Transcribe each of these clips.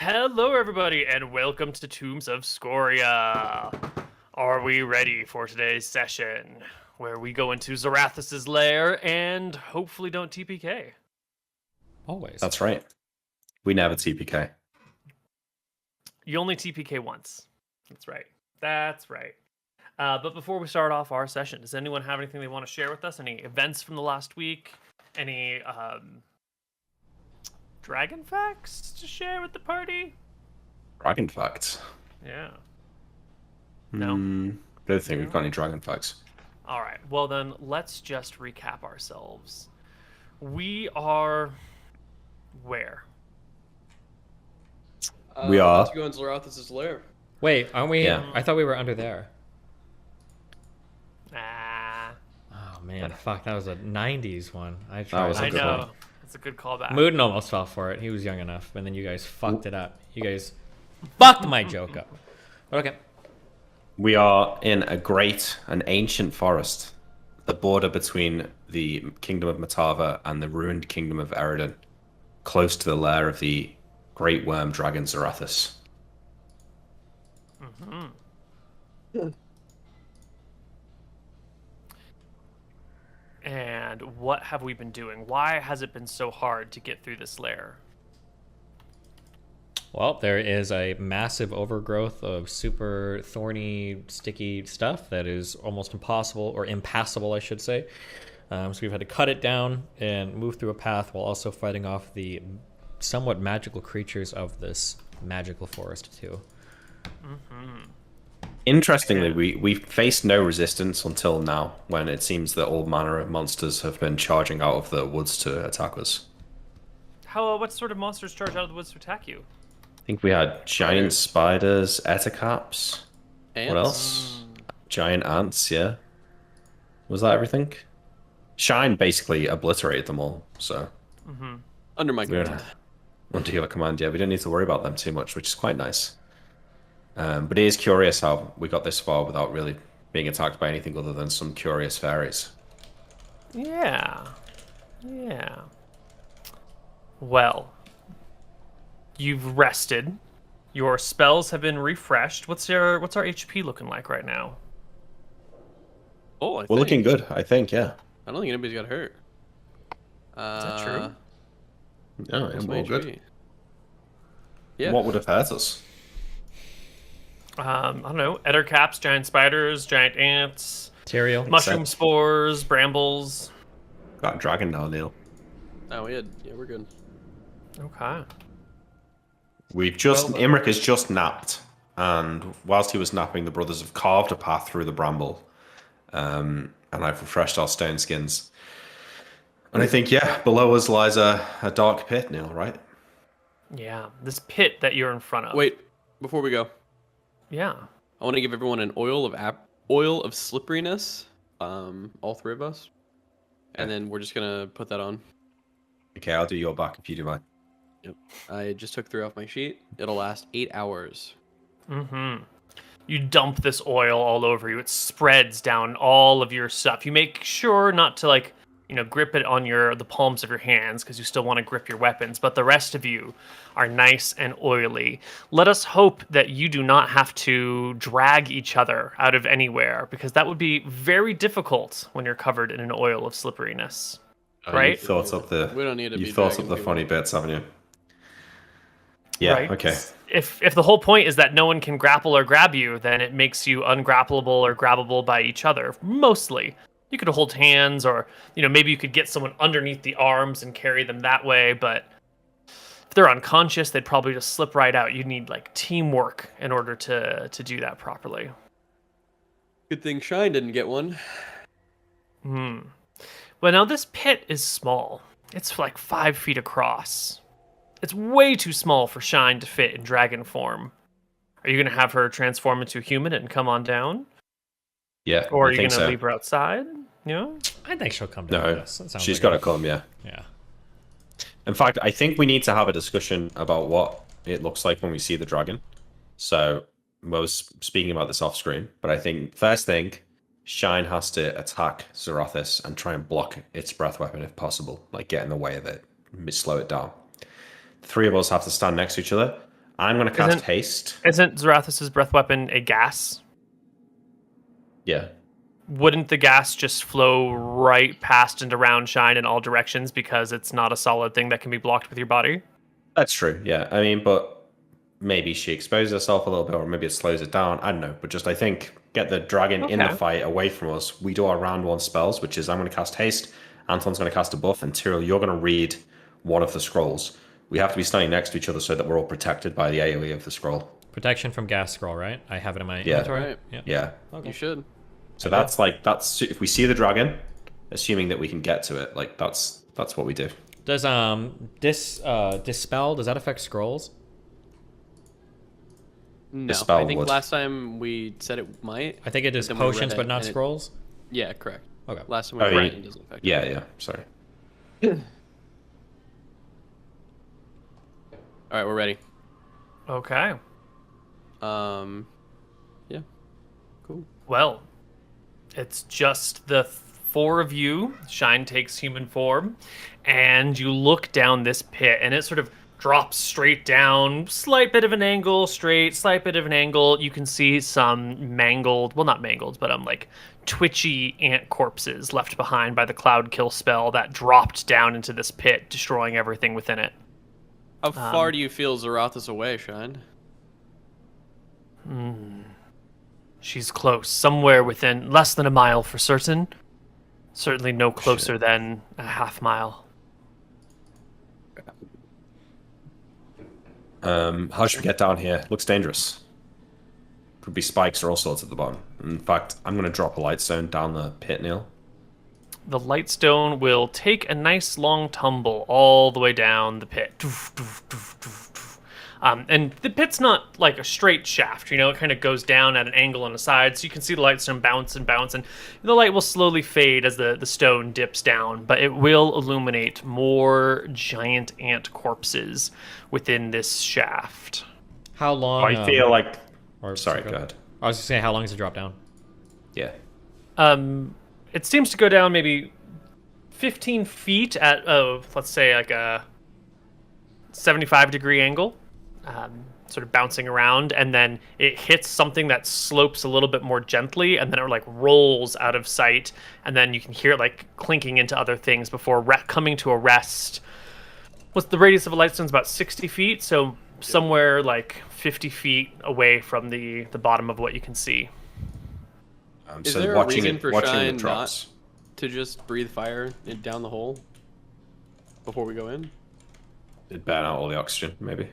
Hello, everybody, and welcome to Tombs of Scoria. Are we ready for today's session, where we go into Zarathus's lair and hopefully don't TPK? Always. That's right. We never TPK. You only TPK once. That's right. That's right. But before we start off our session, does anyone have anything they want to share with us? Any events from the last week? Any dragon facts to share with the party? Dragon facts? Yeah. No? Don't think we've got any dragon facts. All right. Well, then let's just recap ourselves. We are where? We are. To go in Zarathus's lair. Wait, aren't we? Yeah. I thought we were under there. Ah, Oh man, fuck, that was a 90s one. I was tried. a I good know. one. It's a good callback. Mooden almost fell for it. He was young enough, and then you guys fucked it up. You guys fucked my joke up. But okay. We are in an ancient forest, the border between the kingdom of Matava and the ruined kingdom of Eridan, close to the lair of the great worm dragon Zarathus. And what have we been doing? Why has it been so hard to get through this lair? Well, there is a massive overgrowth of super thorny, sticky stuff that is almost impossible, or impassable, I should say. So we've had to cut it down and move through a path while also fighting off the somewhat magical creatures of this magical forest, too. Interestingly, we faced no resistance until now, when it seems that all manner of monsters have been charging out of the woods to attack us. What sort of monsters charge out of the woods to attack you? I think we had giant spiders, etacaps. Ants? What else? Giant ants, yeah. Was that everything? Shine basically obliterated them all, so Under my we don't command. under your command, yeah. We don't need to worry about them too much, which is quite nice. But it is curious how we got this far without really being attacked by anything other than some curious fairies. Yeah. Yeah. Well, you've rested. Your spells have been refreshed. What's our HP looking like right now? Oh, We're looking good, I think, yeah. I don't think anybody's got hurt. Is that true? No, What's we're my all good. HP? Yeah. What would have hurt us? I don't know. Ettercaps, giant spiders, giant ants, Tyrael? mushroom spores, brambles. Got a dragon now, Neil. Oh, yeah, we're good. Okay. Imric has just napped, and whilst he was napping, the brothers have carved a path through the bramble, and I've refreshed our stone skins. And I think, yeah, below us lies a dark pit, Neil, right? Yeah, this pit that you're in front of. Wait, before we go, Yeah. I want to give everyone an oil of slipperiness. All three of us, and then we're just gonna put that on. Okay, I'll do your back if you do mine. Yep. I just took 3 off my sheet. It'll last 8 hours. You dump this oil all over you. It spreads down all of your stuff. You make sure not to grip it on the palms of your hands because you still want to grip your weapons, but the rest of you are nice and oily. Let us hope that you do not have to drag each other out of anywhere, because that would be very difficult when you're covered in an oil of slipperiness. Right? You thought up the, We don't need to you be thought up dragging the people. funny bits, haven't you? Yeah, Right? okay. If the whole point is that no one can grapple or grab you, then it makes you ungrappleable or grabbable by each other, mostly. You could hold hands, or maybe you could get someone underneath the arms and carry them that way, but if they're unconscious, they'd probably just slip right out. You'd need teamwork in order to do that properly. Good thing Shine didn't get one. Well, now this pit is small. It's 5 feet across. It's way too small for Shine to fit in dragon form. Are you going to have her transform into a human and come on down? Yeah, Or are I you think going to so. leave her outside? I think she'll come down No, with us. That sounds she's like got to a- come, yeah. Yeah. In fact, I think we need to have a discussion about what it looks like when we see the dragon. So, I was speaking about this off screen, but I think first thing, Shine has to attack Zarathus and try and block its breath weapon if possible, get in the way of it, slow it down. 3 of us have to stand next to each other I'm going to cast haste. Isn't Zarathus's breath weapon a gas? Yeah. Wouldn't the gas just flow right past and around Shine in all directions because it's not a solid thing that can be blocked with your body? That's true, yeah. I mean, but maybe she exposes herself a little bit, or maybe it slows it down. I don't know. But just, I think, get the dragon in the fight away from us. We do our round 1 spells, which is I'm going to cast haste, Anton's going to cast a buff, and Tyrell, you're going to read one of the scrolls. We have to be standing next to each other so that we're all protected by the AoE of the scroll. Protection from gas scroll, right? I have it in my inventory. Right. Yeah. Okay. You should. So that's if we see the dragon, assuming that we can get to it, like that's what we do. Does dispel, does that affect scrolls? No, Dispel I think would. last time we said it might. I think it does Then we read potions, it, but not and it- scrolls. Yeah, correct. Okay. Last time we Oh, read yeah. it doesn't affect. Yeah, sorry. All right, we're ready. Okay. Yeah. Cool. Well, it's just the 4 of you. Shine takes human form, and you look down this pit, and it sort of drops straight down, slight bit of an angle, straight, slight bit of an angle. You can see some mangled, well, not mangled, but like twitchy ant corpses left behind by the cloud kill spell that dropped down into this pit, destroying everything within it. How far do you feel Zarathus away, Shine? She's close, somewhere within less than a mile for certain. Certainly no closer than a half mile. How should we get down here? Looks dangerous. Could be spikes or all sorts at the bottom. In fact, I'm going to drop a light stone down the pit, Neil. The lightstone will take a nice long tumble all the way down the pit. Doof, doof, doof, doof, doof. And the pit's not like a straight shaft, it kind of goes down at an angle on the side, so you can see the lightstone bounce, and the light will slowly fade as the stone dips down, but it will illuminate more giant ant corpses within this shaft. How long? I feel like... Or, Sorry, go ahead. I was going to say, how long does it drop down? Yeah. It seems to go down maybe 15 feet at, let's say like a 75-degree angle, sort of bouncing around, and then it hits something that slopes a little bit more gently, and then it like rolls out of sight, and then you can hear it like clinking into other things before coming to a rest. What's the radius of a lightstone? Is about 60 feet, so somewhere like 50 feet away from the bottom of what you can see. Is So there a watching reason it, for watching Shine the drops. to just breathe fire down the hole before we go in? It'd burn out all the oxygen, maybe.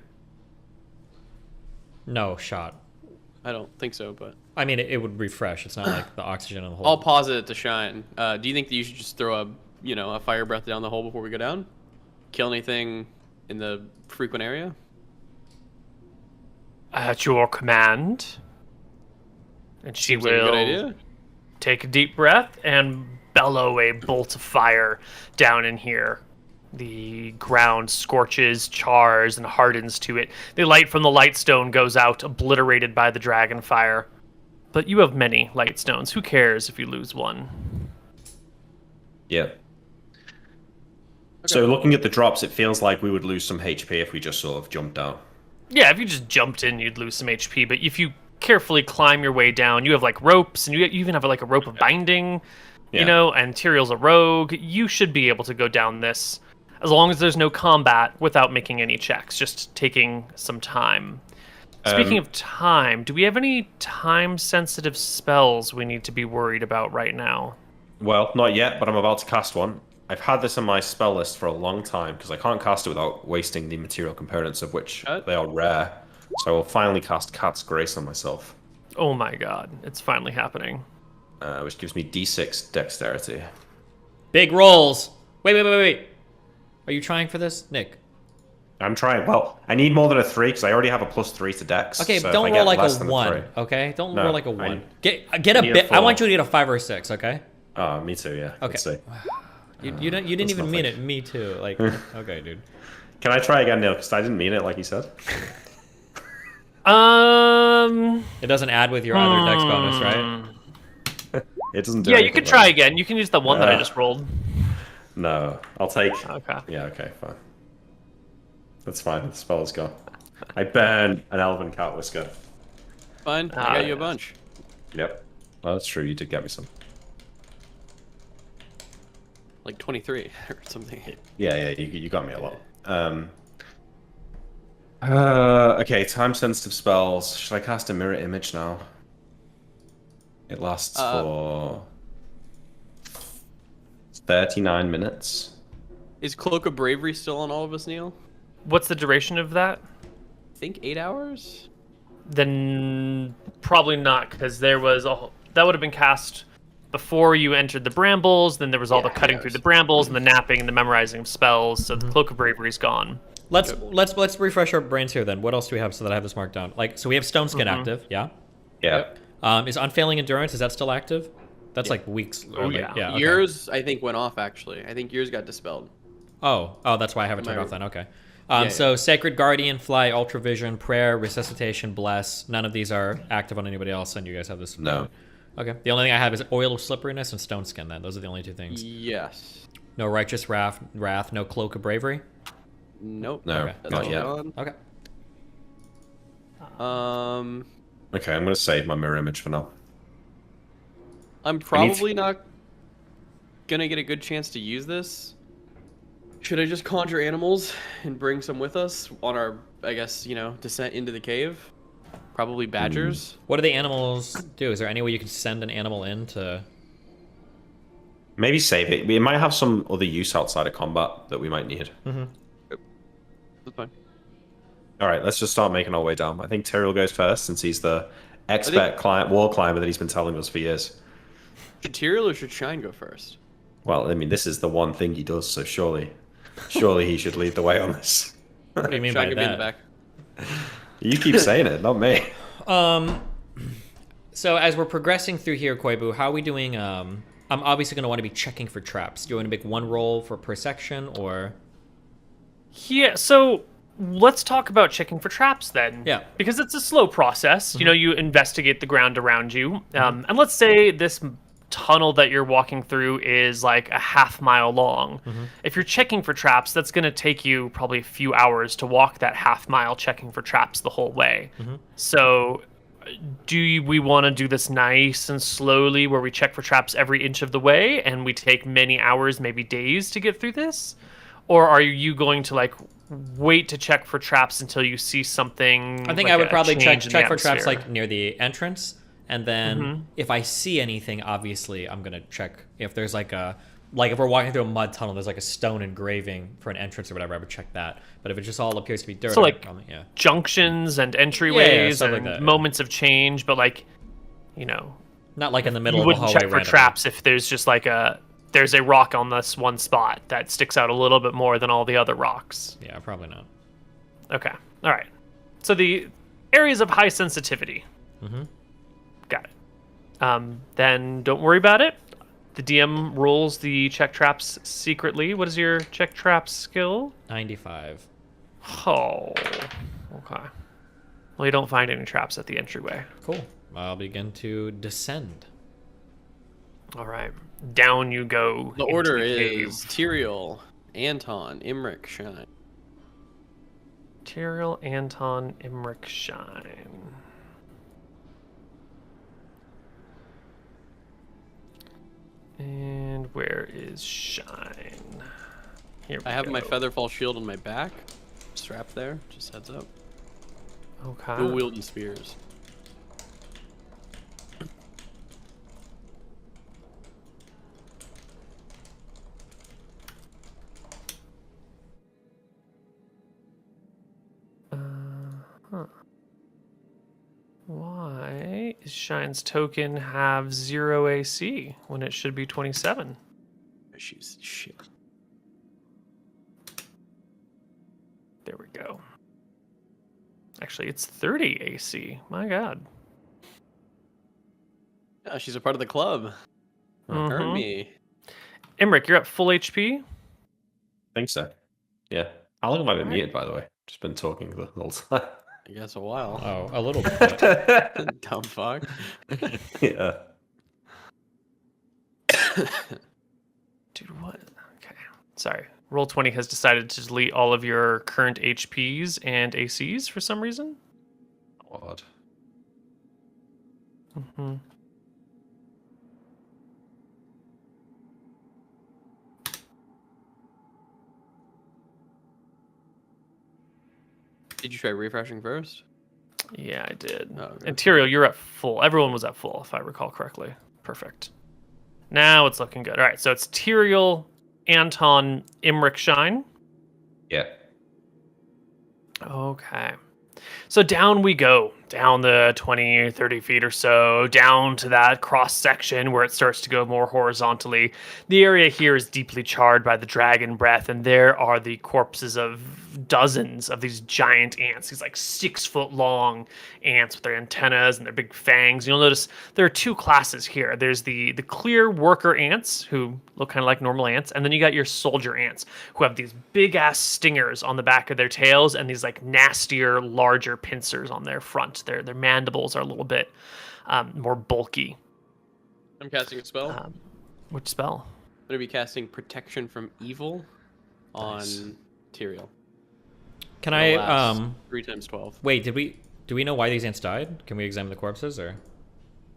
No shot. I don't think so, but I mean, it would refresh. It's not like the oxygen in the hole. I'll pause it to Shine. Do you think that you should just throw a fire breath down the hole before we go down? Kill anything in the frequent area? At your command. And she Seems like a good will idea. take a deep breath and bellow a bolt of fire down in here. The ground scorches, chars, and hardens to it. The light from the lightstone goes out, obliterated by the dragon fire. But you have many lightstones. Who cares if you lose one? Yeah. So looking at the drops, it feels like we would lose some HP if we just sort of jumped down. Yeah, if you just jumped in, you'd lose some HP. But if you carefully climb your way down, you have like ropes, and you even have like a rope of binding, and Tyrell's a rogue. You should be able to go down this as long as there's no combat without making any checks, just taking some time. Speaking of time, do we have any time-sensitive spells we need to be worried about right now? Well, not yet, but I'm about to cast one. I've had this on my spell list for a long time because I can't cast it without wasting the material components of which they are rare. So I will finally cast Cat's Grace on myself. Oh my god, it's finally happening. Which gives me D6 dexterity. Big rolls. Wait. Are you trying for this, Nick? I'm trying. Well, I need more than a 3 because I already have a +3 to dex. Okay, so don't if I roll get like less a than 1, 3 okay? Don't No, roll like a I 1. Get a need a bit. I 4. want you to get a 5 or a 6, okay? Oh, me too, yeah. Okay. Let's see. You didn't that's even mean nothing. it. Me too. Like, okay, dude. Can I try again, Neil? Because I didn't mean it like you said. It doesn't add with your other dex bonus, right? It doesn't do Yeah, you anything, can try right? again. You can use the one that I just rolled. No, I'll take... Okay. Yeah, okay, fine. That's fine. The spell is gone. I burned an elven cat whisker. Fine, I got you a bunch. Yep. Well, that's true. You did get me some. Like 23 or something. Yeah, you got me a lot. Okay, time-sensitive spells. Should I cast a mirror image now? It lasts for 39 minutes. Is Cloak of Bravery still on all of us, Neil? What's the duration of that? I think 8 hours? Then probably not, because there was that would have been cast before you entered the brambles. Then there was all the cutting through the brambles and the napping and the memorizing of spells. So the Cloak of Bravery's gone. Let's refresh our brains here then. What else do we have so that I have this marked down? Like, so we have Stone Skin active, yeah? Yeah. Is Unfailing Endurance, is that still active? That's like weeks. Oh, yeah. Okay. Yours, I think, went off, actually. I think yours got dispelled. Oh, that's why I have it turned off then. Okay. Yeah. So Sacred Guardian, Fly, Ultravision, Prayer, Resuscitation, Bless. None of these are active on anybody else, and you guys have this. No. Okay. The only thing I have is Oil of Slipperiness and Stone Skin then. Those are the only two things. Yes. No Righteous Wrath, no Cloak of Bravery? Nope. No, Okay. That's not all yet. gone. Okay. Okay, I'm going to save my mirror image for now. I'm probably not gonna get a good chance to use this. Should I just conjure animals and bring some with us on our, I guess, descent into the cave? Probably badgers. What do the animals do? Is there any way you can send an animal in to... Maybe save it. We might have some other use outside of combat that we might need. That's fine. All right, let's just start making our way down. I think Tyrael goes first since he's the expert wall climber that he's been telling us for years. Should Tyrael or should Shine go first? Well, I mean, this is the one thing he does, so surely he should lead the way on this. What do you mean Shine by could be in the that? back. You keep saying it, not me. So as we're progressing through here, Koibu, how are we doing? I'm obviously going to want to be checking for traps. Do you want to make one roll per section, or? Yeah, so let's talk about checking for traps then. Yeah. Because it's a slow process. You know, you investigate the ground around you. And let's say this tunnel that you're walking through is like a half-mile long. If you're checking for traps, that's going to take you probably a few hours to walk that half-mile checking for traps the whole way. So we want to do this nice and slowly where we check for traps every inch of the way and we take many hours, maybe days to get through this? Or are you going to like wait to check for traps until you see something? I think like I would probably check change in for the traps atmosphere? like near the entrance, and then if I see anything, obviously I'm gonna check if there's like if we're walking through a mud tunnel, there's like a stone engraving for an entrance or whatever. I would check that. But if it just all appears to be dirt, So like yeah. junctions and entryways stuff and like that, yeah. moments of change, but like, Not like in the middle you of a wouldn't hallway check for randomly. traps if there's just like there's a rock on this one spot that sticks out a little bit more than all the other rocks. Yeah, probably not. Okay. All right. So the areas of high sensitivity. Got it. Then don't worry about it. The DM rolls the check traps secretly. What is your check traps skill? 95. Oh. Okay. Well, you don't find any traps at the entryway. Cool. I'll begin to descend. All right. Down you go. The into order the cave. is Tyrael, Anton, Imric, Shine. Tyrael, Anton, Imric, Shine. And where is Shine? Here we I have go. my Featherfall shield on my back, strapped there. Just heads up. Okay. No wielding spears. Why does Shine's token have 0 AC when it should be 27? She's shit. There we go. Actually, it's 30 AC. My God. Yeah, she's a part of the club. Hurt me. Imric, you're at full HP? think so. Yeah. How long have I been Alright. muted, by the way? Just been talking the whole time. I guess a while. Oh, a little bit. Dumb fuck. Yeah. Dude, what? Okay. Sorry. Roll20 has decided to delete all of your current HPs and ACs for some reason. Odd. Mm-hmm. Did you try refreshing first? Yeah, I did. Oh, okay. And Tyrael, you're at full. Everyone was at full, if I recall correctly. Perfect. Now it's looking good. All right, so it's Tyrael, Anton, Imric, Shine. Yeah. Okay. So down we go, down the 20, 30 feet or so, down to that cross section where it starts to go more horizontally. The area here is deeply charred by the dragon breath, and there are the corpses of dozens of these giant ants, these like 6 foot long ants with their antennas and their big fangs. You'll notice there are 2 classes here. There's the clear worker ants who look kind of like normal ants, and then you got your soldier ants who have these big ass stingers on the back of their tails and these like nastier, larger pincers on their front. Their mandibles are a little bit more bulky. I'm casting a spell. Which spell? I'm going to be casting Protection from Evil on Tyrael. Can It'll I last 3 times 12. wait? Do we know why these ants died? Can we examine the corpses or?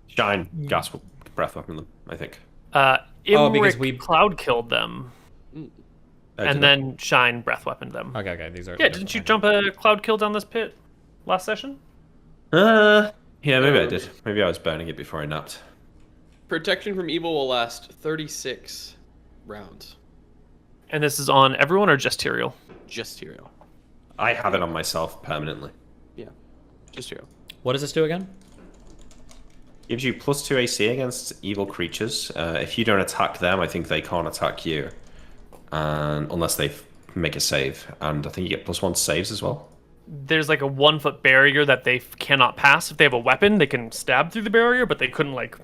Shine gas breath weapon them, I think. Imric we cloud killed them, and then Shine breath weaponed them. Okay, these are. Yeah, didn't you jump a cloud kill down this pit last session? Yeah, maybe I did. Maybe I was burning it before I napped. Protection from Evil will last 36 rounds. And this is on everyone or just Tyrael? Just Tyrael. I have it on myself permanently. Yeah, just Tyrael. What does this do again? Gives you +2 AC against evil creatures. If you don't attack them, I think they can't attack you, unless they make a save. And I think you get +1 to saves as well. There's like a 1 foot barrier that they cannot pass. If they have a weapon, they can stab through the barrier, but they couldn't like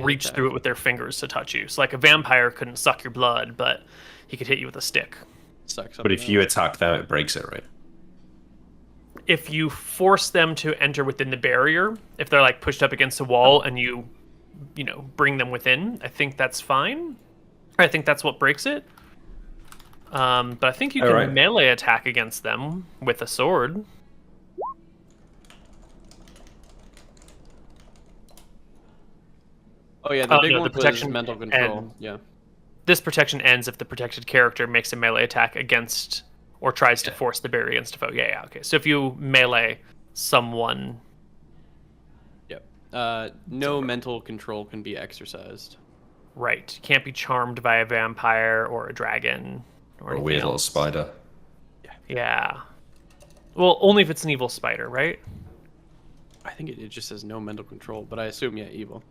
reach through it with their fingers to touch you. So like a vampire couldn't suck your blood, but he could hit you with a stick. Sucks. But if you attack them, it breaks it, right? If you force them to enter within the barrier, if they're like pushed up against a wall and you bring them within, I think that's fine. I think that's what breaks it. But I think you can melee attack against them with a sword. Oh yeah, the big one the protection was mental control. and- Yeah. This protection ends if the protected character makes a melee attack against or tries to force the barrier against a foe. Yeah, okay. So if you melee someone... Yep. No mental control can be exercised. Right. You can't be charmed by a vampire or a dragon or Or a anything weird little else. spider. Yeah. Well, only if it's an evil spider, right? I think it just says no mental control, but I assume, yeah, evil.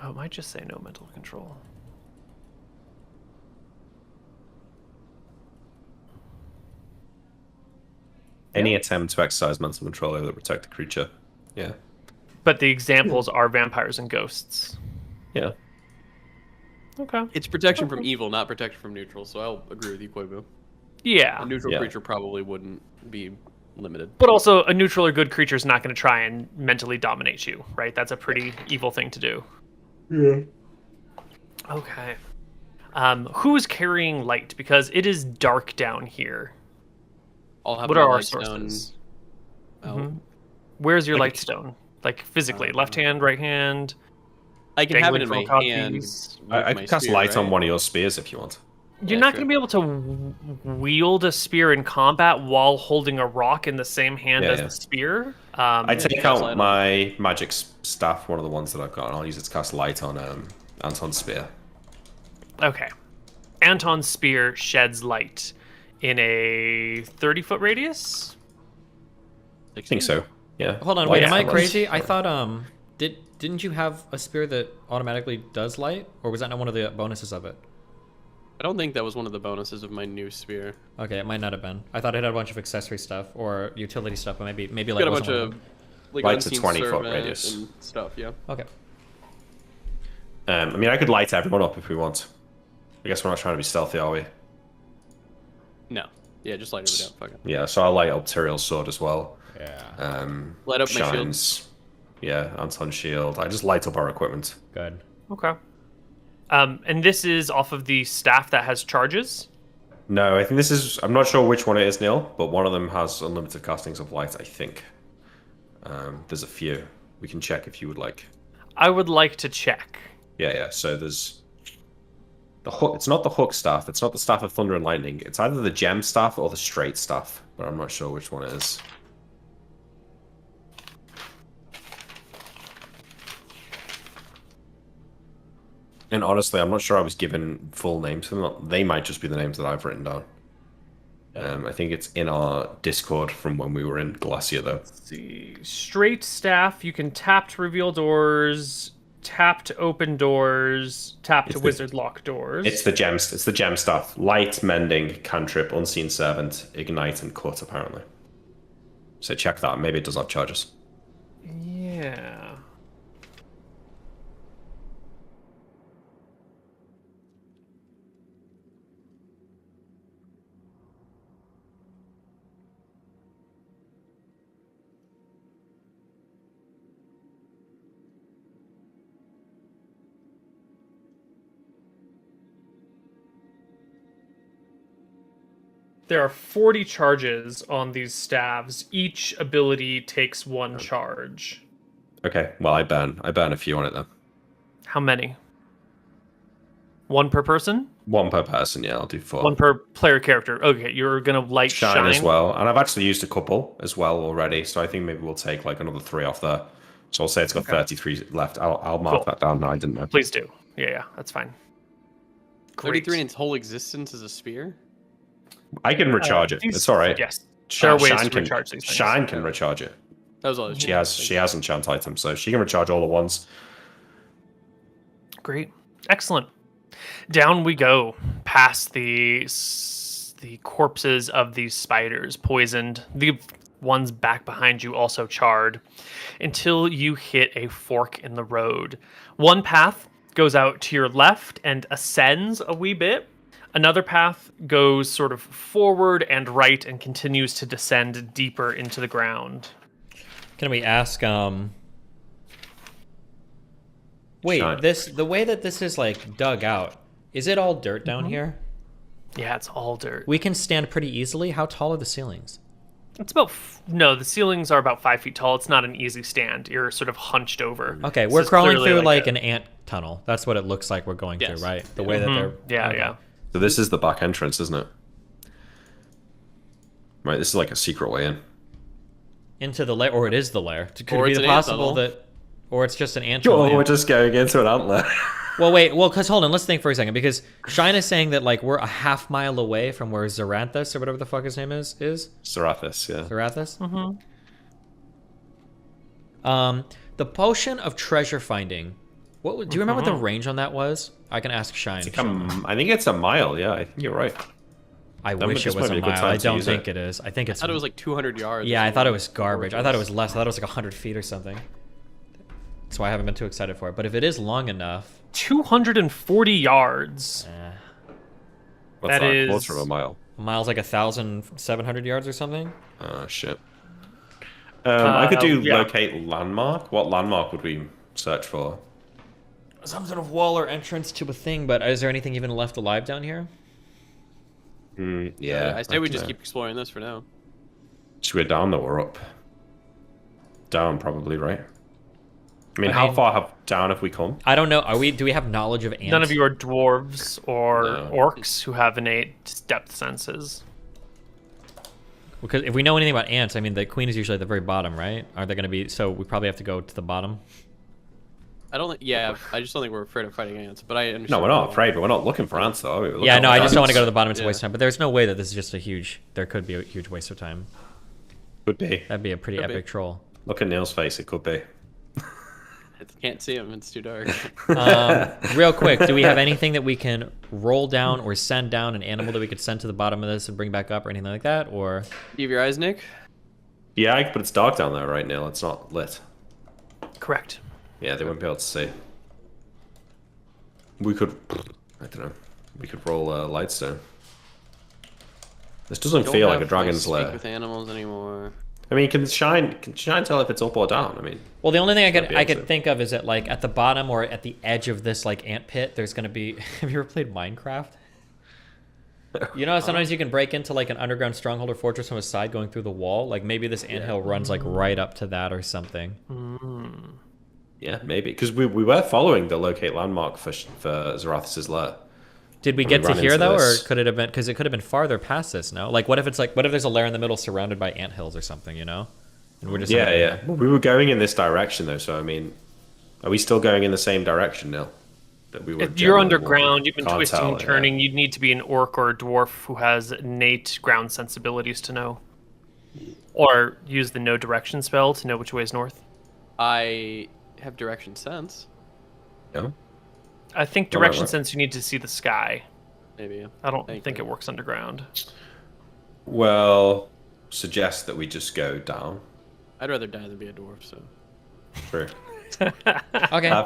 Oh, it might just say no mental control. Any attempt to exercise mental control over the protected creature. Yeah. But the examples are vampires and ghosts. Yeah. Okay. It's protection from evil, not protection from neutral, so I'll agree with you, Koibu. Yeah. A neutral Yeah. creature probably wouldn't be limited. But also, a neutral or good creature is not going to try and mentally dominate you, right? That's a pretty evil thing to do. Yeah. Okay. Who's carrying light? Because it is dark down here. I'll have What my are our light stone sources? out. Mhm. Where's your Like light stone? Like physically, left hand, right hand. I can have it in dangling my from a hand. codpiece? with I my can cast spear, light on right? one of your spears if you want. You're Yeah, not sure. going to be able to wield a spear in combat while holding a rock in the same hand Yeah, as yeah. the spear. I Yeah, take cast light out on my magic staff, one of the ones that I've got, and I'll use it to cast light on Anton's spear. Okay. Anton's spear sheds light in a 30-foot radius. I think so. Yeah. Hold on, Light wait, am I for crazy? us. I thought didn't you have a spear that automatically does light, or was that not one of the bonuses of it? I don't think that was one of the bonuses of my new spear. Okay, it might not have been. I thought it had a bunch of accessory stuff or utility stuff, but maybe like Got a wasn't bunch one of them. like Light's a unseen 20-foot servant radius. and stuff. Yeah. Okay. I mean, I could light everyone up if we want. I guess we're not trying to be stealthy, are we? No. Yeah, just light it up. Fuck it. Yeah, so I'll light up Tyrael's sword as well. Yeah. Light up my shield. Shine's, yeah, Anton's shield. I just light up our equipment. Good. Okay. And this is off of the staff that has charges. No, I think this is. I'm not sure which one it is, Neil, but one of them has unlimited castings of light. I think. There's a few. We can check if you would like. I would like to check. Yeah. So there's the hook. It's not the hook staff. It's not the staff of thunder and lightning. It's either the gem staff or the straight staff, but I'm not sure which one it is. And honestly, I'm not sure I was given full names for them. They might just be the names that I've written down. I think it's in our Discord from when we were in Glacier, though. Let's see. Straight staff, you can tap to reveal doors, tap to open doors, tap to wizard lock doors. It's the gems. It's the gem staff. Light, mending, cantrip, unseen servant, ignite, and cut. Apparently. So check that. Maybe it does have charges. Yeah. There are 40 charges on these staves. Each ability takes 1 charge. Okay. Well, I burn a few on it then. How many? 1 per person? 1 per person. Yeah, I'll do 4. 1 per player character. Okay, you're gonna light shine as well, and I've actually used a couple as well already. So I think maybe we'll take like another 3 off there. So I'll say it's got 33 left. I'll mark that down. No, I didn't know. Please do. Yeah, that's fine. 33 in its whole existence is a spear? I can recharge it. It's all right. Yes. There are ways Shine to recharge these things. Shine can recharge it. That was all. She has enchant items, so she can recharge all at once. Great. Excellent. Down we go, past the corpses of these spiders, poisoned. The ones back behind you also charred, until you hit a fork in the road. One path goes out to your left and ascends a wee bit. Another path goes sort of forward and right and continues to descend deeper into the ground. Can we ask, wait, Shine. the way that this is like dug out, is it all dirt down here? Yeah, it's all dirt. We can stand pretty easily. How tall are the ceilings? It's about no. The ceilings are about 5 feet tall. It's not an easy stand. You're sort of hunched over. Okay, This we're is crawling clearly through like an ant tunnel. That's what it looks like we're going Yes. through, right? The way that they're Yeah. So this is the back entrance, isn't it? Right, this is like a secret way in. into the lair, or it is the lair. Could Or it be it's the an ant possible tunnel. that, or it's just an ant Oh, tunnel? we're just going into an antler. Well, wait. Well, because hold on, let's think for a second. Because Shine is saying that like we're a half mile away from where Zaranthus or whatever the fuck his name is. Seraphis, yeah. Zarathus? The potion of treasure finding. Do you remember what the range on that was? I can ask Shine. I think it's a mile, yeah. I think you're right. I That wish this it was might be a a good mile. time I to don't use think it. it is. I think I it's. thought it was like 200 yards. Yeah, I thought it was garbage. I thought it was less. I thought it was like 100 feet or something. That's why I haven't been too excited for it. But if it is long enough, 240 yards. What's That that? is- Quarter of a mile. a mile's like 1,700 yards or something. Oh, shit. I could do yeah. locate landmark. What landmark would we search for? Some sort of wall or entrance to a thing. But is there anything even left alive down here? Yeah. I say we just dunno. keep exploring this for now. Should we down or up? Down, probably, right? I mean, I how mean- far down have we come? I don't know. Do we have knowledge of ants? None of you are dwarves or No. orcs who have innate depth senses. Because if we know anything about ants, I mean, the queen is usually at the very bottom, right? Are they going to be? So we probably have to go to the bottom. I don't think. Yeah, I just don't think we're afraid of fighting ants. But I understand. No, we're not afraid, but we're not looking for ants, though. Are we? We're Yeah, looking no, for I just don't want to ants. go to the bottom. It's a Yeah. waste of time. But there's no way that this is just a huge. There could be a huge waste of time. Could be. That'd be a pretty Could be. epic troll. Look at Neil's face. It could be. I can't see them. It's too dark. Real quick, do we have anything that we can roll down or send down, an animal that we could send to the bottom of this and bring back up, or anything like that? Or You have your eyes, Nick? Yeah, but it's dark down there right now. It's not lit. Correct. Yeah, they won't be able to see. We could, I don't know. We could roll a lightstone. This doesn't Don't feel like have, a dragon's speak lair. with animals anymore. I mean, can Shine tell if it's up or down? I mean, Well, the only thing Might be I able could to. think of is that like at the bottom or at the edge of this like ant pit, there's gonna be. Have you ever played Minecraft? You know, sometimes you can break into like an underground stronghold or fortress from a side going through the wall. Like maybe this anthill runs like right up to that or something. yeah, maybe because we were following the locate landmark for Zarathus's lair. Did we And get to ran here into though, or this. could it have been? Because it could have been farther past this. No, like what if it's like what if there's a lair in the middle surrounded by anthills or something? You know, and we're just Yeah, yeah. Well, we were going in this direction though, so I mean, are we still going in the same direction now? That we were. If you're generally underground, walking? you've been Can't twisting tell, and yeah. turning. You'd need to be an orc or a dwarf who has innate ground sensibilities to know, or use the no direction spell to know which way is north. I have direction sense. No? I think Well, direction right. sense you need to see the sky. Maybe. Yeah. I don't Thank think you. it works underground. Well, suggest that we just go down. I'd rather die than be a dwarf. So. True. Okay.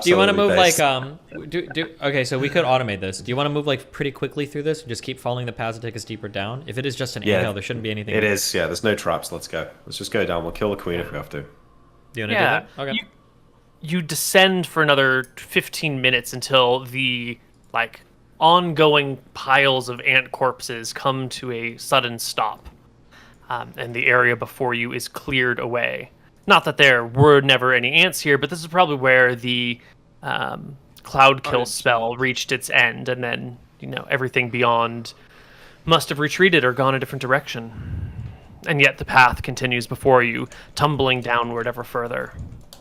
Do you want to Absolutely move based. like Okay, so we could automate this. Do you want to move like pretty quickly through this and just keep following the paths that take us deeper down? If it is just an Yeah, anthill, there shouldn't be anything. It is. Yeah, there's no traps. Let's go. Let's just go down. We'll kill the queen if we have to. Do you want to Yeah. do that? Okay. You descend for another 15 minutes until the like ongoing piles of ant corpses come to a sudden stop, and the area before you is cleared away. Not that there were never any ants here, but this is probably where the cloud kill spell reached its end, and then everything beyond must have retreated or gone a different direction. And yet the path continues before you, tumbling downward ever further.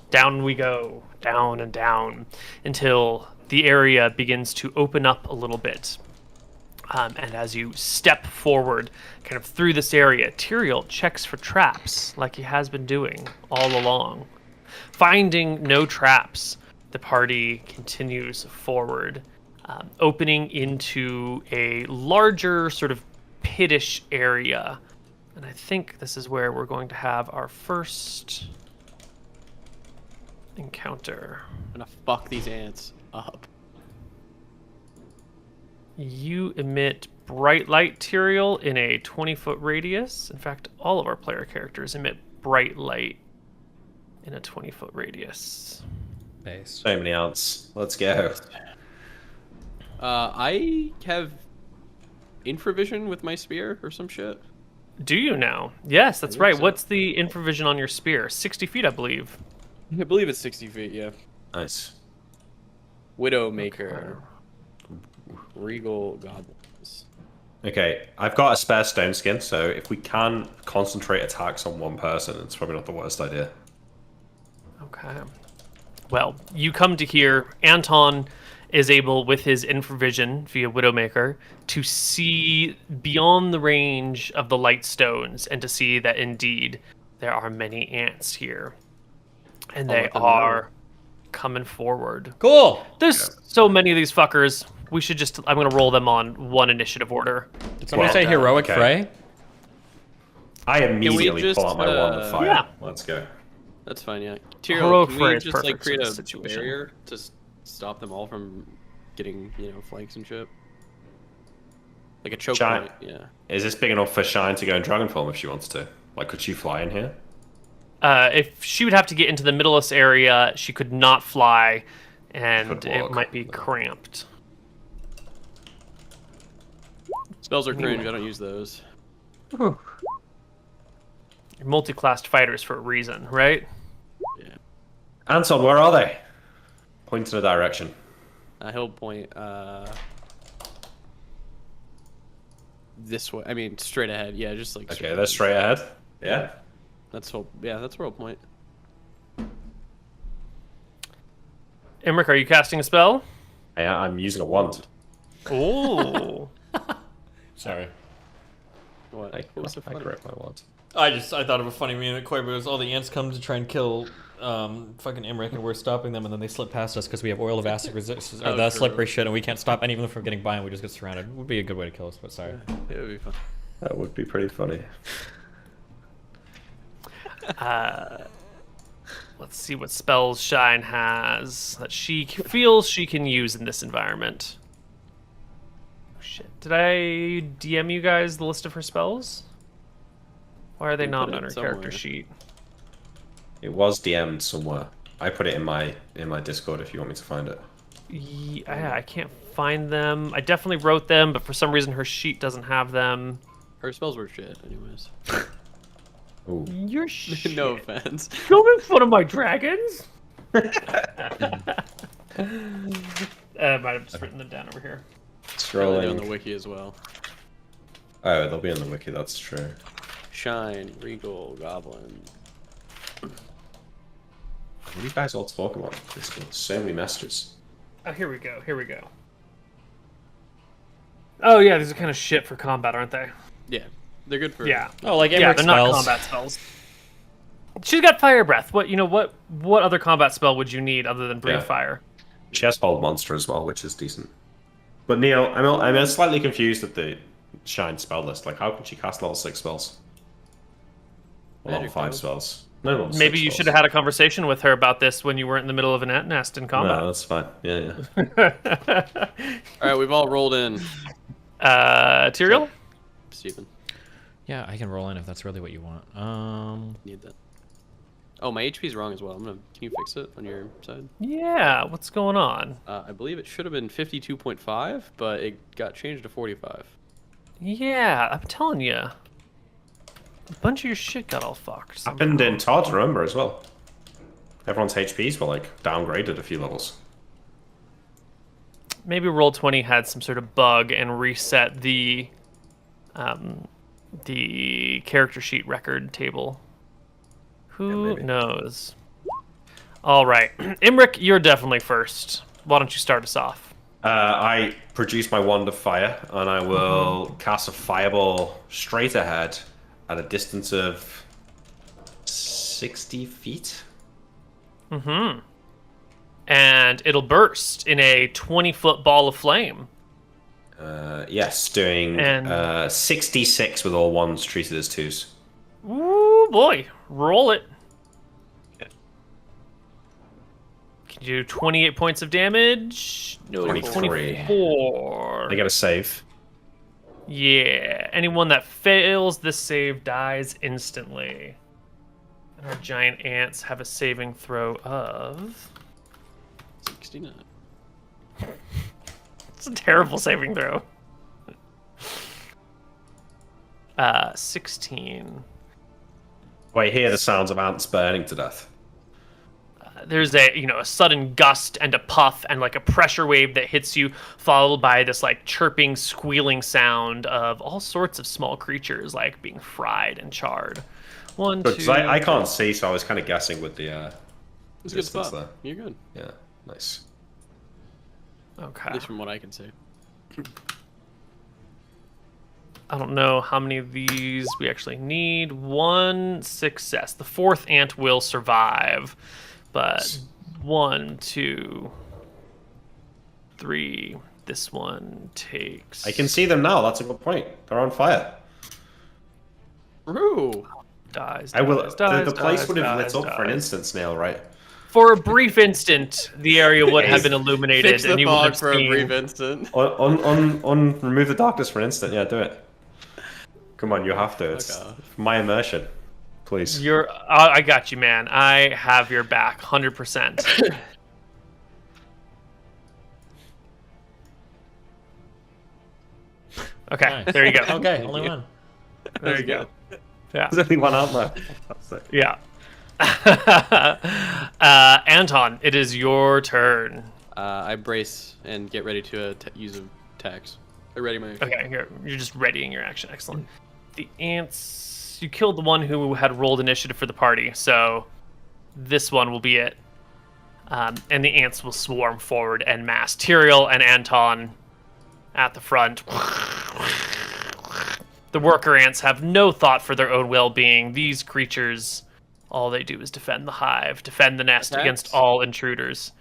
Down we go, down and down, until the area begins to open up a little bit. And as you step forward, kind of through this area, Tyrael checks for traps, like he has been doing all along. Finding no traps, the party continues forward, opening into a larger sort of pitish area. And I think this is where we're going to have our first encounter. I'm gonna fuck these ants up. You emit bright light, Tyrael, in a 20-foot radius. In fact, all of our player characters emit bright light in a 20-foot radius. Base. So many ants. Let's go. I have infravision with my spear or some shit. Do you now? Yes, that's think right. so. What's the infravision on your spear? 60 feet, I believe. I believe it's 60 feet. Yeah. Nice. Widowmaker. Regal goblins. Okay, I've got a spare stone skin, so if we can concentrate attacks on one person, it's probably not the worst idea. Okay. Well, you come to here. Anton is able, with his infravision via Widowmaker, to see beyond the range of the light stones and to see that indeed there are many ants here. And they let them are coming forward. Cool. There's so many of these fuckers. We should just... I'm going to roll them on one initiative order. Did somebody Well say done, heroic okay. fray? I immediately just, pull out my wand of fire. yeah. Let's go. That's fine. Yeah. Heroic Tyrael, can fray we is just like perfect create for a this situation. barrier to stop them all from getting flanks and shit? Like a choke Giant. point. Yeah. Is this big enough for Shine to go in dragon form if she wants to? Like, could she fly in here? If she would have to get into the middleless area, she could not fly, and Could it walk. might be cramped. Spells are cringe. I don't use those. You're multi-classed fighters for a reason, right? Yeah. Anton, where are they? Point in a direction. He'll point this way. I mean, straight ahead. Yeah, just like. Okay, they're straight ahead. Yeah. That's whole. Yeah, that's where I'll point. Emmerich, are you casting a spell? I'm using a wand. Ooh. Sorry. What? I What was so funny? grip my wand. I thought of a funny meme at Koibu was all the ants come to try and kill fucking Imric and we're stopping them and then they slip past us because we have oil of acid resistance or Oh, the true. slippery shit and we can't stop any of them from getting by and we just get surrounded. Would be a good way to kill us, but sorry. It would be fun. That would be pretty funny. Let's see what spells Shine has that she feels she can use in this environment. Oh, shit. Did I DM you guys the list of her spells? Why are they We not put on it her somewhere. character sheet? It was DM'd somewhere. I put it in my Discord if you want me to find it. Yeah, I can't find them. I definitely wrote them, but for some reason her sheet doesn't have them. Her spells were shit, anyways. Ooh. You're shit. No offense. Don't make fun of my dragons. I might have just written them down over here. Probably on the Scrolling. wiki as well. Oh, they'll be in the wiki. That's true. Shine, Regal, Goblin. What do you guys all talk about? There's so many messages. Oh, here we go. Here we go. Oh yeah, these are kind of shit for combat, aren't they? Yeah, they're good for. Yeah. Oh, like Yeah, Emmerich they're not spells. combat spells. She's got fire breath. What other combat spell would you need other than breathe Yeah. fire? She has Hold Monster as well, which is decent. But Neil, I'm slightly confused at the Shine spell list. Like, how can she cast level 6 spells? Or level Magic 5 spells. spells? No, level 6 Maybe you spells. should have had a conversation with her about this when you weren't in the middle of an ant nest in No, combat. that's fine. Yeah, yeah. All right, we've all rolled in. Tyrael? Steven, Yeah, I can roll in if that's really what you want. need that. Oh, my HP's wrong as well. Can you fix it on your side? Yeah, what's going on? I believe it should have been 52.5, but it got changed to 45. Yeah, I'm telling you. A bunch of your shit got all fucked. somehow. Happened in Todd, remember, as well. Everyone's HPs were, like, downgraded a few levels. Maybe Roll20 had some sort of bug and reset the character sheet record table. Who maybe. knows? All right, Imric, you're definitely first. Why don't you start us off? I produce my Wand of Fire, and I will cast a fireball straight ahead at a distance of 60 feet. Mm-hmm. And it'll burst in a 20-foot ball of flame. Yes, doing And- 66 with all ones treated as twos. Ooh, boy. Roll it. Can you do 28 points of damage? No, 23. 24. I get a save. Yeah. Anyone that fails this save dies instantly. And our giant ants have a saving throw of... 69. It's a terrible saving throw. 16. I hear the sounds of ants burning to death. There's a sudden gust and a puff and like a pressure wave that hits you, followed by this like chirping, squealing sound of all sorts of small creatures like being fried and charred. One, Because two. I can't see, so I was kind of guessing with the It's a good distance spot. there. You're good. Yeah, nice. Okay. At least from what I can see. I don't know how many of these we actually need. One success. The fourth ant will survive, but 1, 2, 3. This one takes. I can see them now. That's a good point. They're on fire. Roo! Dies. I will. dies, dies, The place dies, would have dies, lit up for an dies. instant, Snail, right? For a brief instant, the area would have been illuminated, Fix the and you would fog have for a seen. brief instant. Remove the darkness for an instant. Yeah, do it. Come on, you have to. It's Okay. my immersion. Please. I got you, man. I have your back, 100%. Okay, Nice. there you go. Okay, only one. There you go. Yeah, There's only one out there. That's it. yeah. Anton, it is your turn. I brace and get ready to use attacks. I ready my. Okay, here you're just readying your action. Excellent. The ants. You killed the one who had rolled initiative for the party, so this one will be it. And the ants will swarm forward en masse. Tyrael and Anton at the front. The worker ants have no thought for their own well-being. These creatures, all they do is defend the hive, defend the nest Attacks? against all intruders.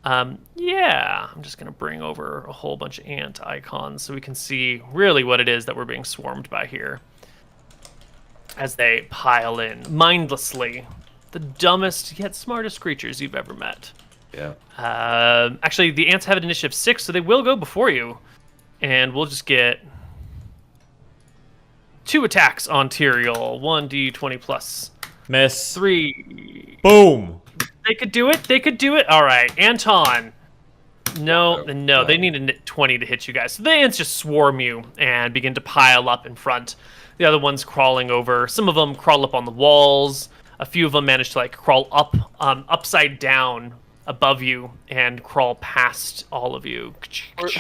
Yeah, I'm just going to bring over a whole bunch of ant icons so we can see really what it is that we're being swarmed by here. As they pile in mindlessly. The dumbest yet smartest creatures you've ever met. Yeah. Actually, the ants have an initiative 6, so they will go before you. And we'll just get 2 attacks on Tyrael. 1d20 plus Miss. 3. Boom. They could do it. They could do it. All right, Anton. No. They need a 20 to hit you guys. So the ants just swarm you and begin to pile up in front. The other ones crawling over. Some of them crawl up on the walls. A few of them manage to like crawl up, upside down above you and crawl past all of you.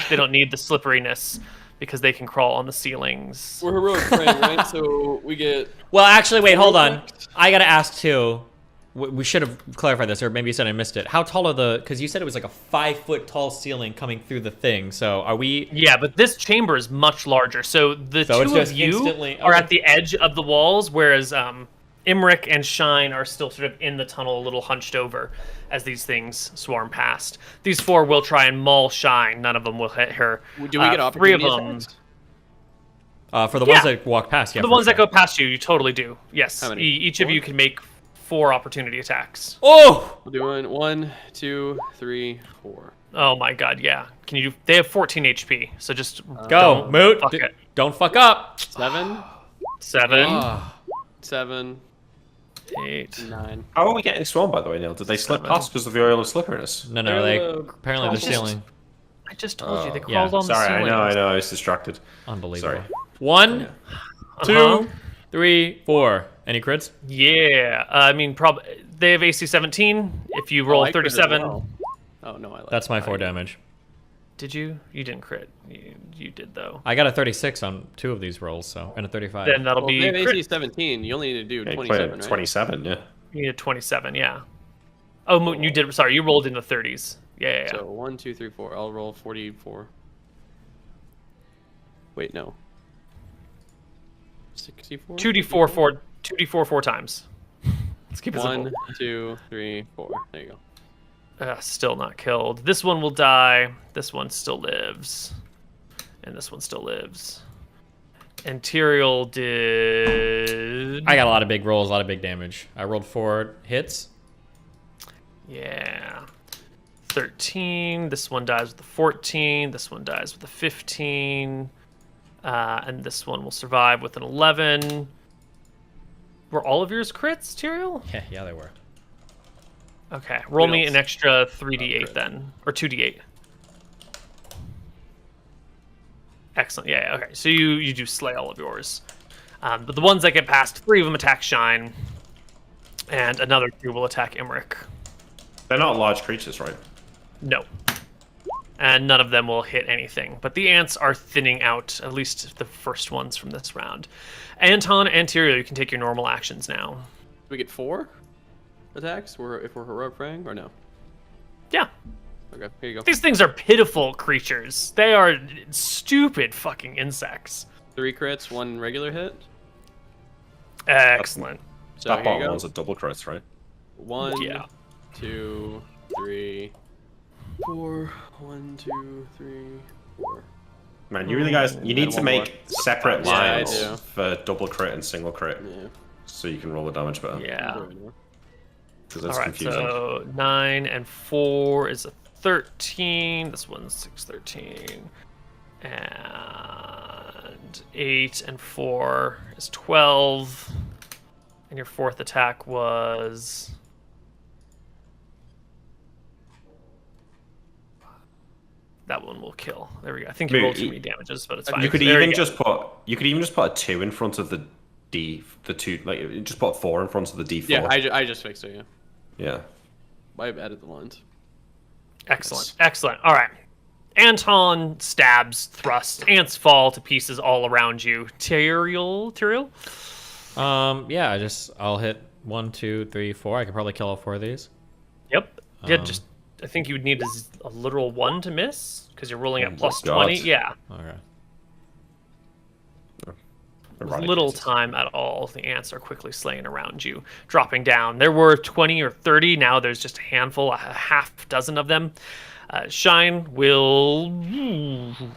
They don't need the slipperiness because they can crawl on the ceilings. We're heroic praying, right? So we get. Well, actually, wait, hold on. I gotta ask too. We should have clarified this, or maybe you said I missed it. How tall are the? Because you said it was like a 5-foot tall ceiling coming through the thing. So are we? Yeah, but this chamber is much larger. So the two of you are at the edge of the walls, whereas Imric and Shine are still sort of in the tunnel, a little hunched over, as these things swarm past. These 4 will try and maul Shine. None of them will hit her. Do we get opportunity 3 of them. attacks? For the ones that walk past, yeah. The ones that go past you, you totally do. Yes. How many? Each of you can make 4 opportunity attacks. Oh! We're doing 1, 2, 3, 4. Oh my god, yeah. Can you do? They have 14 HP, so just Go, don't Moot. fuck it. Don't fuck up. 7, 7, 7, 8. 9. How are we getting swarmed, by the way, Neil? Did they slip past because of the oil of slipperiness? No, They're apparently the just- ceiling. I just told you they yeah. crawled on the Sorry, ceiling. I know, I was distracted. Unbelievable. Sorry. 1, 2, Uh-huh. 3, 4. Any crits? Yeah, I mean, probably they have AC 17. If you roll I crit as 37, well. Oh no, I like. That's my 4 damage. did you? You didn't crit. You did though. I got a 36 on 2 of these rolls, so and a 35. Then that'll Well, be they have AC crit. 17. You only need to do Yeah, 27, right? 27, yeah. You need a 27. Yeah. Oh, Mooten, you did. Sorry, you rolled in the 30s. Yeah. So 1, 2, 3, 4. I'll roll 44. Wait, no. 64. 2d4 4 times. Let's keep it 1, simple. 2, 3, 4. There you go. Still not killed. This one will die. This one still lives. And this one still lives. And Tyrael did... I got a lot of big rolls, a lot of big damage. I rolled 4 hits. Yeah. 13. This one dies with the 14. This one dies with the 15. And this one will survive with an 11. Were all of yours crits, Tyrael? Yeah, they were. Okay. Roll me else? an extra 3d8 crit. then. Or 2d8. Excellent. Yeah. Okay. So you do slay all of yours, but the ones that get past, 3 of them attack Shine, and another 2 will attack Imric. They're not large creatures, right? No, and none of them will hit anything. But the ants are thinning out, at least the first ones from this round. Anton and Tyrael, you can take your normal actions now. Do we get 4 attacks? If we're heroic praying or no? Yeah. Okay, here you go. These things are pitiful creatures. They are stupid fucking insects. 3 crits, 1 regular hit. Excellent. So That here bottom you go. one's a double crit, right? 1, Yeah. 2, 3, 4. 1, 2, 3, 4. Man, you really guys, you need And to one make separate Yeah, I lines do. for double crit and single crit, Yeah. so you can roll the damage better. Yeah. Because that's All right, confusing. so 9 and 4 is a 13. This one's 6, 13. And 8 and 4 is 12. And your 4th attack was... That one will kill. There we go. I think you rolled too many damages, but it's fine. You could There even go. just put a 2 in front of the D, the 2, like just put a 4 in front of the D4. Yeah, I just fixed it, yeah. Yeah. I've added the lines. Excellent. Excellent. All right. Anton stabs, thrusts, ants fall to pieces all around you. Tyrael? Yeah, I'll hit 1, 2, 3, 4. I could probably kill all 4 of these. Yep. Yeah, I think you would need a literal 1 to miss, because you're rolling Oh at my plus God. 20. Yeah. Okay. With little time at all, the ants are quickly slaying around you, dropping down. There were 20 or 30. Now there's just a handful, a half dozen of them. Shine will...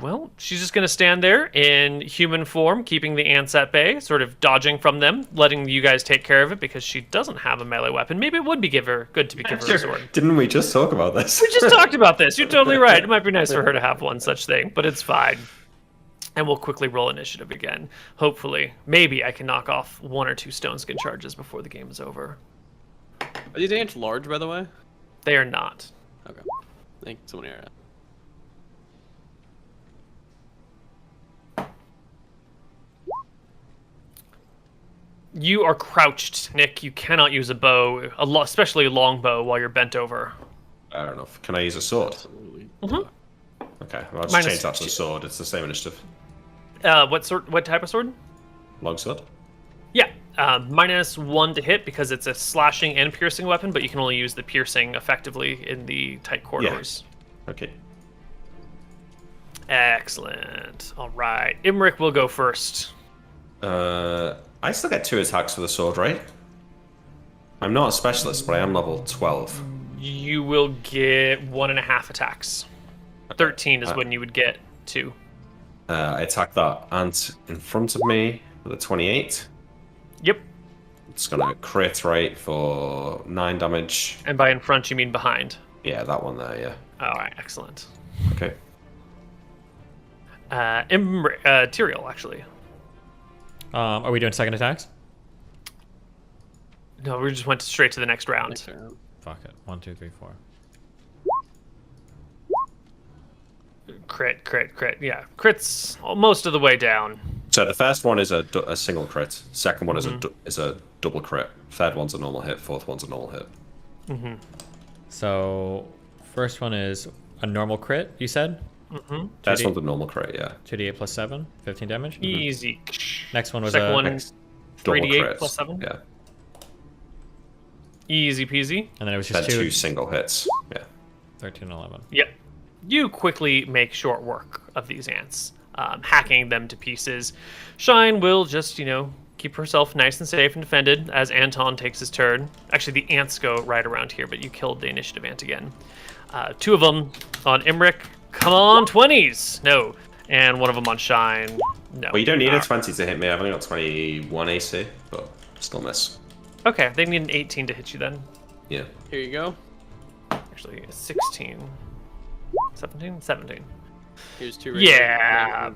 Well, she's just going to stand there in human form, keeping the ants at bay, sort of dodging from them, letting you guys take care of it because she doesn't have a melee weapon. Maybe it would be good to give her a sword. Didn't we just talk about this? We just talked about this. You're totally right. It might be nice for her to have one such thing, but it's fine. And we'll quickly roll initiative again. Hopefully, maybe I can knock off 1 or 2 stone skin charges before the game is over. Are these ants large, by the way? They are not. Okay. I think someone here. You are crouched, Nick. You cannot use a bow, especially a long bow, while you're bent over. I don't know. Can I use a sword? Absolutely. Okay, well, I'll just Minus change that to a sword. It's the same initiative. What type of sword? Longsword? Yeah, -1 to hit because it's a slashing and piercing weapon, but you can only use the piercing effectively in the tight corridors. Okay. Excellent. All right, Imric will go first. I still get 2 attacks with a sword, right? I'm not a specialist, but I am level 12. You will get 1.5 attacks. 13 is when you would get 2. I attack that ant in front of me with a 28. Yep. It's gonna crit right for 9 damage. And by in front, you mean behind. Yeah, that one there, yeah. All right, excellent. Okay. Tyrael, actually. Are we doing second attacks? No, we just went straight to the next round. Next round. Fuck it. 1, 2, 3, 4. Crit. Yeah, crits most of the way down. So the first one is a single crit. Second one is a double crit. Third one's a normal hit. Fourth one's a normal hit. So, first one is a normal crit, you said? First one's a normal crit, yeah. 2d8 plus 7, 15 damage. Easy. Next one was Second a one, Double 3d8 crits. plus 7. Yeah. Easy peasy. and then it was Then just 2 single hits. Yeah. 13 and 11. Yep. You quickly make short work of these ants, hacking them to pieces. Shine will just, keep herself nice and safe and defended as Anton takes his turn. Actually, the ants go right around here, but you killed the initiative ant again. 2 of them on Imric. Come on, 20s! No. And 1 of them on Shine. No. Well, you don't need a 20 to hit me. I've only got 21 AC, but still miss. Okay, they need an 18 to hit you then. Yeah. Here you go. Actually, 16. 17? Here's 2 Yeah.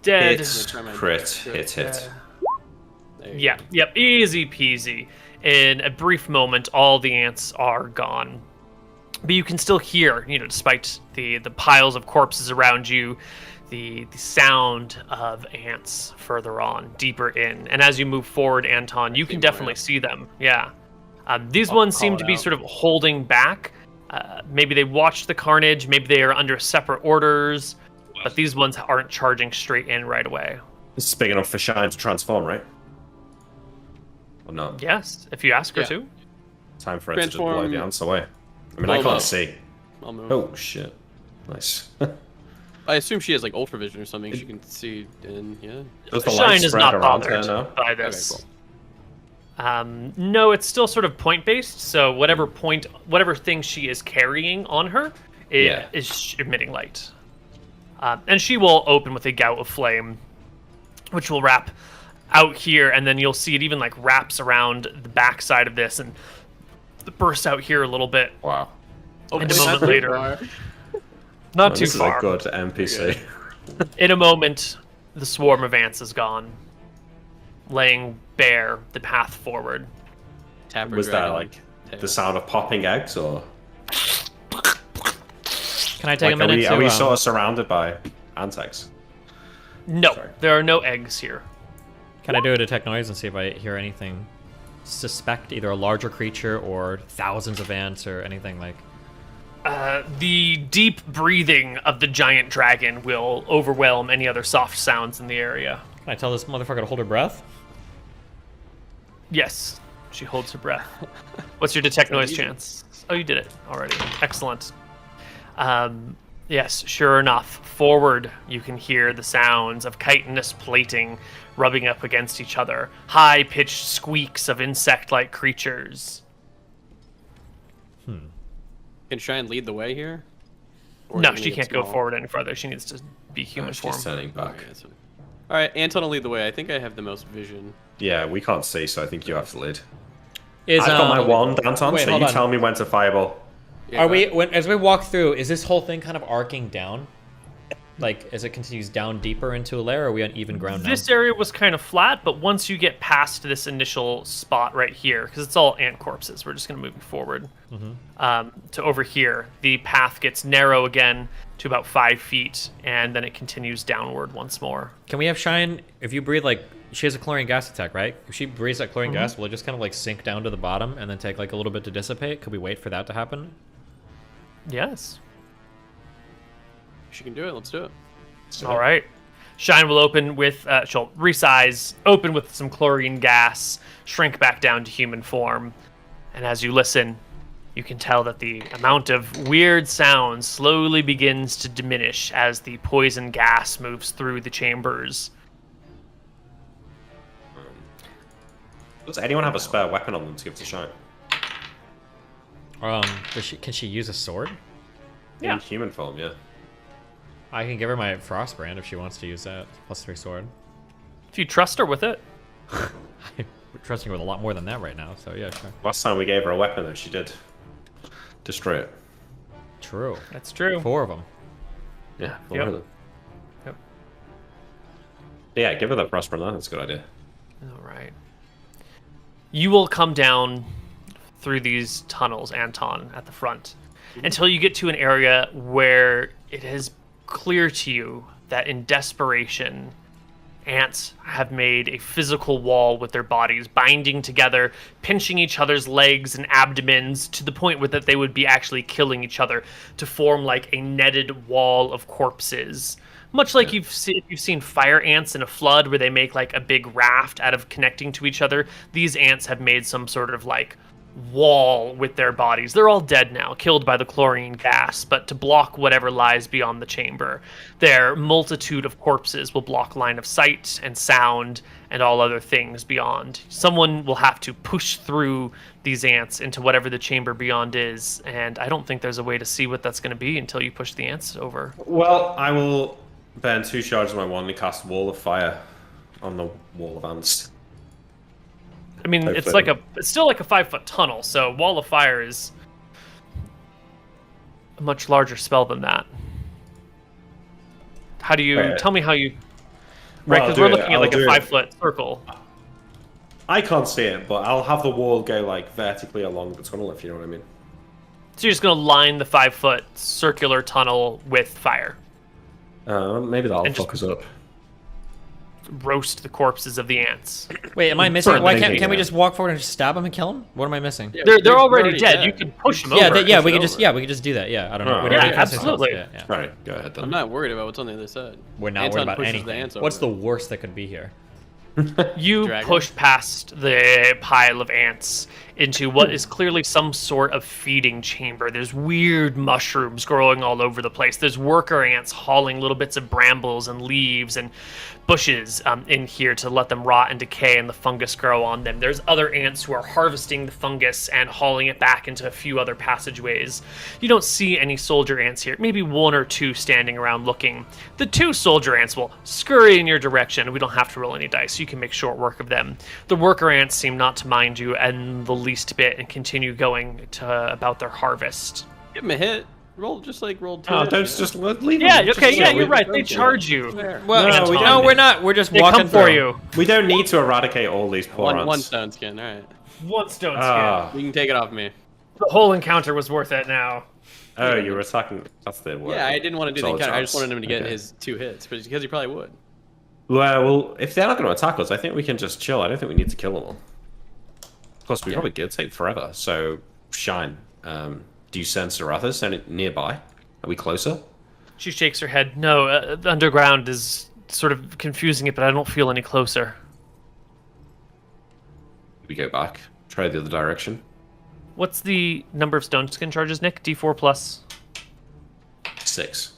Dead. Hit, crit, hit. There you go. Yep, easy peasy. In a brief moment, all the ants are gone. But you can still hear, despite the piles of corpses around you, the sound of ants further on, deeper in. And as you move forward, Anton, you can definitely see them. Yeah. These ones seem to be sort of holding back. Maybe they watched the carnage, maybe they are under separate orders, but these ones aren't charging straight in right away. This is big enough for Shine to transform, right? Or not? Yes, if you ask her Yeah. to. Time for it to just blow Transform. the ants away. I mean, I can't see. I'll move. Oh, shit. Nice. I assume she has like ultravision or something. She can see in, yeah. Does the light Shine is spread not around her bothered now? by Okay, this. cool. No, it's still sort of point based. So whatever thing she is carrying on her is emitting light, and she will open with a gout of flame, which will wrap out here, and then you'll see it even like wraps around the back side of this and bursts out here a little bit. Wow. And a moment later, not Well, too this far. is a good NPC. In a moment, the swarm of ants is gone, laying bare the path forward. Tapper Was that dragon like tail. the sound of popping eggs, or Can I take a like, minute are we to... sort of surrounded by ant eggs? No, Sorry. there are no eggs here. Can I do a detect noise and see if I hear anything? Suspect either a larger creature or thousands of ants or anything like... The deep breathing of the giant dragon will overwhelm any other soft sounds in the area. Can I tell this motherfucker to hold her breath? Yes, she holds her breath. What's your detect noise easy. chance? Oh, you did it already. Excellent. Yes, sure enough, forward you can hear the sounds of chitinous plating rubbing up against each other, high-pitched squeaks of insect-like creatures. Can Shine lead the way here? Or No, are you she gonna get can't go small? forward any further. She needs to be human She's form. turning back. Okay, that's fine. All right, Anton will lead the way. I think I have the most vision. Yeah, we can't see, so I think you have to lead. Is, I've got my wand, Anton, wait, so hold you on. tell me when to fireball. Yeah, Are go we, ahead. as we walk through, is this whole thing kind of arcing down? like as it continues down deeper into a lair, or are we on even ground now? This area was kind of flat, but once you get past this initial spot right here, because it's all ant corpses, we're just going to move forward to over here. The path gets narrow again to about 5 feet, and then it continues downward once more. Can we have Shine, if you breathe, like, she has a chlorine gas attack, right? If she breathes that chlorine gas, will it just kind of like sink down to the bottom and then take like a little bit to dissipate? Could we wait for that to happen? Yes. She can do it. Let's do it. All right. Shine will open with, she'll resize, open with some chlorine gas, shrink back down to human form. And as you listen, you can tell that the amount of weird sounds slowly begins to diminish as the poison gas moves through the chambers. Does anyone have a spare weapon on them to give to Shine? Can she use a sword? Yeah. In human form, yeah. I can give her my frost brand if she wants to use that +3 sword. If you trust her with it. I'm trusting her with a lot more than that right now, so yeah, sure. Last time we gave her a weapon, though, she did destroy it. True. That's true. 4 of them. Yeah, four Yep. of them. Yep. Yeah, give her the frost brand. That's a good idea. All right. You will come down through these tunnels, Anton, at the front, until you get to an area where it is clear to you that in desperation, ants have made a physical wall with their bodies, binding together, pinching each other's legs and abdomens to the point where that they would be actually killing each other to form like a netted wall of corpses. Much like you've seen fire ants in a flood where they make like a big raft out of connecting to each other, these ants have made some sort of like wall with their bodies. They're all dead now, killed by the chlorine gas, but to block whatever lies beyond the chamber. Their multitude of corpses will block line of sight and sound and all other things beyond. Someone will have to push through these ants into whatever the chamber beyond is, and I don't think there's a way to see what that's going to be until you push the ants over. Well, I will burn 2 charges of my wand and cast Wall of Fire on the wall of ants. I mean, it's still like a 5-foot tunnel, so Wall of Fire is a much larger spell than that. How do you tell me how you? Right, because we're looking at like a 5-foot circle. I can't see it, but I'll have the wall go like vertically along the tunnel, if you know what I mean. So you're just gonna line the 5-foot circular tunnel with fire. Maybe that'll And fuck us up. Roast the corpses of the ants. Wait, am I missing? Certainly Why thinking can't we that. just walk forward and just stab them and kill them? What am I missing? Yeah, They're already dead. You can push them over. Yeah, we push can it just over. we can just do that. Yeah, I don't know. Oh, Whatever yeah, you guys say. absolutely. Yeah. Right, go ahead then. I'm not worried about what's on the other side. We're not Anton worried about pushes the anything. ants What's the over. worst that could be here? You Dragon. push past the pile of ants into what is clearly some sort of feeding chamber. There's weird mushrooms growing all over the place. There's worker ants hauling little bits of brambles and leaves and bushes in here to let them rot and decay and the fungus grow on them. There's other ants who are harvesting the fungus and hauling it back into a few other passageways. You don't see any soldier ants here. Maybe 1 or 2 standing around looking. The 2 soldier ants will scurry in your direction. We don't have to roll any dice. You can make short work of them. The worker ants seem not to mind you in the least bit and continue going to about their harvest. Give him a hit. Roll just like roll 2. Oh, hits, don't you just know? leave Yeah, them. okay, Just- yeah, we- you're right. They charge you. Fair. Well, No, we no, don't. we're not. We're just They walking come for through. you. We don't need to eradicate all these poor ants. One stone skin. All right. 1 stone skin. Ah. You can take it off me. The whole encounter was worth it now. Oh, you were attacking. That's the word. Yeah, I didn't want to do the Solid encounter. I just chance. wanted him to get Okay. his 2 hits, but because he probably would. Well, if they're not going to attack us, I think we can just chill. I don't think we need to kill them all. Of course, we probably could take forever. So, Shine, do you sense Arathis any nearby? Are we closer? She shakes her head. No, the underground is sort of confusing it, but I don't feel any closer. We go back. Try the other direction. What's the number of stone skin charges, Nick? D4 plus. 6.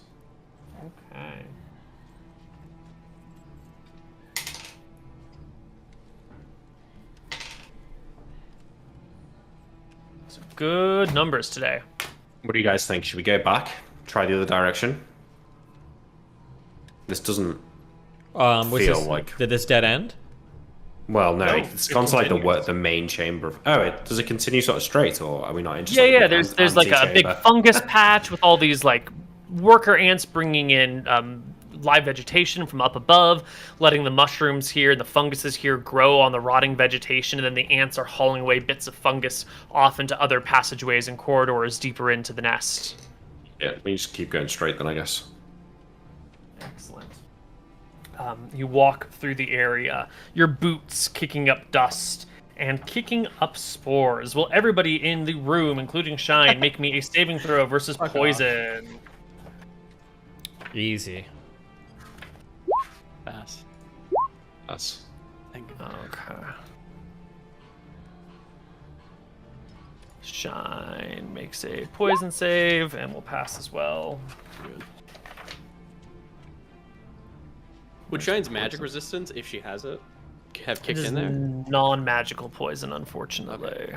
Okay. So good numbers today. What do you guys think? Should we go back? Try the other direction? This doesn't. Was Feel this, like- did this dead end? Well, no, No, it's it gone to like continues. the main chamber. Does it continue sort of straight, or are we not interested? Yeah. There's like a big fungus patch with all these like worker ants bringing in live vegetation from up above, letting the mushrooms here and the funguses here grow on the rotting vegetation, and then the ants are hauling away bits of fungus off into other passageways and corridors deeper into the nest. Yeah, we just keep going straight then, I guess. Excellent. You walk through the area, your boots kicking up dust and kicking up spores. Will everybody in the room, including Shine, make me a saving throw versus poison? Easy. Pass. That's Thank you. Okay. Shine makes a poison save and will pass as well. Good. Would Shine's magic resistance, if she has it, have It kicked is in there? non-magical poison, unfortunately.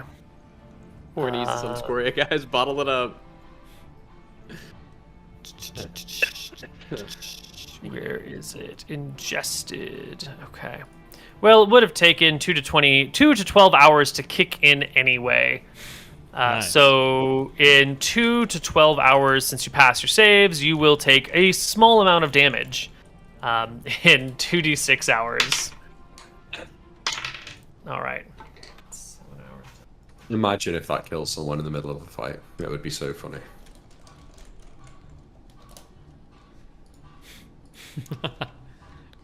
We're gonna use this on Scoria, guys. Bottle it up. Where is it? Ingested. Okay. Well, it would have taken 2 to 12 hours to kick in anyway. Nice. So in 2 to 12 hours since you pass your saves, you will take a small amount of damage in 2d6 hours. All right. 7 hours. Imagine if that kills someone in the middle of a fight. That would be so funny.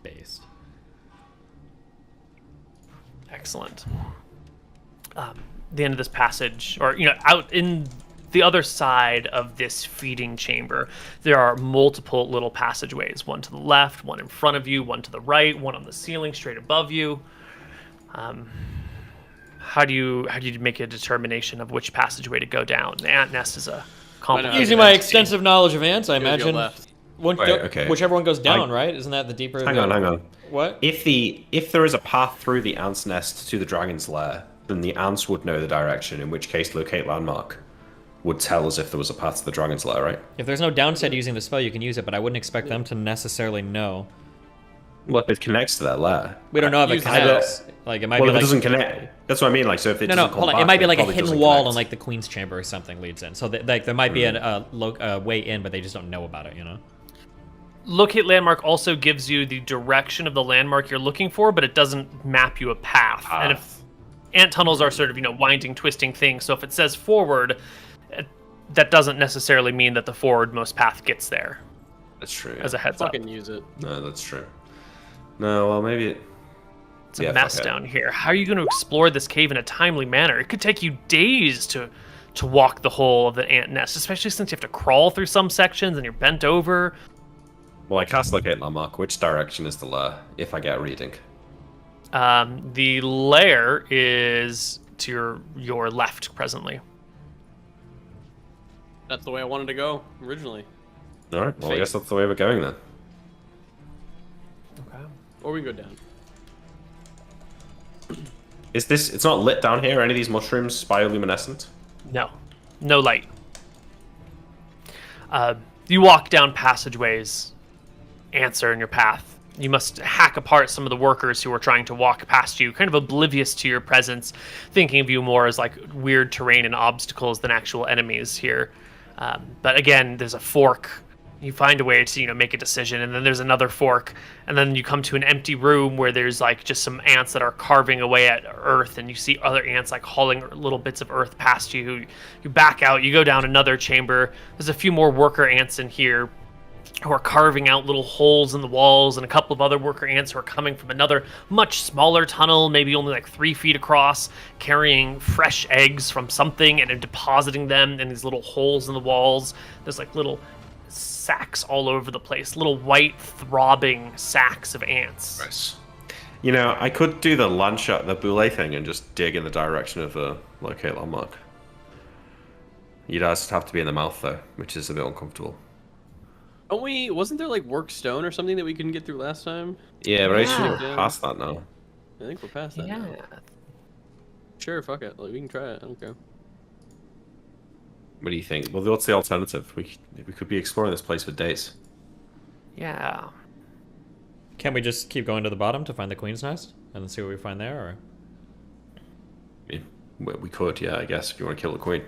Based. Excellent. The end of this passage, or out in the other side of this feeding chamber, there are multiple little passageways. One to the left, one in front of you, one to the right, one on the ceiling straight above you. How do you make a determination of which passageway to go down? The ant nest is a complicated. Using my entity. extensive knowledge of ants, I Gotta go imagine left. Okay. whichever one goes down, right? Isn't that the deeper? Hang on. What? If there is a path through the ant's nest to the dragon's lair, then the ants would know the direction, in which case locate landmark would tell us if there was a path to the dragon's lair, right? If there's no downside to using the spell, you can use it, but I wouldn't expect them to necessarily know. Well, if it connects to that lair. We don't know if it Use the connects. Like, it might Well, be if it like... doesn't connect, that's what I mean. Like, so if it No, doesn't come hold on. back, It might be like a probably hidden doesn't wall connect. in like the Queen's Chamber or something leads in. So like there might be a way in, but they just don't know about it, you know? Locate landmark also gives you the direction of the landmark you're looking for, but it doesn't map you a path. And if ant tunnels are sort of winding, twisting things, so if it says forward, that doesn't necessarily mean that the forwardmost path gets there. That's true. As a heads up, Fucking use it. No, that's true. No, well, maybe it... it's a mess down here. How are you going to explore this cave in a timely manner? It could take you days to walk the whole of the ant nest, especially since you have to crawl through some sections and you're bent over. Well, I cast locate landmark. Which direction is the lair, if I get a reading? The lair is to your left presently. That's the way I wanted to go originally. All right, well, I guess that's the way we're going then. Okay. Or we can go down. Is this... It's not lit down here? Are any of these mushrooms bioluminescent? No light. You walk down passageways. Ants are in your path. You must hack apart some of the workers who are trying to walk past you, kind of oblivious to your presence, thinking of you more as like weird terrain and obstacles than actual enemies here. But again, there's a fork. You find a way to make a decision, and then there's another fork, and then you come to an empty room where there's like just some ants that are carving away at earth, and you see other ants like hauling little bits of earth past you. You back out, you go down another chamber. There's a few more worker ants in here who are carving out little holes in the walls, and a couple of other worker ants who are coming from another much smaller tunnel, maybe only like 3 feet across, carrying fresh eggs from something and depositing them in these little holes in the walls. There's like little sacks all over the place, little white throbbing sacks of ants. Nice. I could do the lunch at the boule thing and just dig in the direction of the locate landmark. You'd just have to be in the mouth though, which is a bit uncomfortable. Wasn't there like work stone or something that we couldn't get through last time? Yeah, but I should Yeah. have passed that now. I think we're past that Yeah. now. Sure, fuck it. Like, we can try it. I don't care. What do you think? Well, what's the alternative? We could be exploring this place for days. Yeah. Can't we just keep going to the bottom to find the Queen's Nest and then see what we find there? Or We could, yeah, I guess, if you want to kill the queen.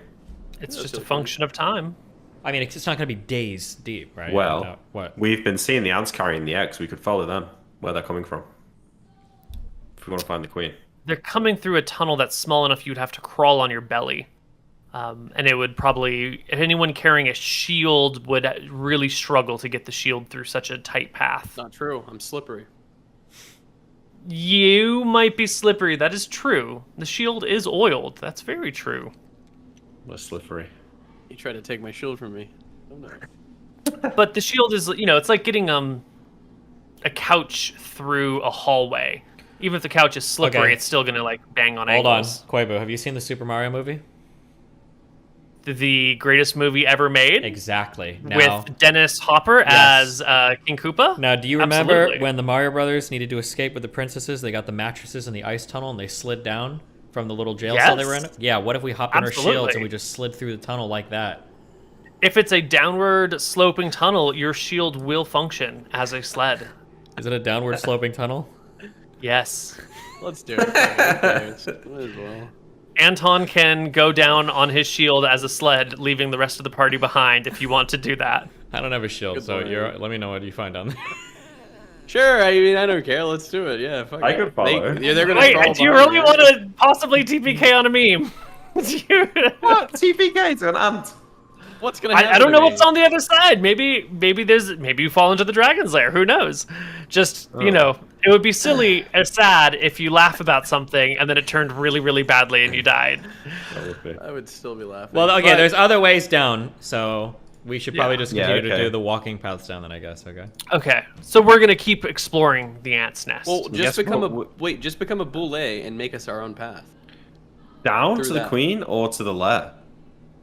It's Yeah, just a so cool. function of time. I mean, it's not going to be days deep, right? Well, No, what? we've been seeing the ants carrying the eggs. We could follow them, where they're coming from. If we want to find the queen. They're coming through a tunnel that's small enough you'd have to crawl on your belly. And it would probably, if anyone carrying a shield would really struggle to get the shield through such a tight path. Not true. I'm slippery. You might be slippery. That is true. The shield is oiled. That's very true. We're slippery. You tried to take my shield from me. Oh no. But the shield is, it's like getting a couch through a hallway. Even if the couch is slippery, Okay. it's still gonna like bang on Hold on, ankles. Koibu, have you seen the Super Mario movie? The greatest movie ever made. Exactly. Now, With Dennis Hopper Yes. as King Koopa. now, do you remember Absolutely. when the Mario Brothers needed to escape with the princesses? They got the mattresses in the ice tunnel and they slid down from the little jail cell they were in. Yes. Yeah. What if we hopped on our shields Absolutely. and we just slid through the tunnel like that? If it's a downward sloping tunnel, your shield will function as a sled. Is it a downward sloping tunnel? Yes. Let's do it. Might as well. Anton can go down on his shield as a sled, leaving the rest of the party behind if you want to do that. I don't have a shield, Good so lord. let me know what you find down there. Sure. I mean, I don't care. Let's do it. Yeah. Fuck I it. could follow. They're gonna. Wait, crawl do you behind really me. want to possibly TPK on a meme? What? TPK to an ant? What's gonna happen? I don't to know me? what's on the other side. Maybe you fall into the dragon's lair. Who knows? Just it would be silly or sad if you laugh about something and then it turned really, really badly and you died. That would be. I would still be laughing. Well, okay, But- there's other ways down, so we should probably Yeah. just Yeah, continue to okay. do the walking paths down then, I guess, okay? Okay, so we're gonna keep exploring the ant's nest. Well, Guess just become what- just become a boule and make us our own path Down Through to the that. queen or to the lair?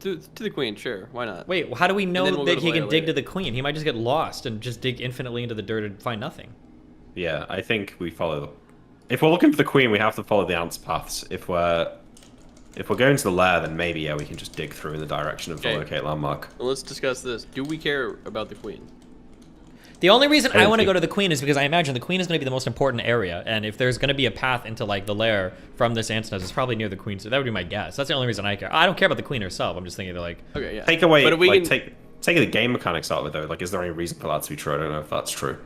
to the queen. Sure, why not? Wait, how do we know then we'll that go to he can layer dig later. to the queen? He might just get lost and just dig infinitely into the dirt and find nothing. Yeah, I think we follow. If we're looking for the queen, we have to follow the ants' paths. If we're going to the lair, then maybe we can just dig through in the direction of the Okay. locate landmark. Well, let's discuss this. Do we care about the queen? The only reason I don't want to think- go to the queen is because I imagine the queen is going to be the most important area, and if there's going to be a path into like the lair from this ant's nest, it's probably near the queen. So that would be my guess. That's the only reason I care. I don't care about the queen herself. I'm just thinking they're like, Okay, yeah. Take away, But if we like, can, take the game mechanics out of it though. Like, is there any reason for that to be true? I don't know if that's true.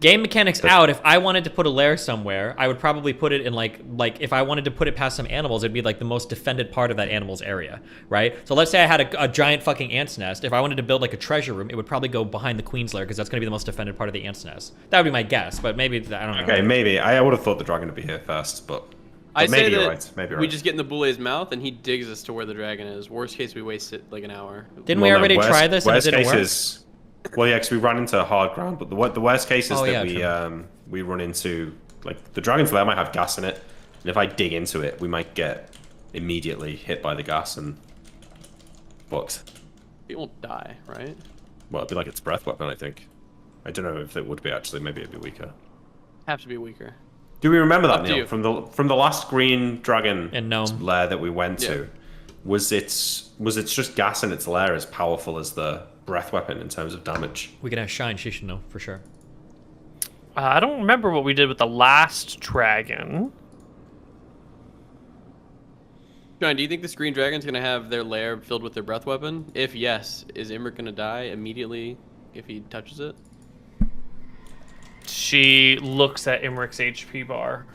game mechanics out. If I wanted to put a lair somewhere, I would probably put it in like if I wanted to put it past some animals, it'd be like the most defended part of that animal's area, right? So let's say I had a giant fucking ant's nest. If I wanted to build like a treasure room, it would probably go behind the queen's lair because that's going to be the most defended part of the ant's nest. That would be my guess, but maybe I don't know. Okay, maybe I would have thought the dragon would be here first, but I maybe say you're that right. Maybe you're we right. just get in the boule's mouth and he digs us to where the dragon is. Worst case, we waste it like an hour. Didn't we Well, no, already worst- try this and it worst didn't case work? is- well, yeah, because we ran into hard ground. But the worst case is Oh, that yeah, we run into like the dragon's lair might have gas in it, and if I dig into it, we might get immediately hit by the gas and fucked. It won't die, right? Well, it'd be like its breath weapon, I think. I don't know if it would be actually. Maybe it'd be weaker. Have to be weaker. Do we remember that, Up to Neil, you. from the last green dragon And gnome. lair that we went Yeah. to? Was its just gas in its lair as powerful as the breath weapon in terms of damage? We could ask Shine. She should know for sure. I don't remember what we did with the last dragon. John, do you think this green dragon's gonna have their lair filled with their breath weapon? If yes, is Imric gonna die immediately if he touches it? She looks at Imric's HP bar.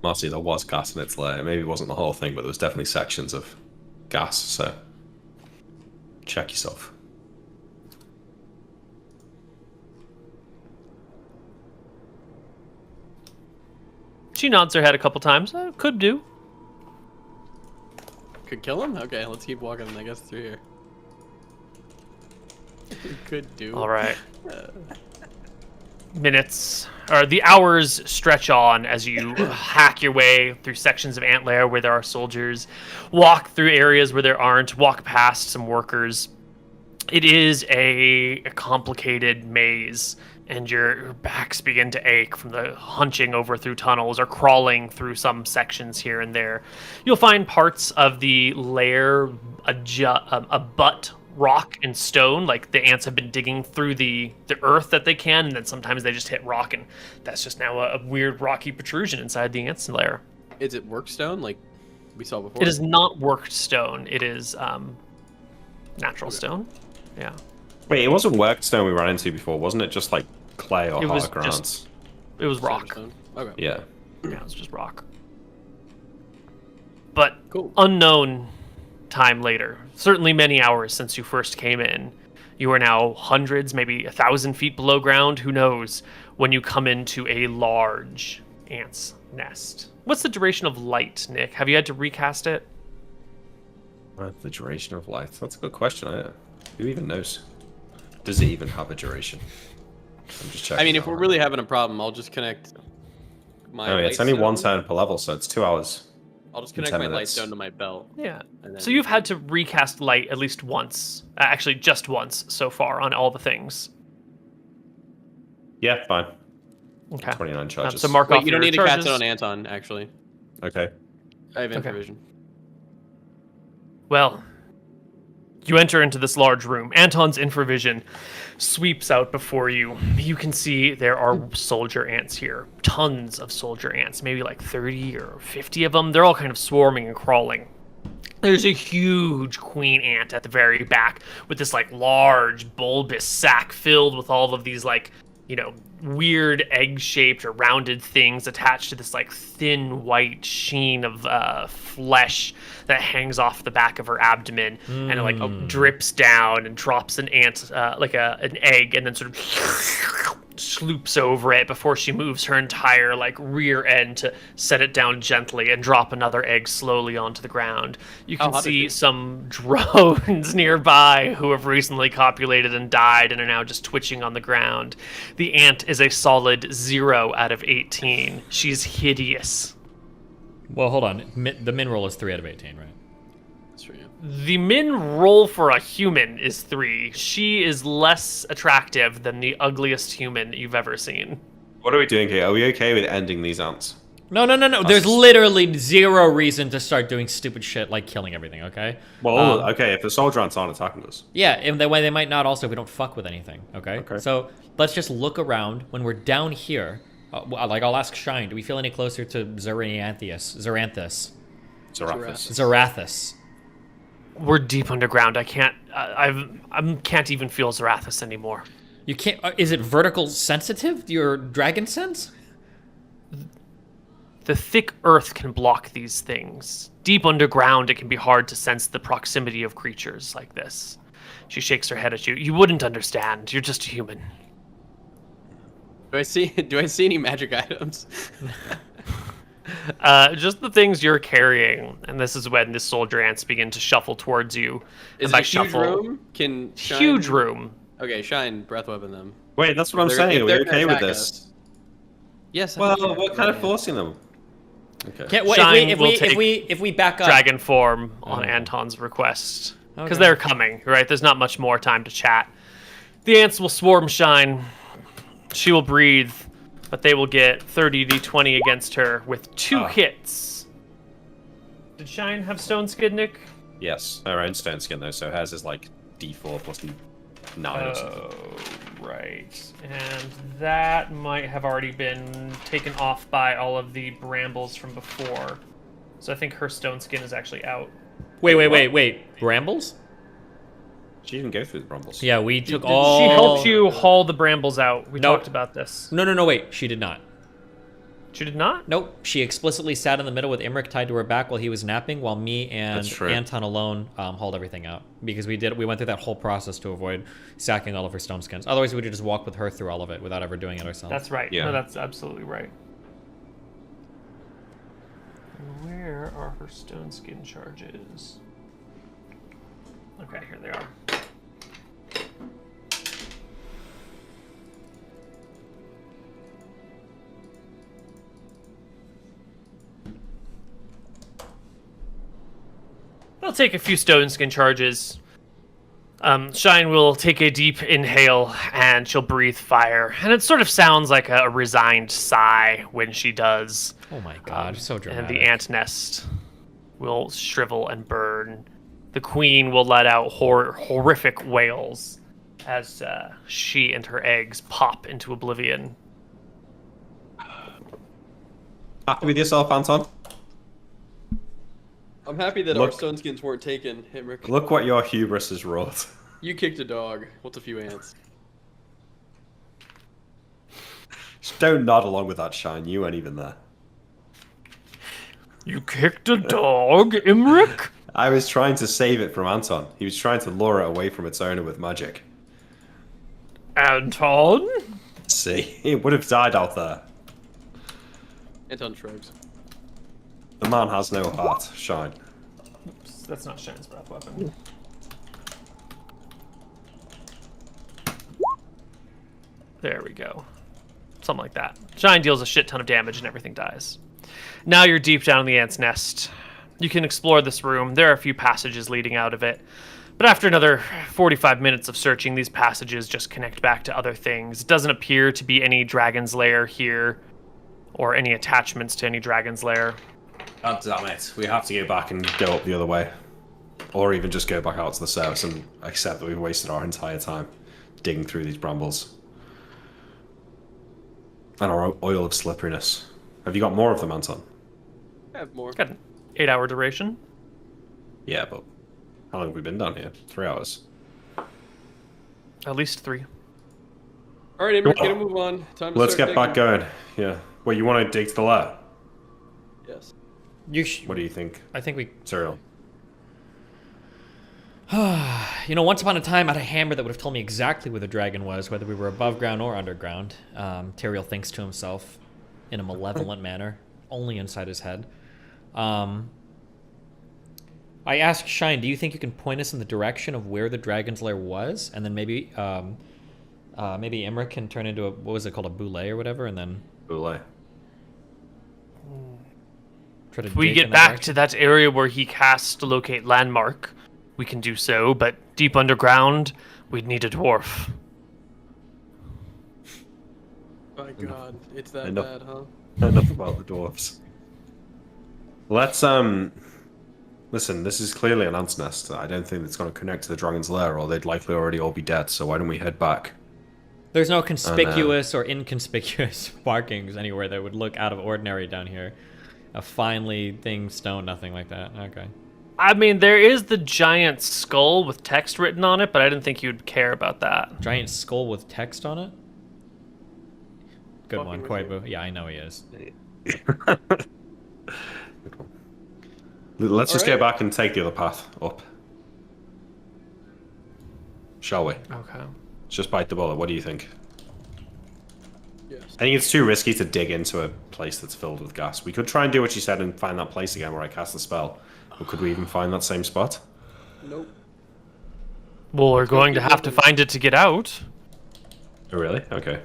Marcy, there was gas in its lair. Maybe it wasn't the whole thing, but there was definitely sections of gas, so check yourself. She nods her head a couple times. Could do. Could kill him? Okay, let's keep walking, I guess, through here. Could do. All right. Minutes or the hours stretch on as you hack your way through sections of antlair where there are soldiers, walk through areas where there aren't, walk past some workers. It is a complicated maze, and your backs begin to ache from the hunching over through tunnels or crawling through some sections here and there. You'll find parts of the lair abut rock and stone. Like the ants have been digging through the earth that they can, and then sometimes they just hit rock, and that's just now a weird rocky protrusion inside the ants lair. Is it work stone like we saw before? It is not worked stone. It is natural stone. Yeah. Wait, it wasn't worked stone we ran into before, wasn't it? Just like clay or It was hard grants? just- It was rock. Sandstone? Okay. Yeah. Yeah, it was just rock. But Cool. unknown time later, certainly many hours since you first came in, you are now hundreds, maybe 1,000 feet below ground, who knows, when you come into a large ant's nest. What's the duration of light, Nick? Have you had to recast it? The duration of light. That's a good question. Who even knows? Does it even have a duration? I'm just checking. I mean, if we're really having a problem, I'll just connect my. Oh, yeah, it's light only one stone. turn per level, so it's 2 hours. I'll just in connect 10 my light minutes. stone to my belt. Yeah. And then- So you've had to recast light at least once. Actually, just once so far on all the things. Yeah, fine. Okay. 29 charges. So mark Wait, off you don't your need to cast charges. it on Anton, actually. Okay. I have Okay. infravision. Well, you enter into this large room. Anton's infravision sweeps out before you. You can see there are soldier ants here. Tons of soldier ants, maybe like 30 or 50 of them. They're all kind of swarming and crawling. There's a huge queen ant at the very back with this like large bulbous sac filled with all of these like, you know, weird egg-shaped or rounded things attached to this like thin white sheen of flesh that hangs off the back of her abdomen and it like drips down and drops an ant like an egg and then sort of sloops over it before she moves her entire like rear end to set it down gently and drop another egg slowly onto the ground. You can hot is see she? some drones nearby who have recently copulated and died and are now just twitching on the ground. The ant is a solid 0 out of 18. She's hideous. Well, hold on. The min roll is 3 out of 18, right? That's true. Yeah. The min roll for a human is 3. She is less attractive than the ugliest human you've ever seen. What are we doing here? Are we okay with ending these ants? No. There's literally 0 reason to start doing stupid shit like killing everything, okay? Well, okay, if the soldier ants aren't attacking us. Yeah, and that way they might not also if we don't fuck with anything, okay? Okay. So let's just look around. When we're down here, like I'll ask Shine, do we feel any closer to Zarathus? Zarathus. We're deep underground. I can't can't even feel Zarathus anymore. You can't. Is it vertical sensitive? Your dragon sense? The thick earth can block these things. Deep underground, it can be hard to sense the proximity of creatures like this. She shakes her head at you. You wouldn't understand. You're just a human. Do I see any magic items? Just the things you're carrying, and this is when the soldier ants begin to shuffle towards you. Is And by it a huge shuffle, room? Can Shine... huge room. Okay, Shine breath weapon them. Wait, that's what I'm They're- saying. if Are we they're okay gonna with attack this? us- Yes. I Well, think we're so. kind of forcing them. Okay. Can't, well, Shine if will we take if we back up. Dragon form on Oh. Anton's request. Because Okay. they're coming, right? There's not much more time to chat. The ants will swarm Shine. She will breathe, but they will get 30 d20 against her with 2 hits. Did Shine have Stone Skid, Nick? Yes, her own stone skin though, so hers is like D4 plus 9 or something. Oh, right. And that might have already been taken off by all of the brambles from before. So I think her Stone Skin is actually out. Wait. Brambles? She didn't go through the rumbles. Yeah, we took She all. helped you haul the brambles out. We Nope. talked about this. No, wait. She did not. She did not? Nope. She explicitly sat in the middle with Imric tied to her back while he was napping, while me and That's true. Anton alone hauled everything out. Because we went through that whole process to avoid sacking all of her stone skins. Otherwise, we would just walk with her through all of it without ever doing it ourselves. That's right. Yeah. No, that's absolutely right. Where are her stone skin charges? Okay, here they are. I'll take a few stone skin charges. Shine will take a deep inhale and she'll breathe fire. And it sort of sounds like a resigned sigh when she does. Oh my god, so dramatic. And the ant nest will shrivel and burn. the queen will let out horrific wails as she and her eggs pop into oblivion. Happy with yourself, Anton? I'm happy that Look- our stone skins weren't taken, Himrick. Look what your hubris has wrought. You kicked a dog. What's a few ants? Just don't nod along with that, Shine. You weren't even there. You kicked a dog, Imric? I was trying to save it from Anton. He was trying to lure it away from its owner with magic. Anton? See, it would have died out there. Anton shrugs. The man has no heart, Shine. Oops, that's not Shine's breath weapon. There we go. Something like that. Shine deals a shit ton of damage and everything dies. Now you're deep down in the ant's nest. You can explore this room. There are a few passages leading out of it. But after another 45 minutes of searching, these passages just connect back to other things. It doesn't appear to be any dragon's lair here, or any attachments to any dragon's lair. God damn it. We have to go back and go up the other way. Or even just go back out to the service and accept that we've wasted our entire time digging through these brambles. And our oil of slipperiness. Have you got more of them, Anton? I have more. Got an 8-hour duration. Yeah, but how long have we been down here? 3 hours. At least 3. All right, Himrick, gonna move on. Time to Let's start get back digging. going. Yeah. Well, you want to dig to the lair? Yes. What do you think, I think we. Cyril? You know, once upon a time, I had a hammer that would have told me exactly where the dragon was, whether we were above ground or underground. Tyrael thinks to himself in a malevolent manner, only inside his head. I asked Shine, do you think you can point us in the direction of where the dragon's lair was? And then maybe Imric can turn into a, what was it called, a boule or whatever, and then Boule. try to If we dig get in that back direction? to that area where he cast locate landmark, we can do so, but deep underground, we'd need a dwarf. My God, it's that Enough. bad, huh? Enough about the dwarves. Let's listen, this is clearly an ant's nest. I don't think it's going to connect to the dragon's lair, or they'd likely already all be dead. So why don't we head back? There's no conspicuous or inconspicuous markings anywhere that would look out of ordinary down here. A finely thing stone, nothing like that. Okay. I mean, there is the giant skull with text written on it, but I didn't think you'd care about that. Giant skull with text on it? Good Fucking one, with Koibu. Yeah, I know he is. Let's just Alright. go back and take the other path up. Shall we? Okay. Just bite the bullet. What do you think? Yes. I think it's too risky to dig into a place that's filled with gas. We could try and do what you said and find that place again where I cast the spell. Or could we even find that same spot? Nope. Well, we're going to keep have to moving. find it to get out. Oh, really? Okay.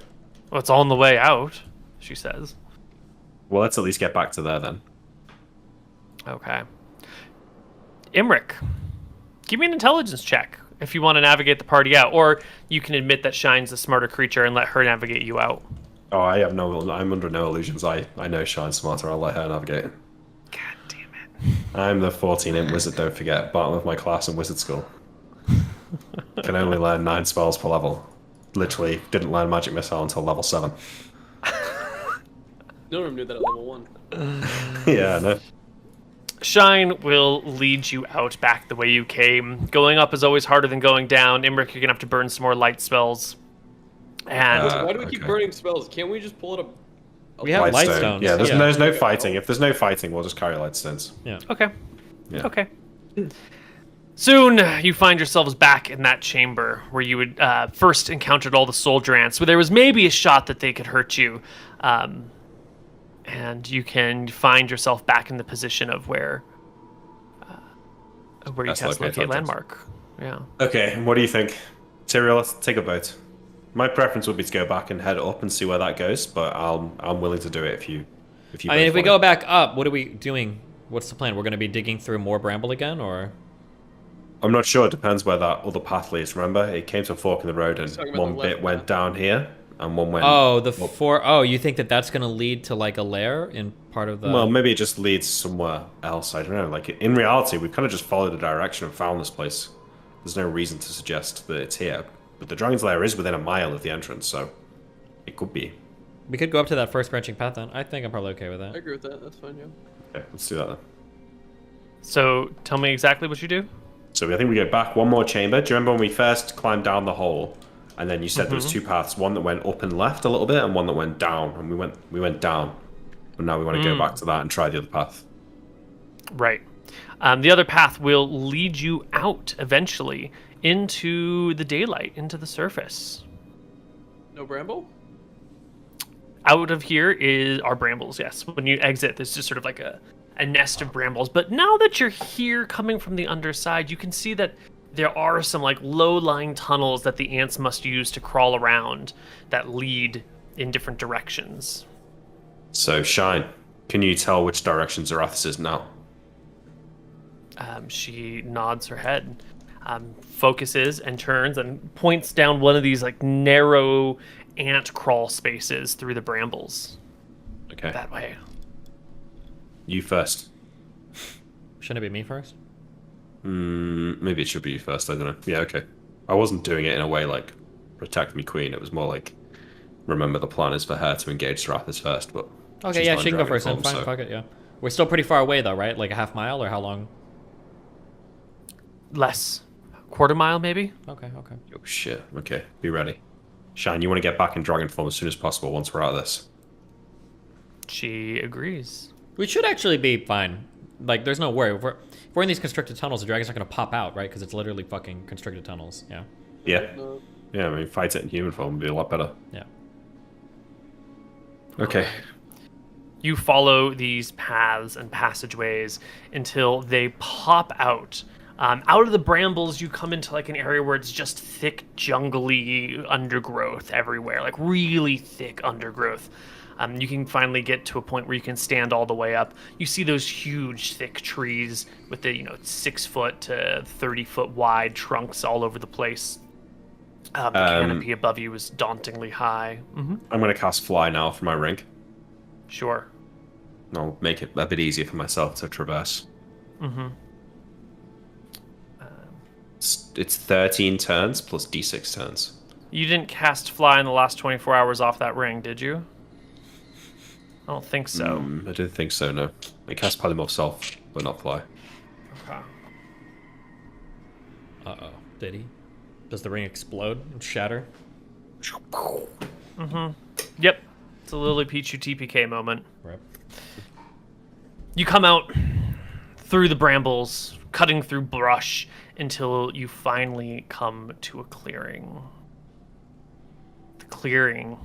Well, it's on the way out, she says. Well, let's at least get back to there then. Okay. Imric, give me an intelligence check if you want to navigate the party out, or you can admit that Shine's the smarter creature and let her navigate you out. Oh, I'm under no illusions. I know Shine's smarter. I'll let her navigate. God damn it. I'm the 14 int wizard, don't forget. Bottom of my class in wizard school. Can only learn 9 spells per level. Literally didn't learn magic missile until level 7. No one knew that at level 1. Yeah, no. Shine will lead you out back the way you came. Going up is always harder than going down. Imric, you're going to have to burn some more light spells. And Uh, Why do we keep okay. burning spells? Can't we just pull it up? We have light stones. Yeah, there's, Yeah. there's no fighting. If there's no fighting, we'll just carry light stones. Yeah. okay. Yeah. Okay. Soon, you find yourselves back in that chamber where you had first encountered all the soldier ants, where there was maybe a shot that they could hurt you. And you can find yourself back in the position of where you That's cast locate locate objects. landmark. Yeah. Okay, what do you think? Tyrael, let's take a boat. My preference would be to go back and head up and see where that goes, but I'm willing to do it if you I mean, both if we want go it. back up, what are we doing? What's the plan? We're going to be digging through more bramble again, or? I'm not sure. It depends where that other path leads. Remember, it came to a fork in the road, and talking about one the left bit went path. down here, and one went. Oh, up. Oh, you think that that's gonna lead to like a lair in part of the? Well, maybe it just leads somewhere else. I don't know. Like in reality, we've kind of just followed the direction and found this place. There's no reason to suggest that it's here. But the dragon's lair is within a mile of the entrance, so it could be. We could go up to that first branching path then. I think I'm probably okay with I that. agree with that. That's fine, yeah. Okay, let's do that then. So tell me exactly what you do. So I think we go back one more chamber. Do you remember when we first climbed down the hole, and then you said there was two paths, one that went up and left a little bit, and one that went down, and we went down. But now we want to go back to that and try the other path. Right. The other path will lead you out eventually into the daylight, into the surface. No bramble? Out of here are brambles, yes. When you exit, there's just sort of like a nest of brambles. But now that you're here coming from the underside, you can see that there are some like low-lying tunnels that the ants must use to crawl around that lead in different directions. So, Shine, can you tell which direction Zarathus is now? She nods her head, focuses and turns and points down one of these like narrow ant crawl spaces through the brambles. Okay. That way. You first. Shouldn't it be me first? Maybe it should be you first, I don't know. Yeah, okay. I wasn't doing it in a way like, protect me, queen. It was more like, remember the plan is for her to engage Zarathus first, but... Okay, she's yeah, not she in can go dragon first then. form, Fine, so- fuck it, yeah. We're still pretty far away though, right? Like a half mile or how long? Less. Quarter mile, maybe? Okay, okay. Oh, shit. Okay, be ready. Shine, you want to get back in dragon form as soon as possible once we're out of this. She agrees. We should actually be fine. Like, there's no worry. If we're in these constricted tunnels, the dragon's not gonna pop out, right? Because it's literally fucking constricted tunnels. Yeah. Yeah. No. Yeah, I mean, fight it in human form would be a lot better. Yeah. Okay. You follow these paths and passageways until they pop out. Out of the brambles, you come into like an area where it's just thick, jungly undergrowth everywhere, like really thick undergrowth. You can finally get to a point where you can stand all the way up. You see those huge, thick trees with the 6 foot to 30-foot wide trunks all over the place. The canopy above you is dauntingly high. Mm-hmm. I'm going to cast Fly now for my ring. Sure. I'll make it a bit easier for myself to traverse. Mm-hmm. It's 13 turns plus d6 turns. You didn't cast Fly in the last 24 hours off that ring, did you? I don't think so. I didn't think so, no. I cast Polymorph Self, but not Fly. Okay. Uh-oh. Did he? Does the ring explode and shatter? Mm-hmm. Yep. It's a Lily Pichu TPK moment. Right. You come out through the brambles, cutting through brush, until you finally come to a clearing. The clearing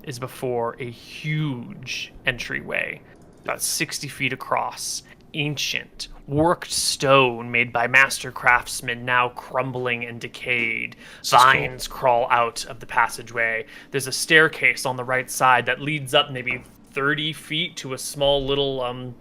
is before a huge entryway, about 60 feet across, ancient, worked stone made by master craftsmen, now crumbling and decayed. Vines crawl out of the passageway. There's a staircase on the right side that leads up maybe 30 feet to a small little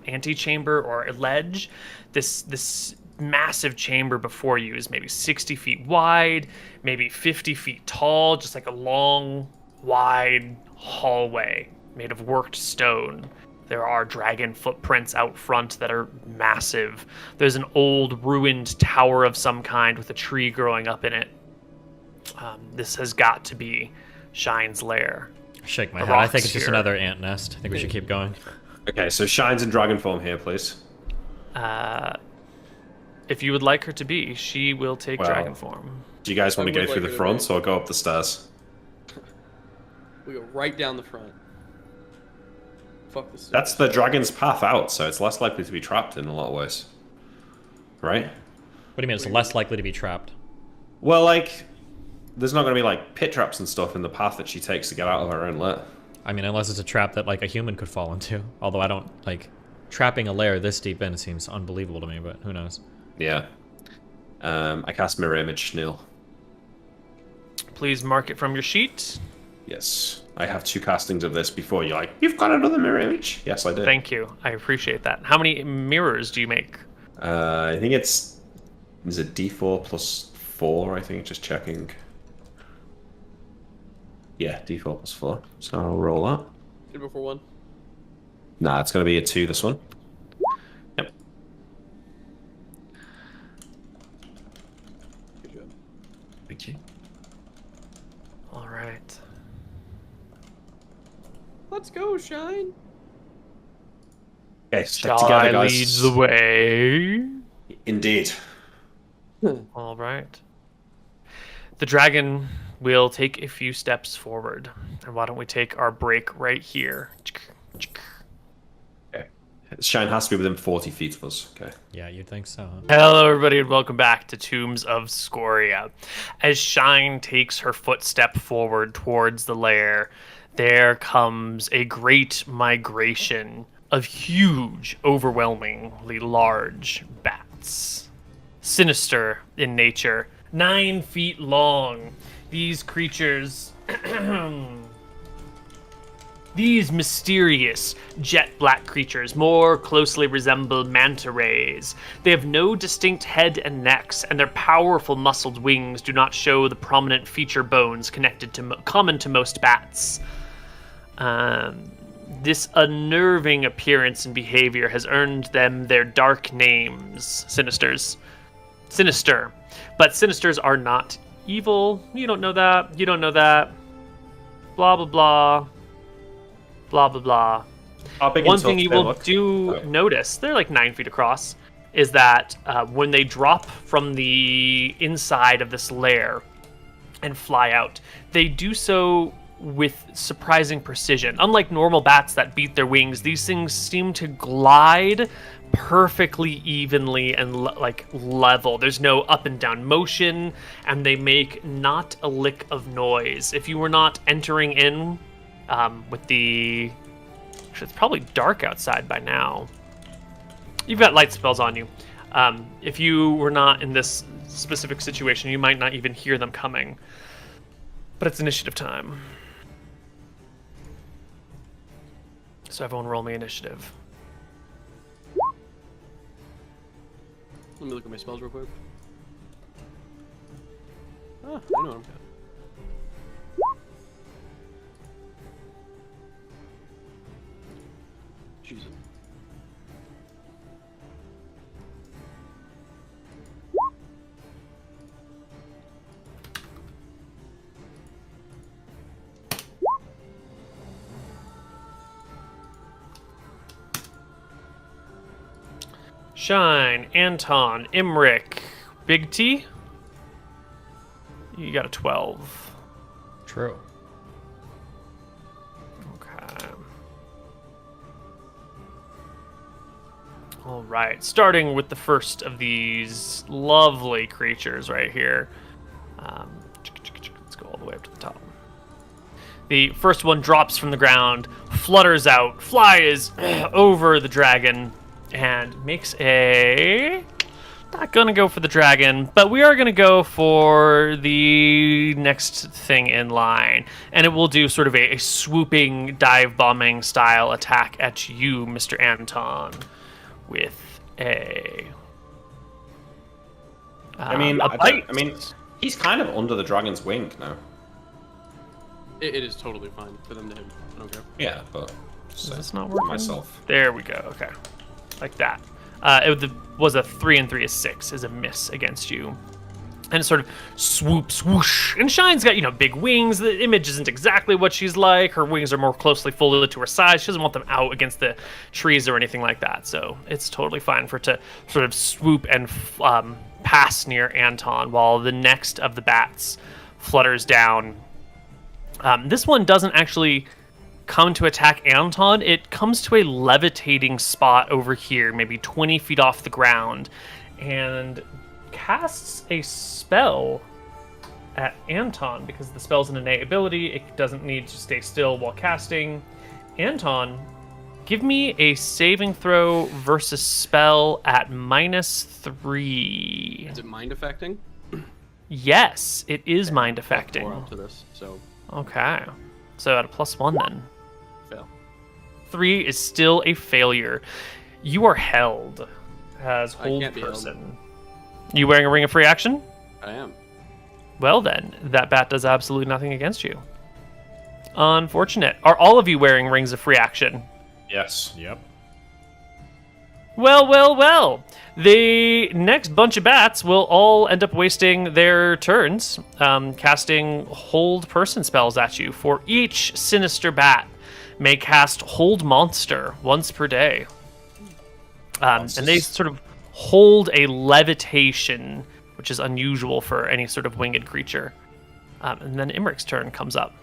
antechamber or a ledge. This massive chamber before you is maybe 60 feet wide, maybe 50 feet tall, just like a long, wide hallway made of worked stone. There are dragon footprints out front that are massive. There's an old ruined tower of some kind with a tree growing up in it. This has got to be Shine's lair. Shake my The head. I think rocks it's just here. another ant nest. I think we should keep going. Okay, so Shine's in dragon form here, please. If you would like her to be, she will take Well, dragon form. Do you guys want I to go would through like the her to front or go up the stairs? We go right down the front. Fuck this. That's the dragon's path out, so it's less likely to be trapped in a lot of ways. Right? What do you mean it's less likely to be trapped? Well, like, there's not going to be, like, pit traps and stuff in the path that she takes to get out of her own lair. I mean, unless it's a trap that, like, a human could fall into. Although I don't, like, trapping a lair this deep in seems unbelievable to me, but who knows. Yeah. I cast Mirror Image Schneel. Please mark it from your sheet. Yes. I have 2 castings of this before you're like, you've got another mirror image. Yes, I did. Thank you. I appreciate that. How many mirrors do you make? I think is it D4 plus 4, I think, just checking. Yeah, D4 plus 4. So I'll roll that. Hit before 1. Nah, it's going to be a 2, this one. Yep. Good job. Thank you. All right. Let's go, Shine. Okay, stick Shall together, I guys. lead the way? Indeed. All right. The dragon will take a few steps forward. And why don't we take our break right here? Okay. Shine has to be within 40 feet of us. Okay. Yeah, you'd think so. Huh? Hello, everybody, and welcome back to Tombs of Scoria. As Shine takes her footstep forward towards the lair, there comes a great migration of huge, overwhelmingly large bats. Sinister in nature, 9 feet long. These creatures, these mysterious jet black creatures more closely resemble manta rays. They have no distinct head and necks, and their powerful muscled wings do not show the prominent feature bones connected to common to most bats. This unnerving appearance and behavior has earned them their dark names, Sinisters. Sinister. But Sinisters are not evil. You don't know that. You don't know that. Blah, blah, blah. Blah, blah, blah. One thing you will notice, they're like 9 feet across, is that when they drop from the inside of this lair and fly out, they do so with surprising precision. Unlike normal bats that beat their wings, these things seem to glide perfectly evenly and level. There's no up and down motion, and they make not a lick of noise. If you were not entering in with the... Actually, it's probably dark outside by now. You've got light spells on you. If you were not in this specific situation, you might not even hear them coming. But it's initiative time. So everyone roll me initiative. Let me look at my spells real quick. Ah, I know what I'm doing. Jesus. Shine, Anton, Imric, Big T. You got a 12. True. Okay. All right. Starting with the first of these lovely creatures right here. Let's go all the way up to the top. The first one drops from the ground, flutters out, flies over the dragon, and makes a... Not gonna go for the dragon, but we are gonna go for the next thing in line. And it will do sort of a swooping dive bombing style attack at you, Mr. Anton, with a... I mean, a bite. I mean, he's kind of under the dragon's wing now. It is totally fine for them to hit. I don't care. Yeah, but Is this not working? myself. There we go. Okay, like that. It was a 3 and 3 is 6 is a miss against you, and it sort of swoops whoosh. And Shine's got big wings. The image isn't exactly what she's like. Her wings are more closely folded to her sides. She doesn't want them out against the trees or anything like that. So it's totally fine for it to sort of swoop and pass near Anton, while the next of the bats flutters down. This one doesn't actually come to attack Anton. It comes to a levitating spot over here, maybe 20 feet off the ground, and casts a spell at Anton. Because the spell's an innate ability, it doesn't need to stay still while casting. Anton, give me a saving throw versus spell at -3. Is it mind affecting? Yes, it is mind affecting. More up to this, so Okay. So at a +1 then. fail. 3 is still a failure. You are held as I hold can't be held. person. You wearing a ring of free action? I am. Well then, that bat does absolutely nothing against you. Unfortunate. Are all of you wearing rings of free action? Yes. Yep. Well, well, well. The next bunch of bats will all end up wasting their turns, casting hold person spells at you. For each sinister bat may cast hold monster once per day. And they sort of hold a levitation, which is unusual for any sort of winged creature. And then Imric's turn comes up.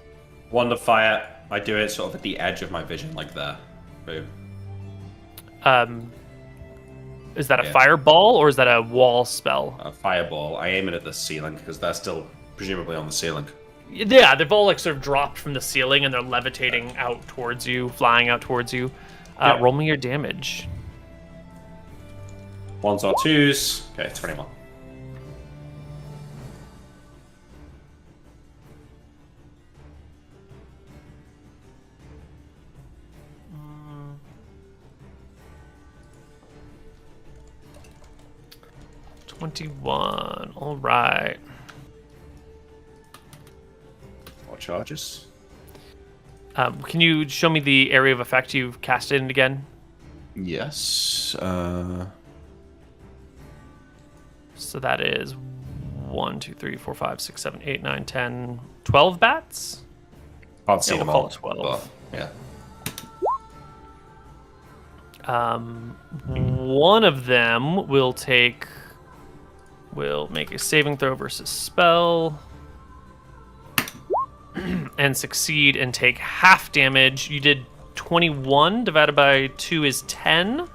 Wand of Fire. I do it sort of at the edge of my vision, like there. Boom. Is that a fireball or is that a wall spell? A fireball. I aim it at the ceiling because they're still presumably on the ceiling. Yeah, they've all like sort of dropped from the ceiling and they're levitating out towards you, flying out towards you. Roll me your damage. 1s or 2s. Okay, 21. Mm. 21. All right. 4 charges. Can you show me the area of effect you've casted in again? Yes. So that is 1, 2, 3, 4, 5, 6, 7, 8, 9, 10, 12 bats? Can't see Yeah, them we'll call all. it 12. But, yeah. One of them will make a saving throw versus spell and succeed and take half damage. You did 21 divided by 2 is 10.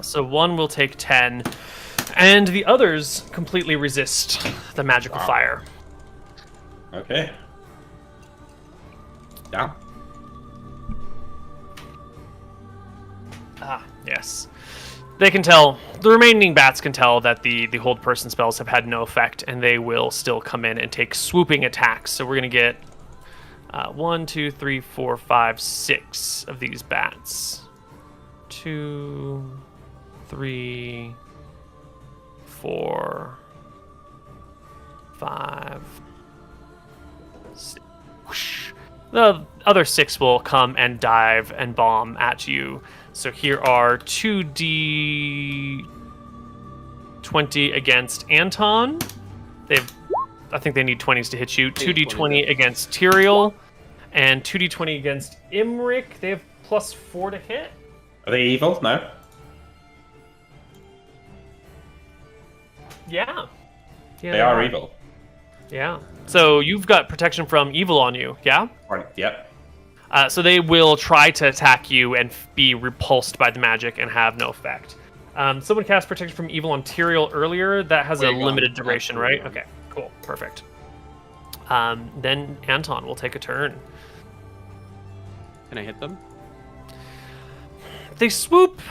So one will take 10, and the others completely resist the magical fire. Okay. Down. Yes. They can tell, the remaining bats can tell that the hold person spells have had no effect, and they will still come in and take swooping attacks. So we're going to get 1, 2, 3, 4, 5, 6 of these bats. 2, 3, 4, 5, 6. Whoosh. The other 6 will come and dive and bomb at you. So here are 2d20 against Anton. I think they need 20s to hit you. 2d20 against Tyrael, and 2d20 against Imric. They have +4 to hit. Are they evil? No. Yeah. They are evil. Yeah. So you've got protection from evil on you, yeah? Right. Yep. So they will try to attack you and be repulsed by the magic and have no effect. Someone cast protection from evil on Tyrael earlier. That has a limited duration, right? Okay, cool, perfect. Then Anton will take a turn. Can I hit them? They swoop,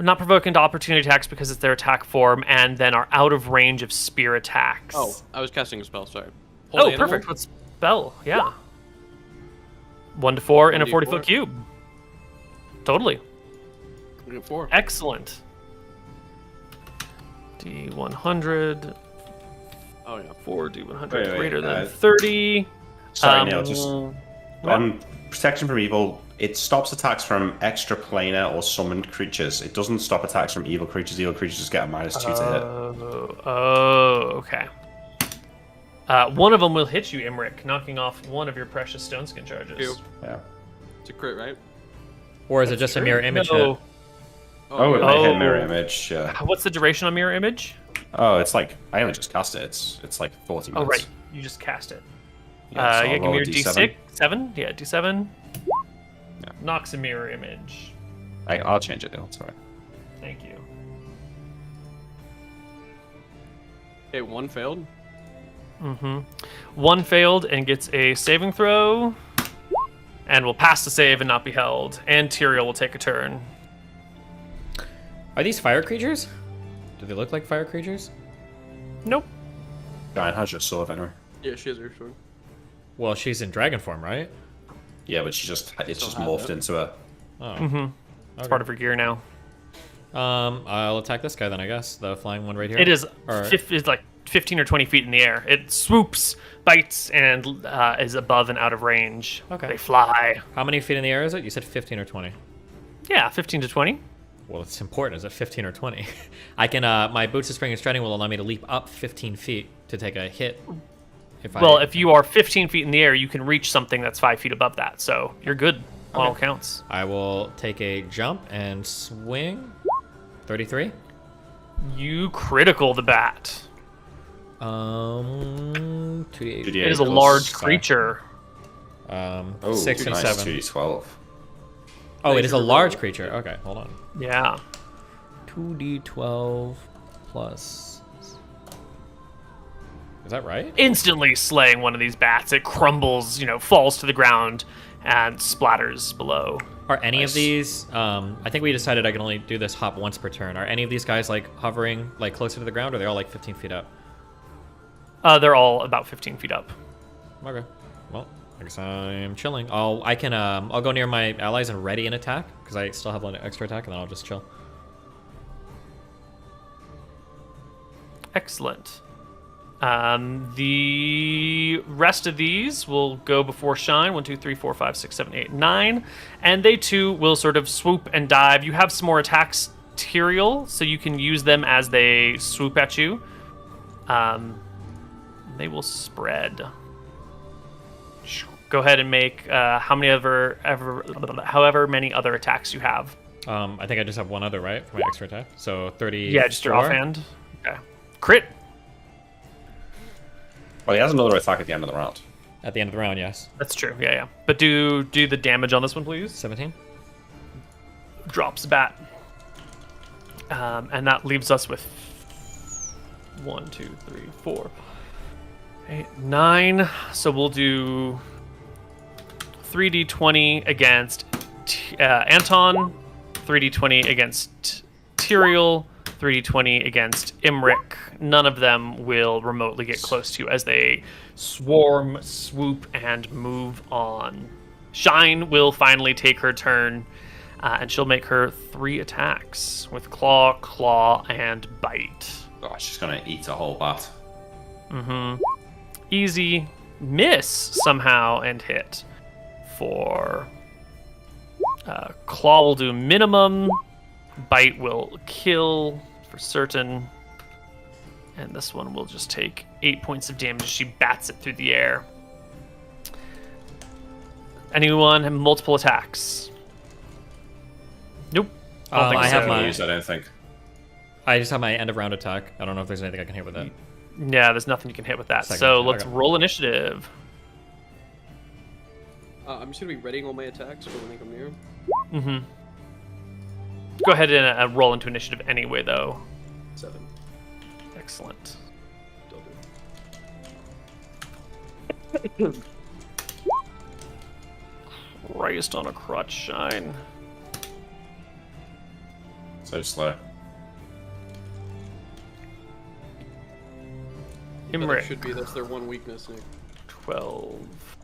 not provoke into opportunity attacks because it's their attack form, and then are out of range of spear attacks. Oh, I was casting a spell, sorry. Hold animal? Perfect. What spell? Yeah. 1 to 4 in a 40-foot cube. Totally. 4. Excellent. D100. Oh, yeah. 4 D100 Wait, greater than 30. Sorry, Neil, just on protection from evil, it stops attacks from extraplanar or summoned creatures. It doesn't stop attacks from evil creatures. Evil creatures get a -2 to hit. Oh, okay. One of them will hit you, Imric, knocking off one of your precious stone skin charges. 2. Yeah. It's a crit, right? Or is it just a mirror image No. hit? Oh, yeah. I hit mirror image. What's the duration on mirror image? Oh, it's like I only just cast it. It's like 40 minutes. Oh, right. You just cast it. Yeah, so I'll Give me roll a your D7. D6. 7? Yeah, D7. Yeah. Knocks a mirror image. I'll change it. It's alright. Thank you. Okay, 1 failed. Mm-hmm. 1 failed and gets a saving throw, and will pass the save and not be held. And Tyrael will take a turn. Are these fire creatures? Do they look like fire creatures? Nope. Giant has your sword anyway. Yeah, she has her sword. Well, she's in dragon form, right? Yeah, but it's just Still morphed have it. into a. Oh. Mm-hmm. It's part of her gear now. I'll attack this guy then, I guess. The flying one right here. It is Or- it's like 15 or 20 feet in the air. It swoops, bites, and is above and out of range. Okay. They fly. How many feet in the air is it? You said 15 or 20. Yeah, 15 to 20. Well, it's important. Is it 15 or 20? I can. My boots of spring and strutting will allow me to leap up 15 feet to take a hit. If you are 15 feet in the air, you can reach something that's 5 feet above that. So you're good on all counts. I will take a jump and swing. 33. You critical the bat. 2d8. It is a large creature. 6 and nice. 7. 2d12. Oh, it is a large creature. Okay, hold on. Yeah. 2d12 plus. Is that right? Instantly slaying one of these bats. It crumbles, falls to the ground and splatters below. Are any of these? I think we decided I can only do this hop once per turn. Are any of these guys like hovering like closer to the ground, or are they all like 15 feet up? They're all about 15 feet up. Okay. Well, I guess I'm chilling. I'll go near my allies and ready an attack because I still have one extra attack, and then I'll just chill. Excellent. The rest of these will go before Shine. 1, 2, 3, 4, 5, 6, 7, 8, 9. And they too will sort of swoop and dive. You have some more attacks, Tyrael, so you can use them as they swoop at you. They will spread. Go ahead and make however many other attacks you have. I think I just have one other, right, for my extra attack. So 30. Yeah, just your offhand. Okay. Crit. Well, he has another attack at the end of the round. At the end of the round, yes. That's true. Yeah. But do the damage on this one, please. 17. Drops the bat. And that leaves us with 1, 2, 3, 4, 8, 9. So we'll do 3d20 against Anton, 3d20 against Tyrael, 3d20 against Imric. None of them will remotely get close to you as they swarm, swoop, and move on. Shine will finally take her turn, and she'll make her 3 attacks with claw, and bite. Oh, she's gonna eat a whole bat. Easy miss somehow and hit. For claw will do minimum, bite will kill for certain, and this one will just take 8 points of damage as she bats it through the air. Anyone have multiple attacks? Nope. I have my. I don't think. I just have my end of round attack. I don't know if there's anything I can hit with that. Yeah, there's nothing you can hit with that. Second So attack, let's okay. roll initiative. I'm just gonna be readying all my attacks for when they come near. Go ahead and roll into initiative anyway, though. 7. Excellent. Still do. Christ on a crutch, Shine. So slow. That Imric. should be that's their one weakness, Nick. 12.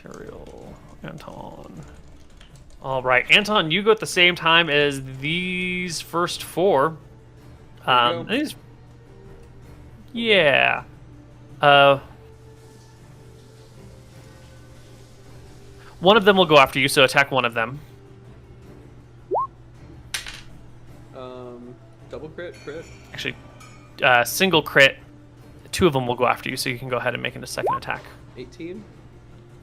Tyrael. Anton. All right, Anton, you go at the same time as these first 4. There you go. These. Yeah. One of them will go after you, so attack one of them. Double crit. Actually, single crit. 2 of them will go after you, so you can go ahead and make it a second attack. 18.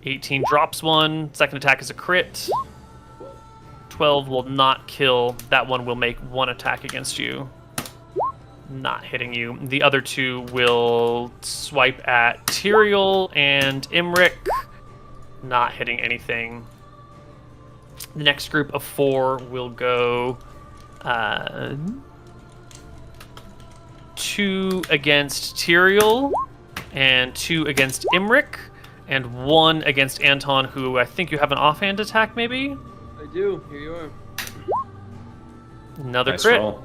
18 drops one. Second attack is a crit. 12. 12 will not kill. That one will make 1 attack against you. Not hitting you. The other 2 will swipe at Tyrael and Imric. Not hitting anything. The next group of 4 will go 2 against Tyrael and 2 against Imric and 1 against Anton, who I think you have an offhand attack, maybe? I do. Here you are. Another Nice crit. roll.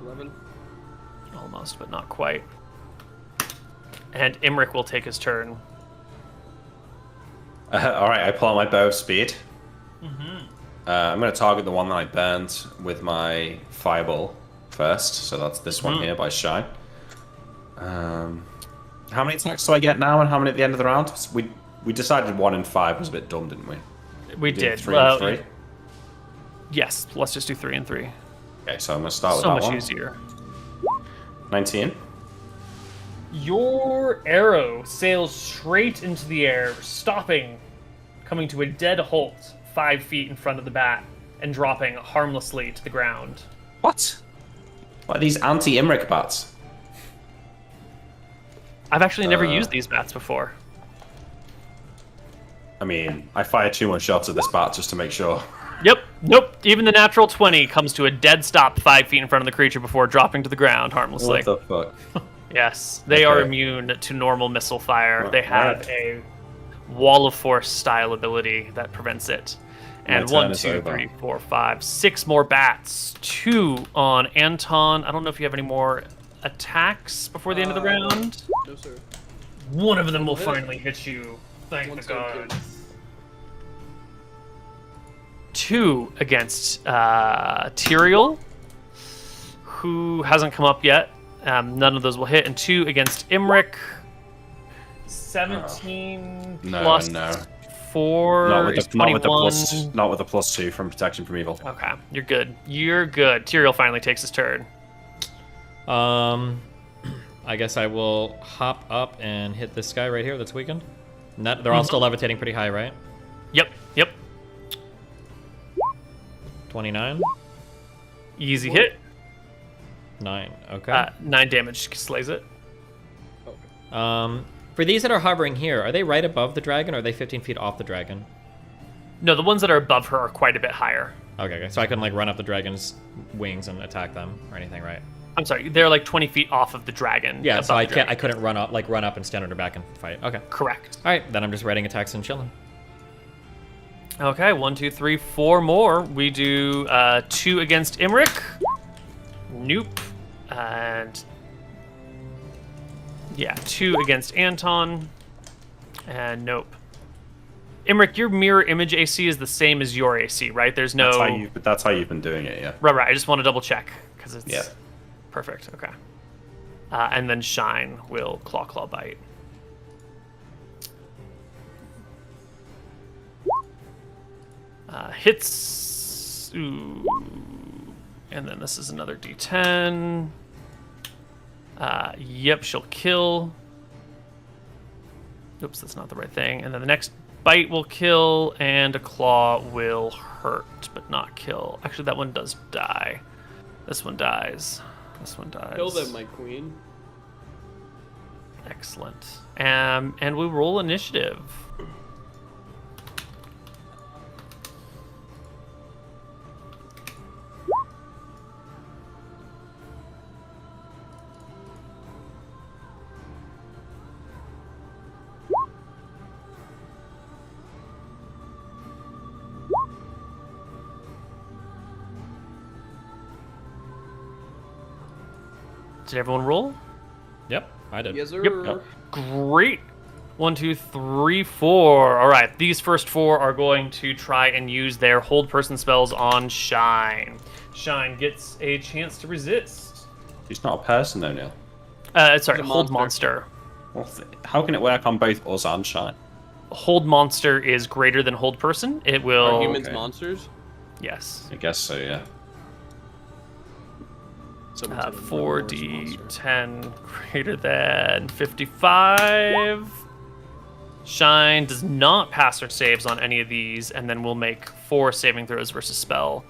11. Almost, but not quite. And Imric will take his turn. All right, I pull out my bow of speed. I'm going to target the one that I burned with my fireball first. So that's this one here by Shine. How many attacks do I get now, and how many at the end of the round? We decided 1 and 5 was a bit dumb, didn't we? We did. 3 and 3. Yes, let's just do 3 and 3. Okay, so I'm gonna start with So that much one. easier. 19. Your arrow sails straight into the air, stopping, coming to a dead halt 5 feet in front of the bat, and dropping harmlessly to the ground. What? What are these anti-Imric bats? I've actually never used these bats before. I mean, I fired 2 more shots at this bat just to make sure. Yep, nope. Even the natural 20 comes to a dead stop 5 feet in front of the creature before dropping to the ground harmlessly. What the fuck? Yes, they are Okay. immune to normal missile fire. They have Right. a wall of force style ability that prevents it. And My 1, turn is 2, over. 3, 4, 5, 6 more bats. 2 on Anton. I don't know if you have any more attacks before the end of the round. No, sir. One of them will hit. finally hit you. Thank One's the gonna gods. 2 against Tyrael, who hasn't come up yet. None of those will hit. And 2 against Imric. 17 No, plus no. 4 Not with is the, not with the 21. plus, not with the +2 from protection from evil. Okay, you're good. You're good. Tyrael finally takes his turn. I guess I will hop up and hit this guy right here that's weakened. They're all still levitating pretty high, right? Yep, yep. 29. Easy hit. 9. Okay. 9 damage slays it. For these that are hovering here, are they right above the dragon, or are they 15 feet off the dragon? No, the ones that are above her are quite a bit higher. Okay, so I can like run up the dragon's wings and attack them or anything, right? I'm sorry, they're like 20 feet off of the dragon. Yeah, so above I the can't. dragon. I couldn't run up and stand on her back and fight. Okay. Correct. All right, then I'm just writing attacks and chilling. Okay, 1, 2, 3, 4 more. We do 2 against Imric. Nope. And yeah, 2 against Anton. And nope. Imric, your mirror image AC is the same as your AC, right? There's no. That's how you've been doing it, yeah. Right. I just want to double check because it's Yeah. perfect. Okay. And then Shine will claw bite. Hits. Ooh. And then this is another D10. Yep, she'll kill. Oops, that's not the right thing. And then the next bite will kill, and a claw will hurt, but not kill. Actually, that one does die. This one dies. This one dies. Kill them, my queen. Excellent. And we roll initiative. Did everyone roll? Yep, I did. Yes, sir. Yep. Great. 1, 2, 3, 4. All right, these first 4 are going to try and use their hold person spells on Shine. Shine gets a chance to resist. He's not a person, though, Neil. Sorry, He's a hold monster. Well, how can it work on both us and Shine? Hold monster is greater than hold person. It will. Are humans okay. monsters? Yes. I guess so, yeah. Someone said a 4d10 greater than 55. Shine does not pass her saves on any of these, and then we'll make 4 saving throws versus spell.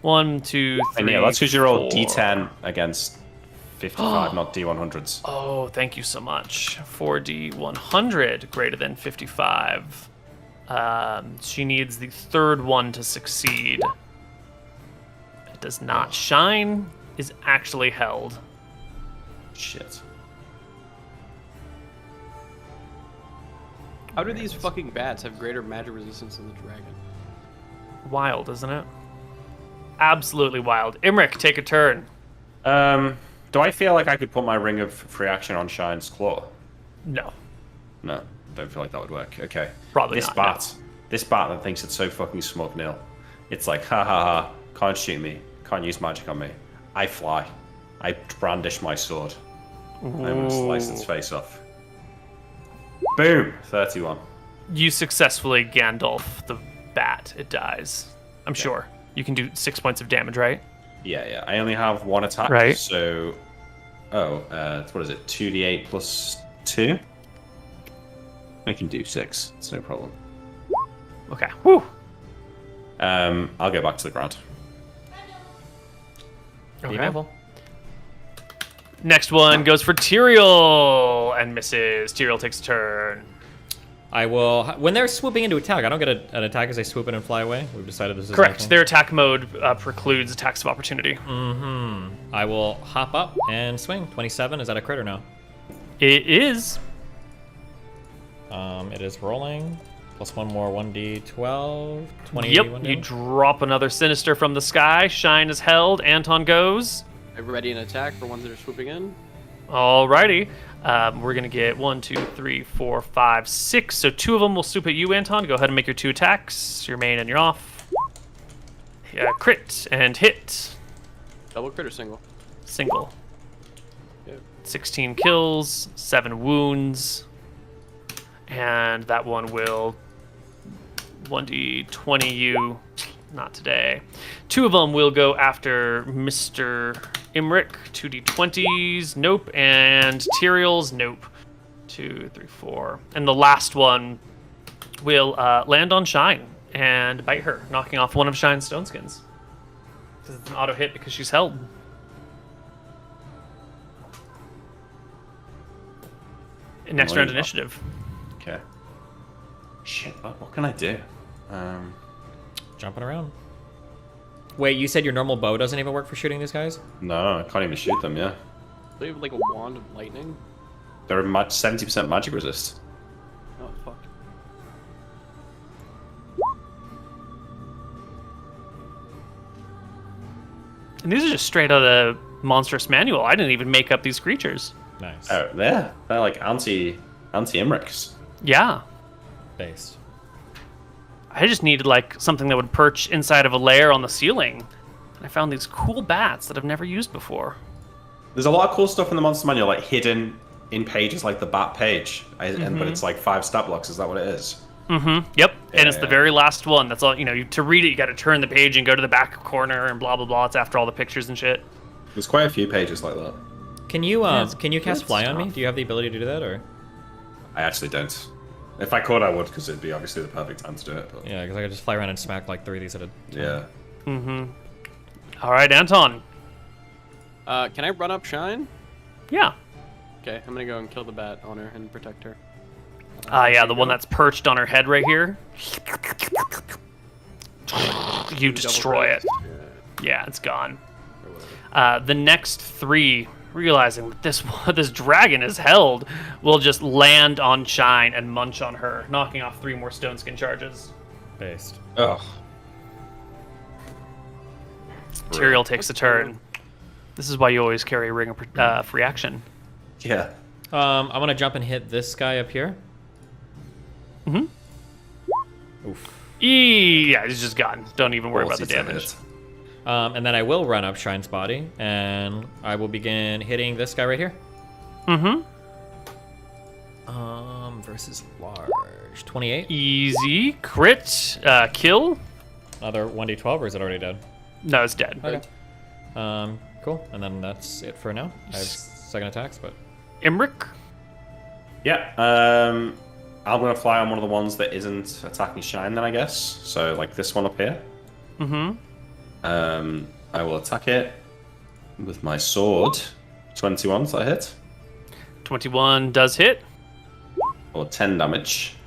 1, 2, 3. And yeah, that's because you roll 4. D10 against 55, not D100s. Oh, thank you so much. 4d100 greater than 55. She needs the third one to succeed. It does not. Shine is actually held. Shit. How do these fucking bats have greater magic resistance than the dragon? Wild, isn't it? Absolutely wild. Imric, take a turn. Do I feel like I could put my ring of free action on Shine's claw? No. No, don't feel like that would work. Okay. Probably this not, bat, this bat that thinks it's so fucking smug, Neil. It's like, ha ha ha, can't shoot me, can't use magic on me. I fly. I brandish my sword. I'm gonna slice its face off. Boom! 31. You successfully Gandalf the bat. It dies. I'm sure. You can do 6 points of damage, right? Yeah. I only have one attack. Right. So, what is it? 2d8 plus 2. I can do 6. It's no problem. Okay. Whew. I'll go back to the ground. Be Okay. careful. Next one goes for Tyrael and misses. Tyrael takes a turn. I will. When they're swooping into attack, I don't get an attack as they swoop in and fly away. We've decided this is Correct. nothing. Their attack mode precludes attacks of opportunity. I will hop up and swing. 27. Is that a crit or no? It is. It is rolling. Plus one more 1d12. 20. Yep. one You damage. drop another sinister from the sky. Shine is held. Anton goes. I ready an attack for ones that are swooping in. Alrighty. We're going to get 1, 2, 3, 4, 5, 6. So 2 of them will swoop at you, Anton. Go ahead and make your 2 attacks. Your main and your off. Crit and hit. Double crit or single? Single. Yep. 16 kills, 7 wounds. And that one will 1d20 you. Not today. 2 of them will go after Mr. Imric. 2d20s, nope. And Tyrael's, nope. 2, 3, 4. And the last one will land on Shine and bite her, knocking off one of Shine's stone skins. Because it's an auto hit because she's held. Next round initiative. Okay. Shit, what can I do? Jumping around. Wait, you said your normal bow doesn't even work for shooting these guys? No, I can't even shoot them, yeah. They have like a wand of lightning. They're 70% magic resist. Oh fuck. And these are just straight out of the Monstrous Manual. I didn't even make up these creatures. Nice. Oh, they're like anti-Imrics. Yeah. Based. I just needed like something that would perch inside of a lair on the ceiling. And I found these cool bats that I've never used before. There's a lot of cool stuff in the monster manual, like hidden in pages like the bat page, but it's like 5 stat blocks. Is that what it is? Mm-hmm. Yep. And it's Yeah. the very last one. That's all. To read it, you got to turn the page and go to the back corner and blah blah blah. It's after all the pictures and shit. There's quite a few pages like that. Can you it's can you cast good fly on me? stuff. Do you have the ability to do that, or? I actually don't. If I could, I would, because it'd be obviously the perfect time to do it. But Yeah, because I could just fly around and smack like 3 of these at a. yeah. Mm-hmm. All right, Anton. Can I run up Shine? Yeah. Okay, I'm gonna go and kill the bat on her and protect her. Yeah, the one that's perched on her head right here. You destroy it. Yeah, it's gone. The next 3, realizing that this dragon is held, will just land on Shine and munch on her, knocking off 3 more stone skin charges. Based. Ugh. Tyrael takes a turn. This is why you always carry a ring of free action. Yeah. I'm gonna jump and hit this guy up here. Mm-hmm. Oof. Yeah, he's just gone. Don't even worry about the Ballsy to damage. hit. And then I will run up Shine's body, and I will begin hitting this guy right here. Mm-hmm. Versus large. 28. Easy. Crit. Kill. Another 1d12, or is it already dead? No, it's dead. Okay. Cool. And then that's it for now. I have second attacks, but Imric. Yeah. I'm gonna fly on one of the ones that isn't attacking Shine, then I guess. So like this one up here. Mm-hmm. I will attack it with my sword. 21, so I hit. 21 does hit. Or 10 damage.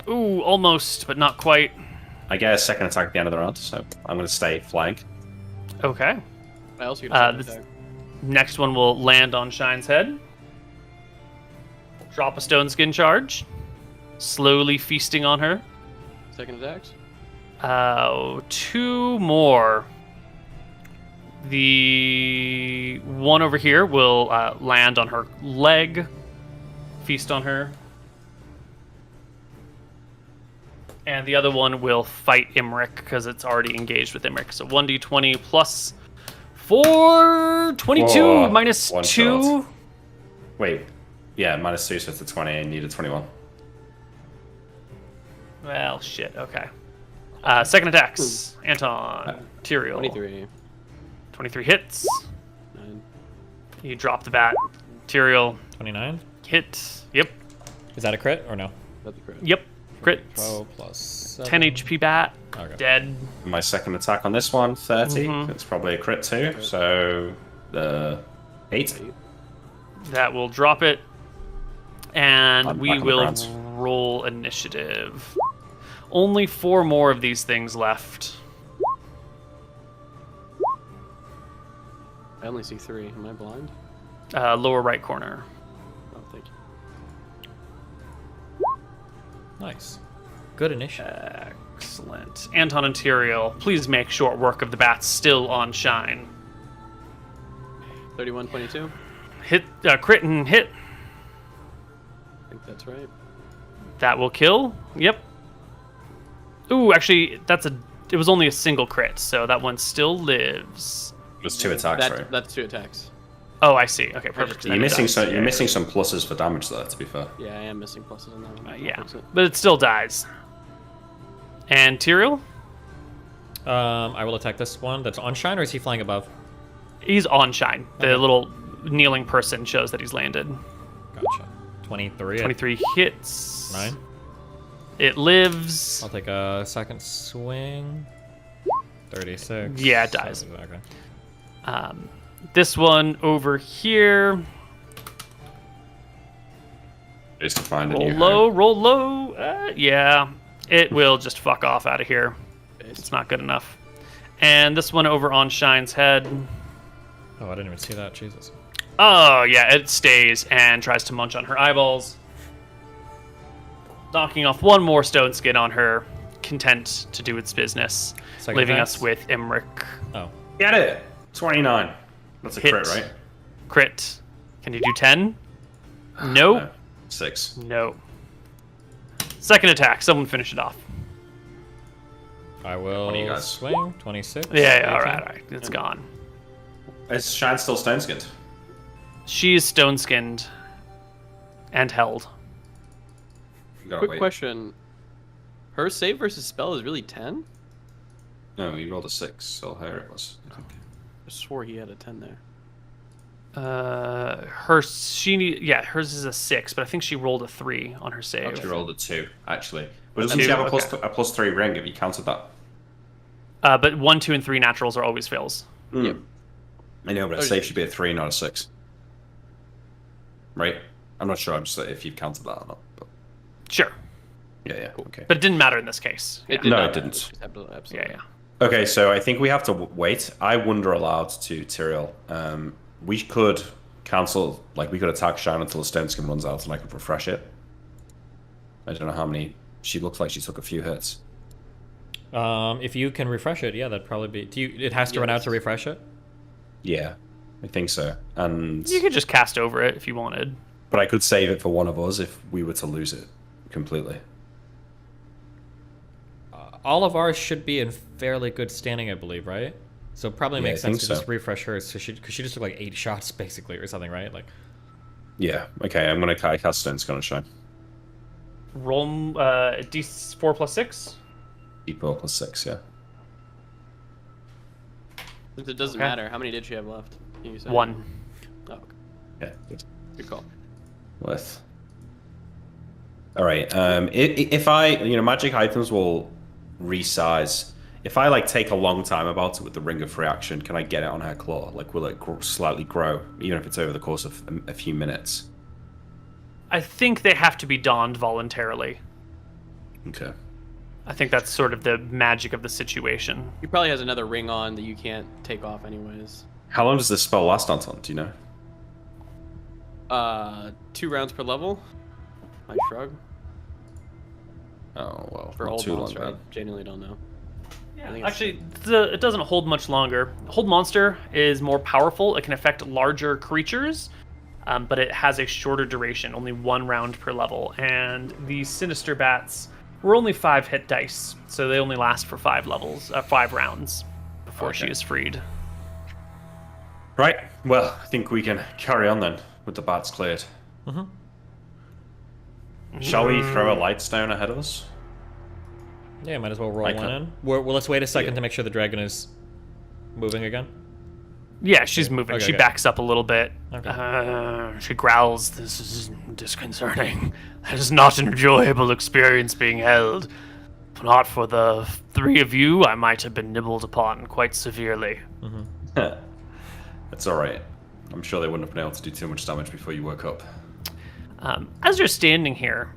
Ooh, almost, but not quite. I get a second attack at the end of the round, so I'm going to stay flying. Okay. I also get a second this attack. next one will land on Shine's head. Drop a stone skin charge. Slowly feasting on her. Second attacks. 2 more. The one over here will land on her leg. Feast on her. And the other one will fight Imric because it's already engaged with Imric. So 1d20 plus 4, 22 Whoa, minus one 2. shot. Wait. Yeah, -2, so it's a 20. I need a 21. Well, shit. Okay. Second attacks. Anton. Tyrael. 23. 23 hits. 9. You drop the bat. Tyrael. 29. Hit. Yep. Is that a crit or no? That's a crit. Yep. Crit. Pro plus 7. 10 HP bat. Okay. Dead. My second attack on this one, 30. Mhm. It's probably a crit too. So, 8. That will drop it. And I'm we back on the will grounds. roll initiative. Only 4 more of these things left. I only see 3. Am I blind? Lower right corner. Oh, thank you. Nice. Good initiative. Excellent. Anton and Tyrael, please make short work of the bats still on Shine. 31, 22. Hit, crit and hit. I think that's right. That will kill. Yep. Ooh, actually, it was only a single crit, so that one still lives. There's 2 attacks, right? That's 2 attacks. Oh, I see. Okay, perfect. You're Then it missing dies. some. Yeah, You're missing some pluses for damage there. To be fair. Yeah, I am missing pluses on that one. I'll yeah, fix it. but it still dies. And Tyrael, I will attack this one. That's on Shine, or is he flying above? he's on Shine. The Okay. little kneeling person shows that he's landed. Gotcha. 23. 23 hits. 9. It lives. I'll take a second swing. 36. Yeah, it dies. Okay. This one over here. Just to find a Roll new low, home. roll low. Yeah, it will just fuck off out of here. It's not good enough. And this one over on Shine's head. Oh, I didn't even see that. Jesus. Oh, yeah, it stays and tries to munch on her eyeballs. Knocking off one more stone skin on her, content to do its business. Second leaving attacks? us with Imric. Oh. Get it. 29. That's a Hit. crit, right? Crit. Can you do 10? Nope. No. 6. No. Second attack. Someone finish it off. I What do you will guys? swing. 26. Yeah, all 18. right. It's gone. Is Shine still stone skinned? She is stone skinned and held. You gotta Quick wait. question. Her save versus spell is really 10? No, you rolled a 6, so here it was. I swore he had a 10 there. Hers is a 6, but I think she rolled a 3 on her save. She rolled a 2, actually. But doesn't Two? she have a Okay. +3 ring if you counted that? But 1, 2, and 3 naturals are always fails. Yep. I know, but a Oh, save should be a 3, not a 6. Right? I'm not sure if you've counted that or not. But Sure, yeah, okay. but it didn't matter in this case. Yeah, It did No, not it matter. didn't. Just absolutely. yeah. Okay, so I think we have to wait. I wonder aloud to Tyrael. We could cancel, we could attack Shine until the stone skin runs out and I could refresh it. I don't know how many. She looks like she took a few hits. If you can refresh it, yeah, that'd probably be. It has to run out Yes. to refresh it? Yeah, I think so. And You could just cast over it if you wanted. but I could save it for one of us if we were to lose it completely. All of ours should be in fairly good standing, I believe, right? So it probably Yeah, makes I think sense to so. just refresh hers, because she just took 8 shots, basically, or something, right? Yeah, okay, I'm going to cast Stone Skin on Shine. Roll D4 plus 6. D4 plus 6, yeah. Since it doesn't Okay. matter, how many did she have left? You said? 1. Oh, okay. Yeah, good. Good call. With. Alright, if I, magic items will resize. If I, take a long time about it with the Ring of Reaction, can I get it on her claw? Will it slightly grow, even if it's over the course of a few minutes? I think they have to be donned voluntarily. Okay. I think that's sort of the magic of the situation. He probably has another ring on that you can't take off anyways. How long does this spell last, Anton? Do you know? 2 rounds per level. I shrug. Oh, well, For not old too long monster, I then. genuinely don't know. Yeah, think it's- actually, it doesn't hold much longer. Hold monster is more powerful. It can affect larger creatures, but it has a shorter duration, only 1 round per level. And the sinister bats were only 5 hit dice, so they only last for 5 rounds before she Okay. is freed. Right, well, I think we can carry on then. with the bats cleared. Mm-hmm. Shall we throw a light stone ahead of us? Yeah, might as well roll I one can- in. Well, let's wait a second Yeah. to make sure the dragon is moving again. Yeah, she's moving. Okay, She okay. backs up a little bit. Okay. She growls. This is disconcerting. That is not an enjoyable experience being held. If not for the three of you, I might have been nibbled upon quite severely. It's alright. I'm sure they wouldn't have been able to do too much damage before you woke up. As you're standing here,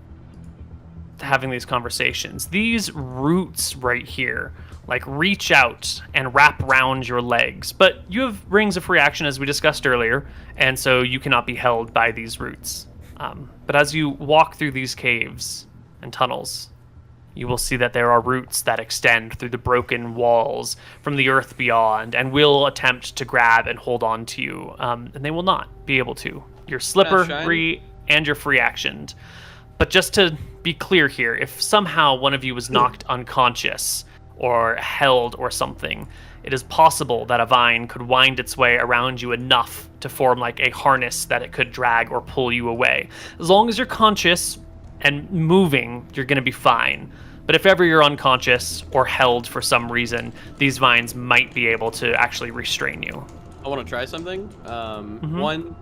having these conversations, these roots right here, like, reach out and wrap around your legs. But you have rings of free action, as we discussed earlier, and so you cannot be held by these roots. But as you walk through these caves and tunnels, you will see that there are roots that extend through the broken walls from the earth beyond and will attempt to grab and hold on to you, and they will not be able to. You're slippery and you're free actioned. But just to be clear here, if somehow one of you was knocked unconscious or held or something, it is possible that a vine could wind its way around you enough to form like a harness that it could drag or pull you away. As long as you're conscious and moving, you're going to be fine. But if ever you're unconscious or held for some reason, these vines might be able to actually restrain you. I want to try something. One,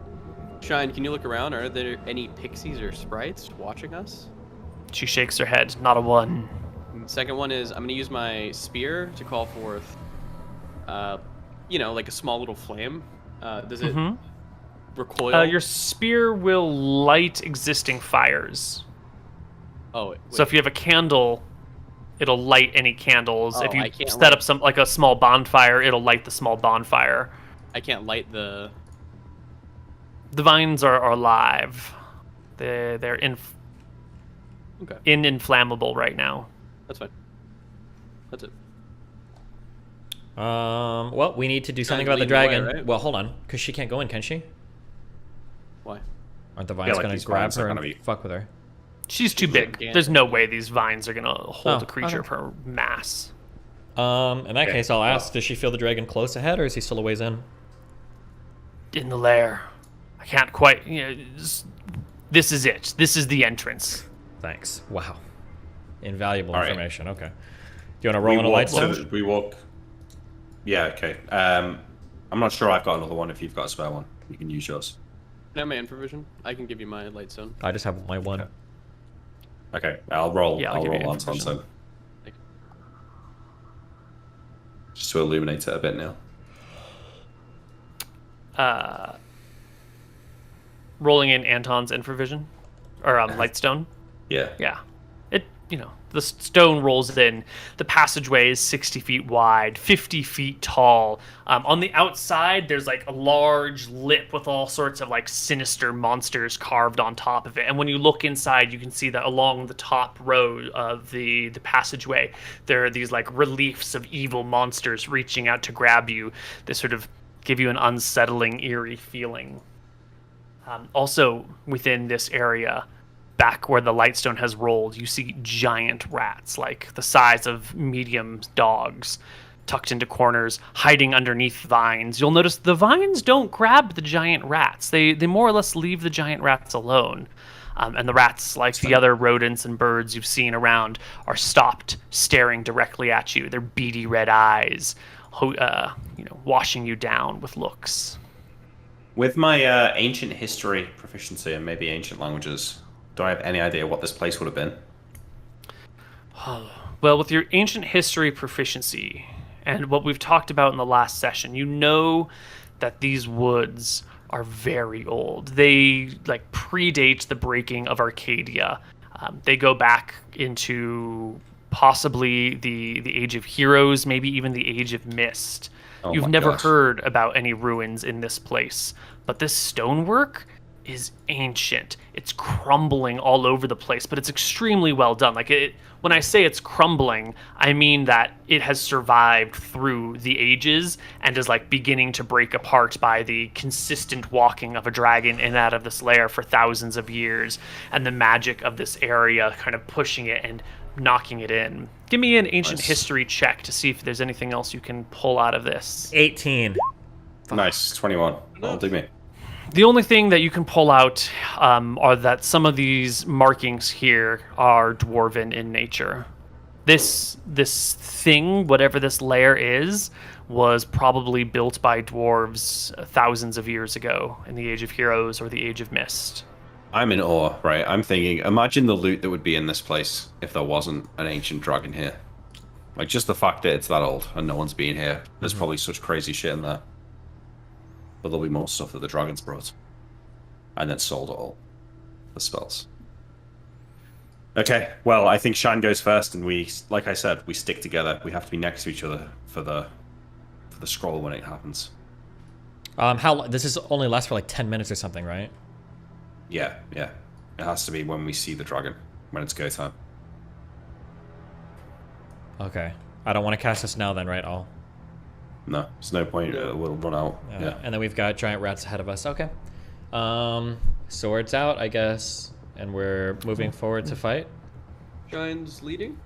Shine, can you look around? Are there any pixies or sprites watching us? She shakes her head. Not a one. Second one is I'm going to use my spear to call forth, like a small little flame. Does it recoil? Your spear will light existing fires. Oh, wait. So if you have a candle, it'll light any candles. Oh, if you I can't set light- up some like a small bonfire, it'll light the small bonfire. I can't light the... The vines are alive. They're Okay, inflammable right now. that's fine. That's it. Well, we need to do something to about the lead the way, dragon. right? Well, hold on, because she can't go in, can she? Why? Aren't the vines like gonna these grab vines are her and gonna be- fuck with her? She's too big. gigantic. There's no way these vines are gonna hold Oh, a creature of okay. her mass. In that Okay, case, I'll ask, well- does she feel the dragon close ahead, or is he still a ways in? In the lair. I can't quite. This is it. This is the entrance. Thanks. Wow. Invaluable All right. information. Okay. Do you want to roll in a light stone? We walk. Yeah, okay. I'm not sure I've got another one. If you've got a spare one, you can use yours. Can I have my infravision? I can give you my light stone. I just have my one. Okay, I'll roll. Yeah, I'll I'll give you roll information. Anton's then. Just to illuminate it a bit now. Rolling in Anton's infravision or lightstone. Yeah. Yeah. The stone rolls in. The passageway is 60 feet wide, 50 feet tall. On the outside, there's like a large lip with all sorts of like sinister monsters carved on top of it. And when you look inside, you can see that along the top row of the passageway, there are these like reliefs of evil monsters reaching out to grab you. They sort of give you an unsettling, eerie feeling. Also, within this area, back where the lightstone has rolled, you see giant rats, like the size of medium dogs, tucked into corners, hiding underneath vines. You'll notice the vines don't grab the giant rats. They more or less leave the giant rats alone. And the rats, like the other rodents and birds you've seen around, are stopped, staring directly at you. Their beady red eyes, washing you down with looks. With my ancient history proficiency and maybe ancient languages, do I have any idea what this place would have been? Well, with your ancient history proficiency and what we've talked about in the last session, you know that these woods are very old. They predate the breaking of Arcadia. They go back into possibly the Age of Heroes, maybe even the Age of Mist. Oh You've my never gosh. heard about any ruins in this place, but this stonework is ancient. It's crumbling all over the place, but it's extremely well done. When I say it's crumbling, I mean that it has survived through the ages and is beginning to break apart by the consistent walking of a dragon in and out of this lair for thousands of years, and the magic of this area kind of pushing it and knocking it in. Give me an ancient Nice. history check to see if there's anything else you can pull out of this. 18. Nice, 21. That'll do me. The only thing that you can pull out are that some of these markings here are dwarven in nature. This thing, whatever this layer is, was probably built by dwarves thousands of years ago in the Age of Heroes or the Age of Mist. I'm in awe, right? I'm thinking, imagine the loot that would be in this place if there wasn't an ancient dragon here. Like, just the fact that it's that old and no one's been here. There's probably such crazy shit in there. But there'll be more stuff that the dragons brought. And then sold it all. The spells. Okay, well, I think Shine goes first, and we, like I said, we stick together. We have to be next to each other for the scroll when it happens. This is only lasts for like 10 minutes or something, right? Yeah. It has to be when we see the dragon, when it's go time. Okay. I don't want to cast this now then, right? All. No, there's no point. We'll run out. Yeah. And then we've got giant rats ahead of us. Okay. Swords out, I guess. And we're moving forward to fight. Shine's leading.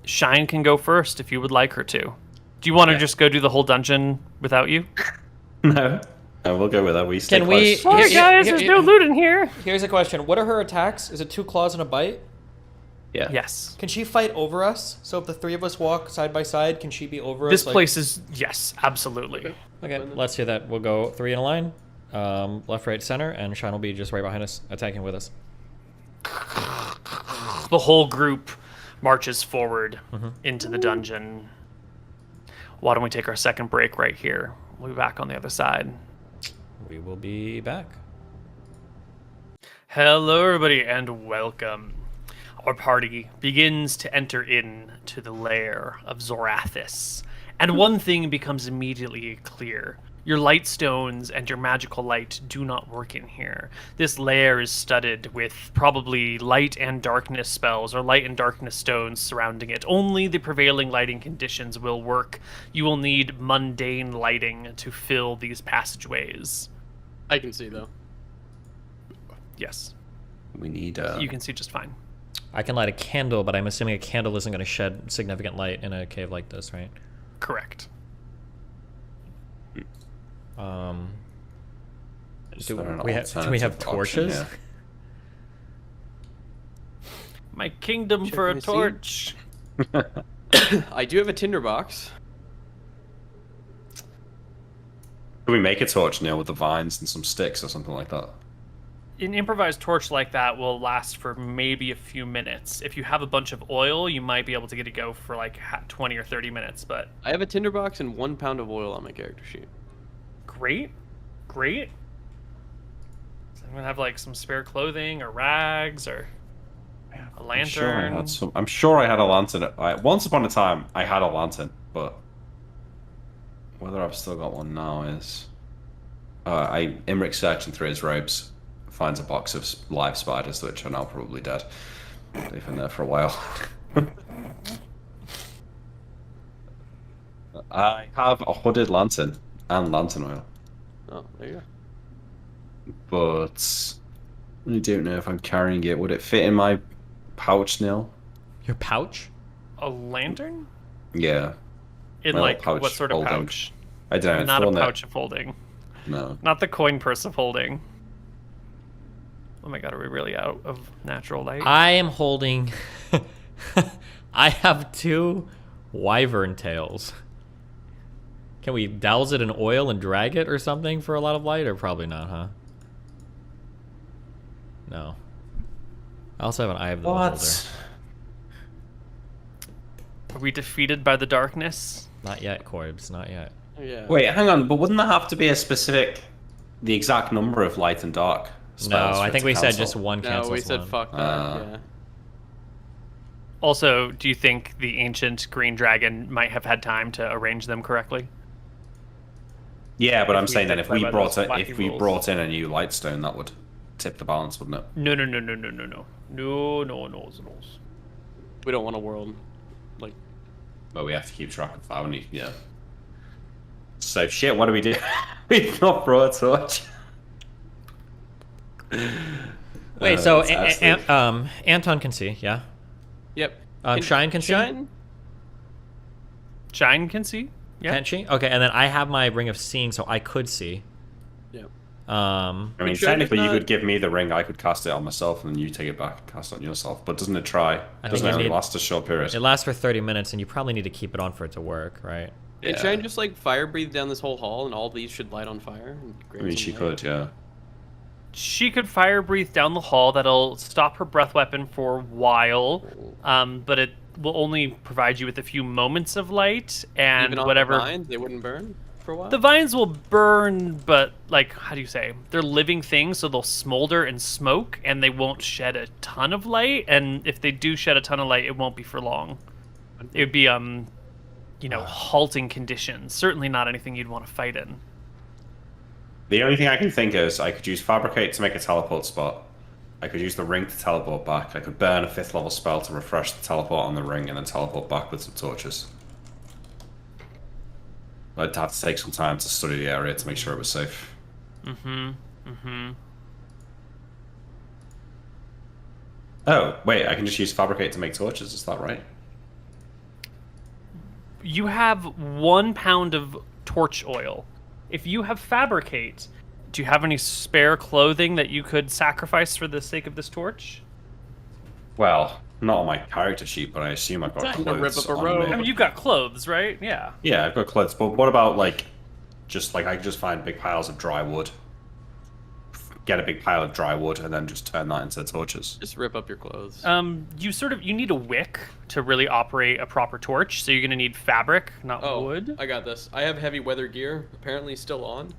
Shine can go first if you would like her to. Do you want to just go do the whole dungeon without you? No. We'll go with that. We stay Can we- close. Sorry, guys, there's no loot in here. Here's a question. What are her attacks? Is it 2 claws and a bite? Yeah. Yes. Can she fight over us? So if the 3 of us walk side by side, can she be over This us? place is, yes, absolutely. Okay, let's do that. We'll go 3 in a line. Left, right, center, and Shine will be just right behind us, attacking with us. The whole group marches forward into the dungeon. Why don't we take our second break right here? We'll be back on the other side. We will be back. Hello, everybody, and welcome. Our party begins to enter into the lair of Zorathis, and one thing becomes immediately clear. Your light stones and your magical light do not work in here. This lair is studded with probably light and darkness spells or light and darkness stones surrounding it. Only the prevailing lighting conditions will work. You will need mundane lighting to fill these passageways. I can see though. Yes. We need. You can see just fine. I can light a candle, but I'm assuming a candle isn't going to shed significant light in a cave like this, right? Correct. Do we have torches? Option, My kingdom for a me see. torch. I do have a tinderbox. Can we make a torch now with the vines and some sticks or something like that? An improvised torch like that will last for maybe a few minutes. If you have a bunch of oil, you might be able to get it go for like 20 or 30 minutes, but... I have a tinderbox and 1 pound of oil on my character sheet. Great. So I'm going to have like some spare clothing or rags or a lantern. I'm sure I had a lantern. Once upon a time, I had a lantern, but whether I've still got one now is... Imric searching through his robes finds a box of live spiders, which are now probably dead. They've been there for a while. I have a hooded lantern and lantern oil, Oh, there you go. but I don't know if I'm carrying it. Would it fit in my pouch, Neil? Your pouch? A lantern? Yeah. In My like pouch what sort of holding. pouch? I don't know. Not it's a one that- pouch of holding. No. Not the coin purse of holding. Oh my god, are we really out of natural light? I am holding... I have 2 wyvern tails. Can we douse it in oil and drag it or something for a lot of light? Or probably not, huh? No. I also have an Eye of the Beholder. Are we defeated by the darkness? Not yet, Corbs. Not yet. Oh, yeah. Wait, hang on. But wouldn't there have to be the exact number of light and dark No, spells for I it think to we said cancel? just one No, cancels we said one. fuck that. Yeah. Also, do you think the ancient green dragon might have had time to arrange them correctly? Yeah, but I'm we saying that did if we play by brought those it, wacky if we rules. brought in a new lightstone, that would tip the balance, wouldn't it? No. We don't want a world like. But we have to keep track of how many. Yeah. So shit. What do we do? We've not brought a torch. Wait, so that's absolute- Anton can see, yeah? Yep. Shine can see? Shine. Shine can see? Yeah. Can't she? Okay, and then I have my ring of seeing, so I could see. Yeah. I mean, should I just technically, you not- could give me the ring. I could cast it on myself, and then you take it back and cast it on yourself. But doesn't it try? I Doesn't think it you only need- last a short period? It lasts for 30 minutes, and you probably need to keep it on for it to work, right? And should I just like fire breathe down this whole hall, and all these should light on fire? And I grant mean, some she light? could, yeah. She could fire breathe down the hall. That'll stop her breath weapon for a while, but it will only provide you with a few moments of light, and Even on whatever. the vines, they wouldn't burn for a while. The vines will burn, but like, how do you say? They're living things, so they'll smolder and smoke, and they won't shed a ton of light. And if they do shed a ton of light, it won't be for long. It would be halting conditions. Certainly not anything you'd want to fight in. The only thing I can think is I could use Fabricate to make a teleport spot. I could use the ring to teleport back. I could burn a 5th level spell to refresh the teleport on the ring and then teleport back with some torches. I'd have to take some time to study the area to make sure it was safe. Oh, wait, I can just use Fabricate to make torches, is that right? You have 1 pound of torch oil. If you have Fabricate, do you have any spare clothing that you could sacrifice for the sake of this torch? Well, not on my character sheet, but I assume I've got Time to clothes rip up a on robe. me. I mean, you've got clothes, right? Yeah. Yeah, I've got clothes, but what about, like, just, like, I could just find big piles of dry wood. Get a big pile of dry wood and then just turn that into torches. Just rip up your clothes. You need a wick to really operate a proper torch, so you're gonna need fabric, not wood. I got this. I have heavy weather gear, apparently still on.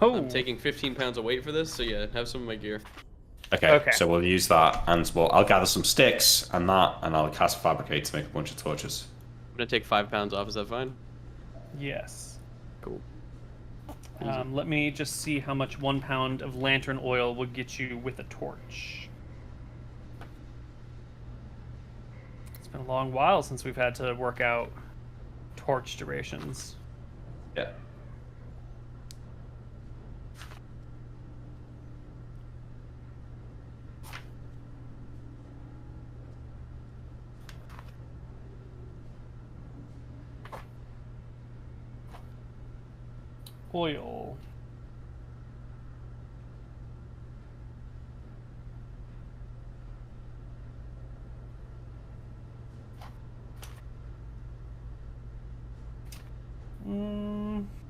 Oh. I'm taking 15 pounds of weight for this, so yeah, have some of my gear. Okay, so we'll use that, and I'll gather some sticks and that, and I'll cast Fabricate to make a bunch of torches. I'm gonna take 5 pounds off, is that fine? Yes. Cool. Let me just see how much 1 pound of lantern oil would get you with a torch. It's been a long while since we've had to work out torch durations. Yeah. Oil.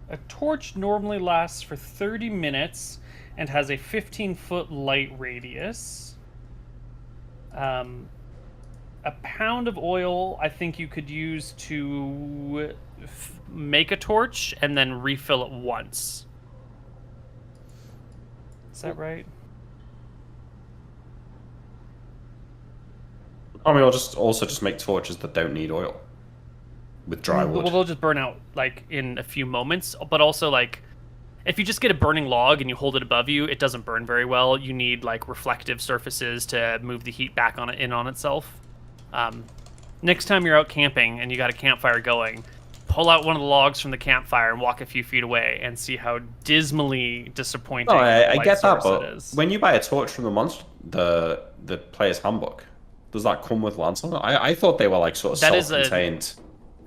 A torch normally lasts for 30 minutes and has a 15-foot light radius. A pound of oil, I think you could use to make a torch and then refill it once. Is that right? I mean, I'll just make torches that don't need oil. With dry wood. Well, they'll just burn out, like, in a few moments. But also, like, if you just get a burning log and you hold it above you, it doesn't burn very well. You need, like, reflective surfaces to move the heat back on itself. Next time you're out camping and you got a campfire going, pull out one of the logs from the campfire and walk a few feet away and see how dismally disappointing Oh, the I light get that, source but it is. when you buy a torch from the player's handbook, does that come with lanterns? I thought they were like sort of That is self-contained.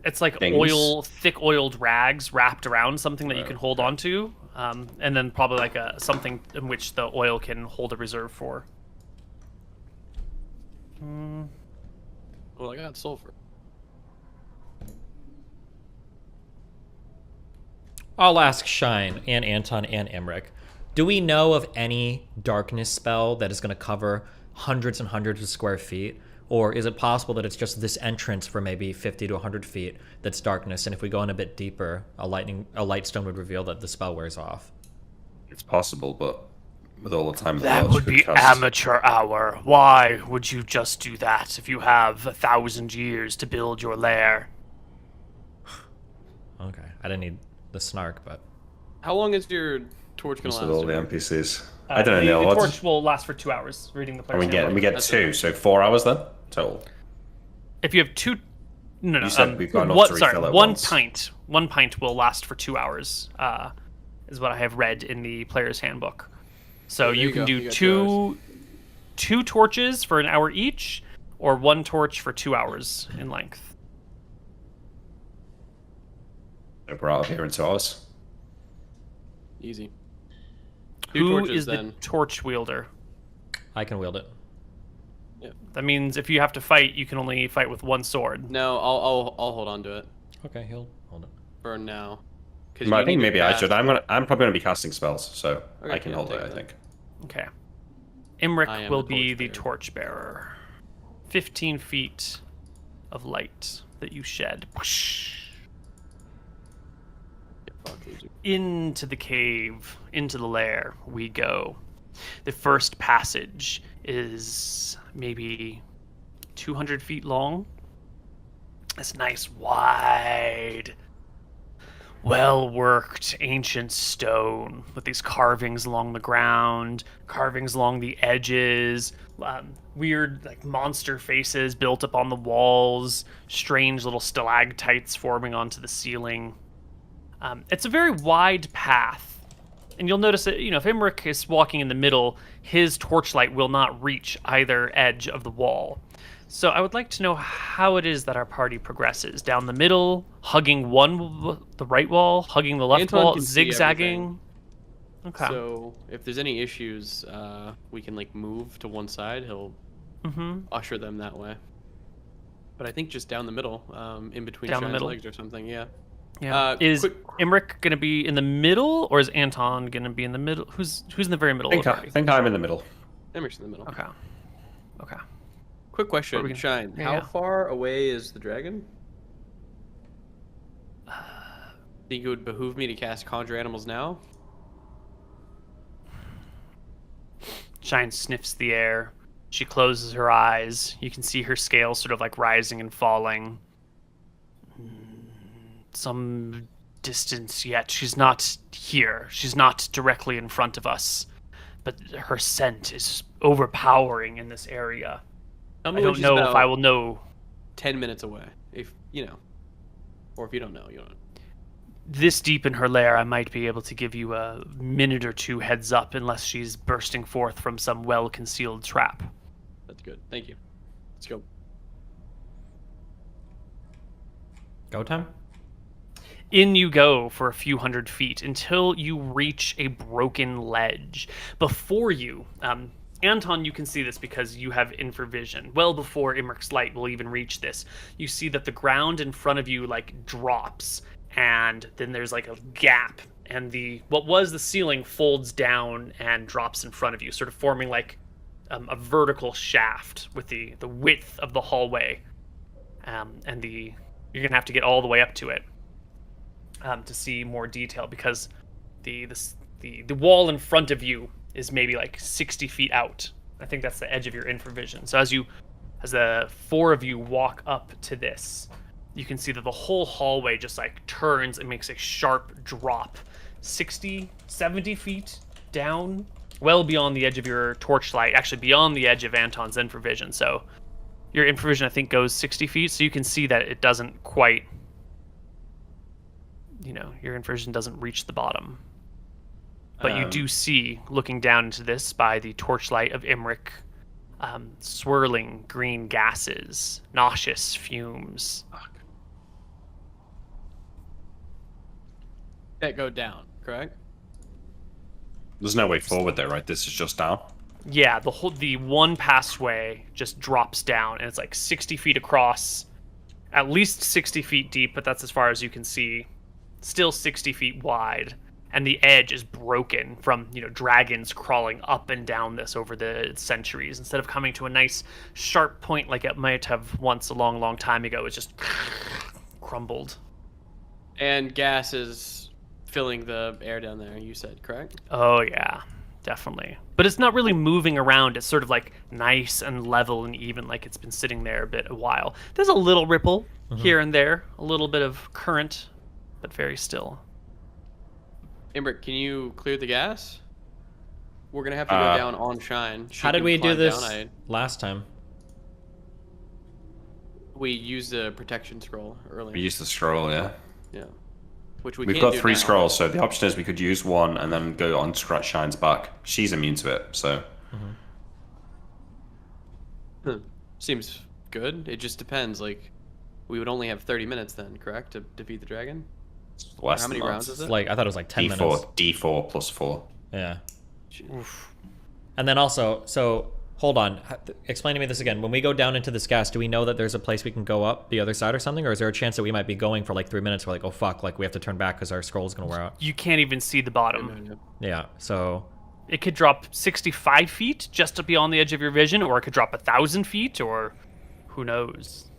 It's like things. thick oiled rags wrapped around something that you can hold onto, and then probably like something in which the oil can hold a reserve for. Well, I got sulfur. I'll ask Shine and Anton and Emmerich. Do we know of any darkness spell that is going to cover hundreds and hundreds of square feet? Or is it possible that it's just this entrance for maybe 50 to 100 feet that's darkness, and if we go in a bit deeper, a light stone would reveal that the spell wears off? It's possible, but with all the time That would be amateur hour. Why would you just do that if you have 1,000 years to build your lair? Okay, I didn't need the snark, but... How long is your torch gonna With last? all the Eric? NPCs. I don't know. The What's- torch will last for 2 hours. Reading the and player's handbook. we get That's 2, so 4 hours then total. If you have two, no, You said we've got enough what, to sorry, refill it one once. pint. 1 pint will last for 2 hours. Is what I have read in the player's handbook. So There you you can go. do You got 2 two torches for an hour each, or 1 torch for 2 hours in length. If we're out of here in 2 hours. Easy. Who torches, is then. the torch wielder? I can wield it. That means if you have to fight, you can only fight with one sword. No, I'll hold on to it Okay, he'll hold it. for now. But I think maybe I should. I'm probably gonna be casting spells, so Okay, I can yeah, hold I'll it. I take think. Okay. I Imric am will the be the torchbearer. torchbearer. 15 feet of light that you shed. Into the cave, into the lair we go. The first passage is maybe 200 feet long. It's nice, wide, well-worked ancient stone with these carvings along the ground, carvings along the edges, weird like monster faces built up on the walls, strange little stalactites forming onto the ceiling. It's a very wide path. And you'll notice that, if Imric is walking in the middle, his torchlight will not reach either edge of the wall. So I would like to know how it is that our party progresses. Down the middle, hugging the right wall, hugging the left Anton wall, can see zigzagging. Okay. So if there's any issues, we can like move to one side. He'll usher them that way. But I think just down the middle, in between Down the Shine's middle. legs or something. Yeah. Yeah. Is Imric going to be in the middle, or is Anton going to be in the middle? Who's in the very middle? I think I'm in the middle. Imric's in the middle. Okay. Quick question, gonna- Shine. Yeah, How yeah. far away is the dragon? Think it would behoove me to cast Conjure Animals now? Shine sniffs the air. She closes her eyes. You can see her scales sort of like rising and falling. Some distance yet. She's not here. She's not directly in front of us. But her scent is overpowering in this area. Tell I me when don't she's know if about I will know. 10 minutes away. If you know. Or if you don't know, you don't. This deep in her lair, I might be able to give you a minute or two heads up unless she's bursting forth from some well-concealed trap. That's good. Thank you. Let's go. Go time? In you go for a few hundred feet until you reach a broken ledge. Before you, Anton, you can see this because you have infravision. Well before Imric's light will even reach this, you see that the ground in front of you like drops, and then there's like a gap, and what was the ceiling folds down and drops in front of you, sort of forming like a vertical shaft with the width of the hallway, and you're gonna have to get all the way up to it to see more detail, because the wall in front of you is maybe like 60 feet out. I think that's the edge of your infravision. So as the four of you walk up to this, you can see that the whole hallway just like turns and makes a sharp drop 60, 70 feet down, well beyond the edge of your torchlight, actually beyond the edge of Anton's infravision. So your infravision, I think, goes 60 feet, so you can see that it doesn't quite, your infravision doesn't reach the bottom. But you do see, looking down into this by the torchlight of Imric, swirling green gases, nauseous fumes. That go down, correct? There's no way forward there, right? This is just down. Yeah, the one passageway just drops down, and it's like 60 feet across, at least 60 feet deep, but that's as far as you can see. Still 60 feet wide, and the edge is broken from dragons crawling up and down this over the centuries. Instead of coming to a nice sharp point like it might have once a long, long time ago, it's just crumbled. And gas is filling the air down there, you said, correct? Oh yeah, definitely. But it's not really moving around. It's sort of like nice and level and even, like it's been sitting there a while. There's a little ripple here and there, a little bit of current, but very still. Imric, can you clear the gas? We're gonna have to go down on Shine. How did we do this last time? We used a protection scroll earlier. We used the scroll, yeah. Yeah. Which we We've can't got do 3 now. scrolls, so the option is we could use one and then go on Scratch Shine's back. She's immune to it, so. Seems good. It just depends. Like, we would only have 30 minutes then, correct, to defeat the dragon? Less How many than rounds that. is It's it? like I thought it was like 10 D4, minutes. D4 plus 4. Yeah. Oof. And then also, so hold on. Explain to me this again. When we go down into this gas, do we know that there's a place we can go up the other side or something? Or is there a chance that we might be going for like 3 minutes? We're like, oh fuck, like we have to turn back because our scroll's going to wear out. You can't even see the bottom. No. Yeah, so It could drop 65 feet just to be on the edge of your vision, or it could drop 1,000 feet, or who knows.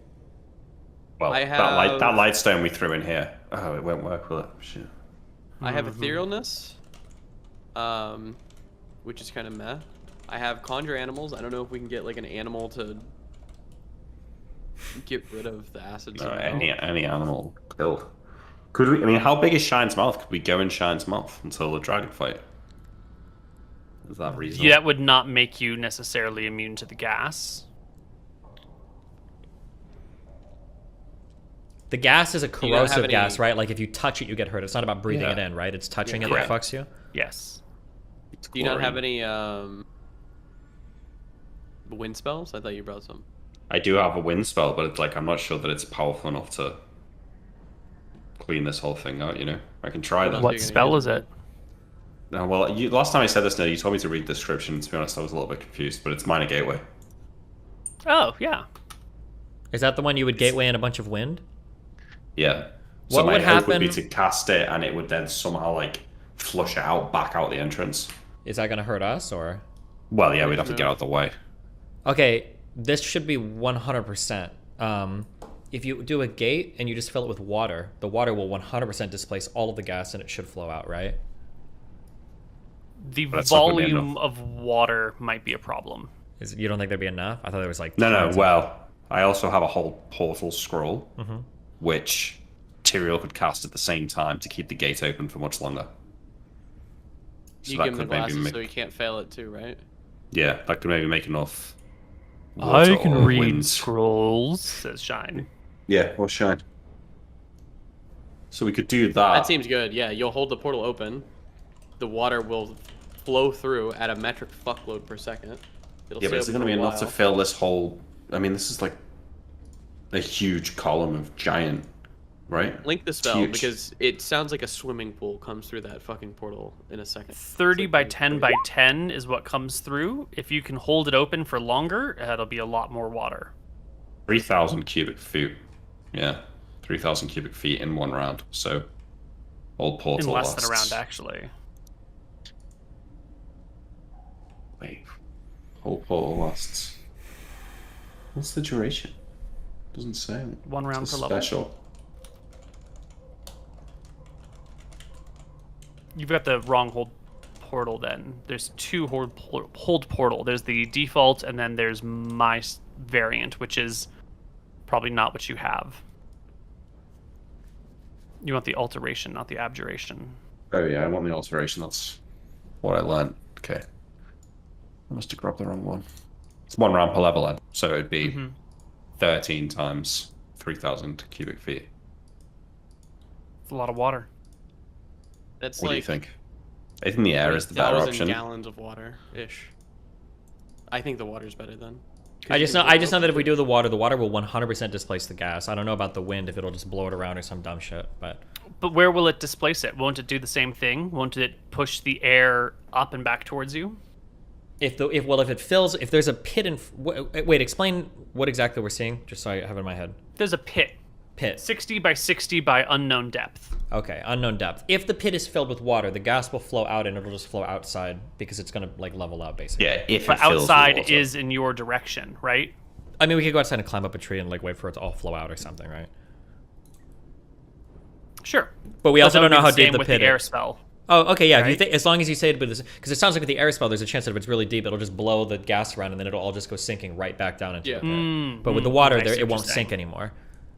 Well, I that have- light stone we threw in here. Oh, it won't work, will it? Shit. I have etherealness, which is kind of meh. I have conjure animals. I don't know if we can get like an animal to get rid of the acid. No, somehow. any animal kill. Could we? I mean, how big is Shine's mouth? Could we go in Shine's mouth until the dragon fight? Is that reasonable? Yeah, that would not make you necessarily immune to the gas. the gas is a you don't have corrosive any- gas, right? Like if you touch it, you get hurt. It's not about breathing Yeah. it in, right? It's touching Yeah. it that Yeah. fucks you. Yes. Do you not have any wind spells? I thought you brought some. I do have a wind spell, but it's like I'm not sure that it's powerful enough to clean this whole thing out. You know, I can try that. What? What you're gonna spell use is it? Well, last time I said this, you told me to read the description. To be honest, I was a little bit confused, but it's Minor Gateway. Oh, yeah. Is that the one you would gateway in a bunch of wind? Yeah. So What my would hope would be happen- to cast it, and it would then somehow like flush it out back out the entrance. Is that going to hurt us or? Well, yeah, we'd have to get out of the way. Okay, this should be 100%. If you do a gate and you just fill it with water, the water will 100% displace all of the gas and it should flow out, right? The That's not gonna be volume enough. of water might be a problem. You don't think there'd be enough? I thought there was like No, tons of- well, I also have a whole portal scroll, Mm-hmm. which Tyrael could cast at the same time to keep the gate open for much longer. So You that give him the could maybe glasses make, so he can't fail it too, right? yeah, that could maybe make enough. water or winds. scrolls, says Shine. Yeah, or shine. So we could do that. That seems good. Yeah, you'll hold the portal open. The water will flow through at a metric fuckload per second. It'll Yeah, stay but is it open going to for be a enough to while. fill this whole? I mean, this is like a huge column of giant, right? Link the It's spell huge. because it sounds like a swimming pool comes through that fucking portal in a second. 30 It's by like 10 by 10 is what comes through. If you can hold it open for longer, that'll be a lot more water. 3,000 cubic feet. Yeah, 3,000 cubic feet in one round. So, old portal In less than a lasts- round, actually. Wait, whole portal lasts. What's the duration? Doesn't say. One round It's per level. special. You've got the wrong hold portal then. There's two hold portal. There's the default, and then there's my variant, which is probably not what you have. You want the alteration, not the abjuration. Oh yeah, I want the alteration. That's what I learned. Okay. I must have grabbed the wrong one. It's one round per level then, so it'd be Mhm. 13 times 3,000 cubic feet. It's a lot of water. That's What do like you think? I think the air is the better 20,000 option. gallons of water ish. I think the water's better then. I just know that if we do the water will 100% displace the gas. I don't know about the wind if it'll just blow it around or some dumb shit, but But where will it displace it? Won't it do the same thing? Won't it push the air up and back towards you? if there's a pit in wait, explain what exactly we're seeing just so I have it in my head. There's a pit. Pit. 60 by 60 by unknown depth. Okay, unknown depth. If the pit is filled with water, the gas will flow out and it'll just flow outside because it's going to like level out basically. Yeah, if But it fills with outside water. is in your direction, right? I mean, we could go outside and climb up a tree and like wait for it to all flow out or something, right? Sure. But we also that don't would know be how the deep same the with pit the air is. spell. Oh, okay, yeah. If you Right? think, as long as you say it, because it sounds like with the air spell, there's a chance that if it's really deep, it'll just blow the gas around and then it'll all just go sinking right back down into Yeah. the pit. But with the water, I see there what it you're won't saying. sink anymore.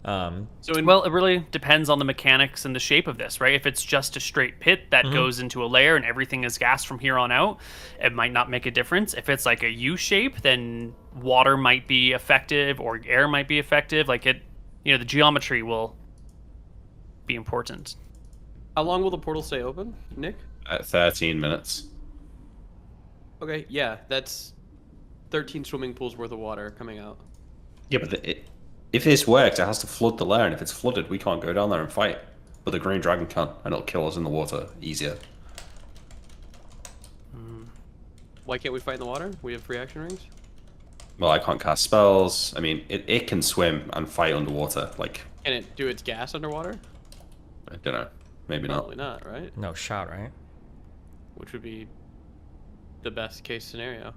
So in, Well, it really depends on the mechanics and the shape of this, right? If it's just a straight pit that goes into a layer and everything is gas from here on out, it might not make a difference. If it's like a U shape, then water might be effective or air might be effective. Like the geometry will be important. how long will the portal stay open, Nick? At 13 minutes. Okay, yeah, that's 13 swimming pools worth of water coming out. Yeah, but if this works, it has to flood the lair, and if it's flooded, we can't go down there and fight. but the green dragon can, and it'll kill us in the water easier. Why can't we fight in the water? We have 3 action rings. Well, I can't cast spells. I mean, it can swim and fight underwater. Like, Can it do its gas underwater? I don't know. Maybe Probably not. not, right? No shot, right? Which would be the best case scenario.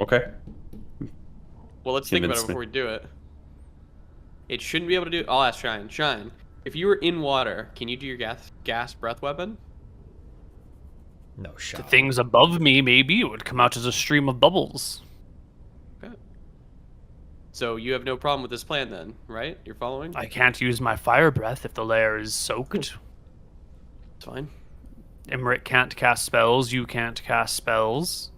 Okay. Well, let's think about Convince it me. before we do it. It shouldn't be able to do. I'll ask Shine. Shine, if you were in water, can you do your gas breath weapon? No The shot. things above me, maybe it would come out as a stream of bubbles. Okay. So you have no problem with this plan then, right? You're following? I can't use my fire breath if the lair is soaked. It's fine. Emmerich can't cast spells. You can't cast spells.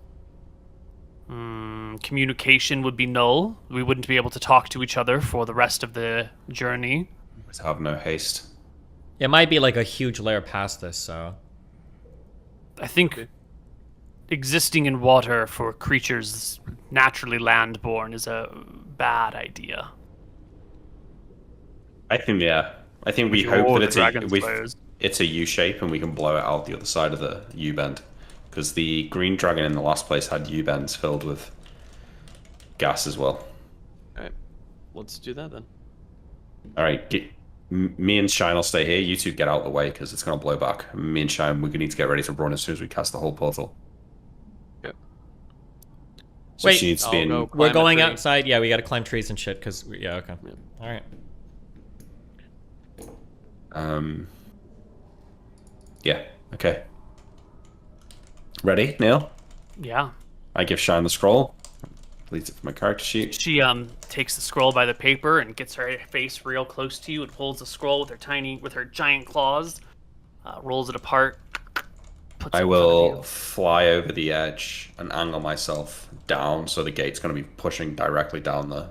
Communication would be null. We wouldn't be able to talk to each other for the rest of the journey. Let's have no haste. It might be like a huge layer past this, so. I think Okay. existing in water for creatures naturally landborn is a bad idea. I think, yeah. I think we You're hope the that dragon slayers. it's a U shape and we can blow it out the other side of the U bend. Because the green dragon in the last place had U bends filled with gas as well. All right. Let's do that then. All right, me and Shine will stay here. You two get out of the way because it's going to blow back. Me and Shine, we're going to need to get ready to run as soon as we cast the whole portal. Yep. So Wait, she needs to be I'll in. go We're climb a going tree. outside. Yeah, we got to climb trees and shit. Cause yeah, okay. Yep. All right. Yeah. Okay. Ready, Neil? Yeah. I give Shine the scroll. Leads it from my character sheet. She takes the scroll by the paper and gets her face real close to you and pulls the scroll with her giant claws, rolls it apart. Puts it I in front of will you. fly over the edge and angle myself down so the gate's going to be pushing directly down the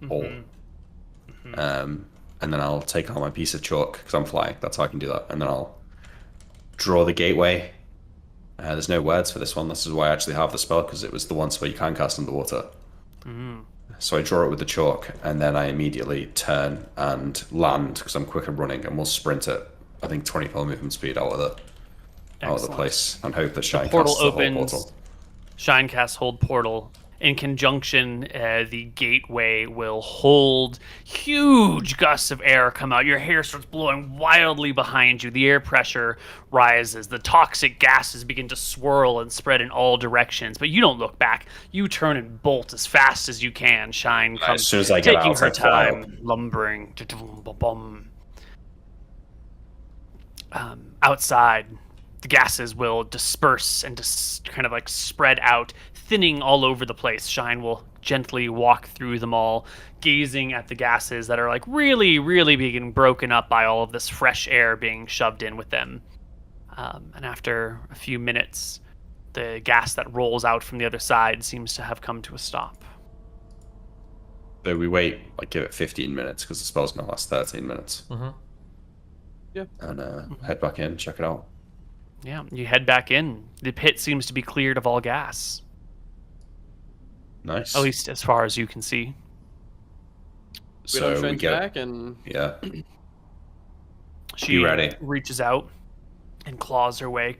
hole. And then I'll take out my piece of chalk because I'm flying. That's how I can do that. And then I'll draw the gateway. There's no words for this one. This is why I actually have the spell because it was the one spell you can cast underwater. So I draw it with the chalk and then I immediately turn and land because I'm quicker running and we'll sprint at I think 24 movement speed out of the Excellent. place and hope that Shine Portal casts the whole opens. portal. Shine casts hold portal. In conjunction, the gateway will hold. Huge gusts of air come out. Your hair starts blowing wildly behind you. The air pressure rises. The toxic gases begin to swirl and spread in all directions. But you don't look back. You turn and bolt as fast as you can. Shine comes, As soon as I get taking out, her I fly up. time, lumbering. Outside, the gases will disperse and kind of like spread out, thinning all over the place. Shine will gently walk through them all, gazing at the gases that are like really, really being broken up by all of this fresh air being shoved in with them. And after a few minutes, the gas that rolls out from the other side seems to have come to a stop. So we wait, like give it 15 minutes because the spell's going to last 13 minutes. And head back in, check it out. Yeah, you head back in. The pit seems to be cleared of all gas, Nice. at least as far as you can see. We don't So we Shine's get back and yeah. She ready. reaches out and claws her way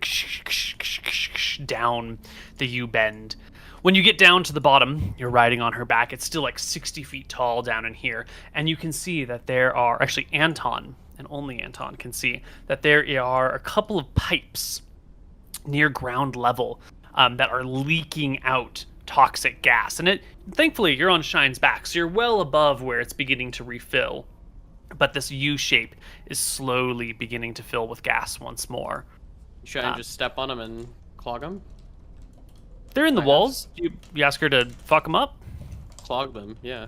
down the U-bend. When you get down to the bottom, you're riding on her back. It's still like 60 feet tall down in here. And you can see that there are, actually Anton, and only Anton can see, that there are a couple of pipes near ground level that are leaking out toxic gas. And thankfully, you're on Shine's back, so you're well above where it's beginning to refill. But this U shape is slowly beginning to fill with gas once more. Shine just step on them and clog them? They're in the Nice. walls. You ask her to fuck them up? Clog them, yeah.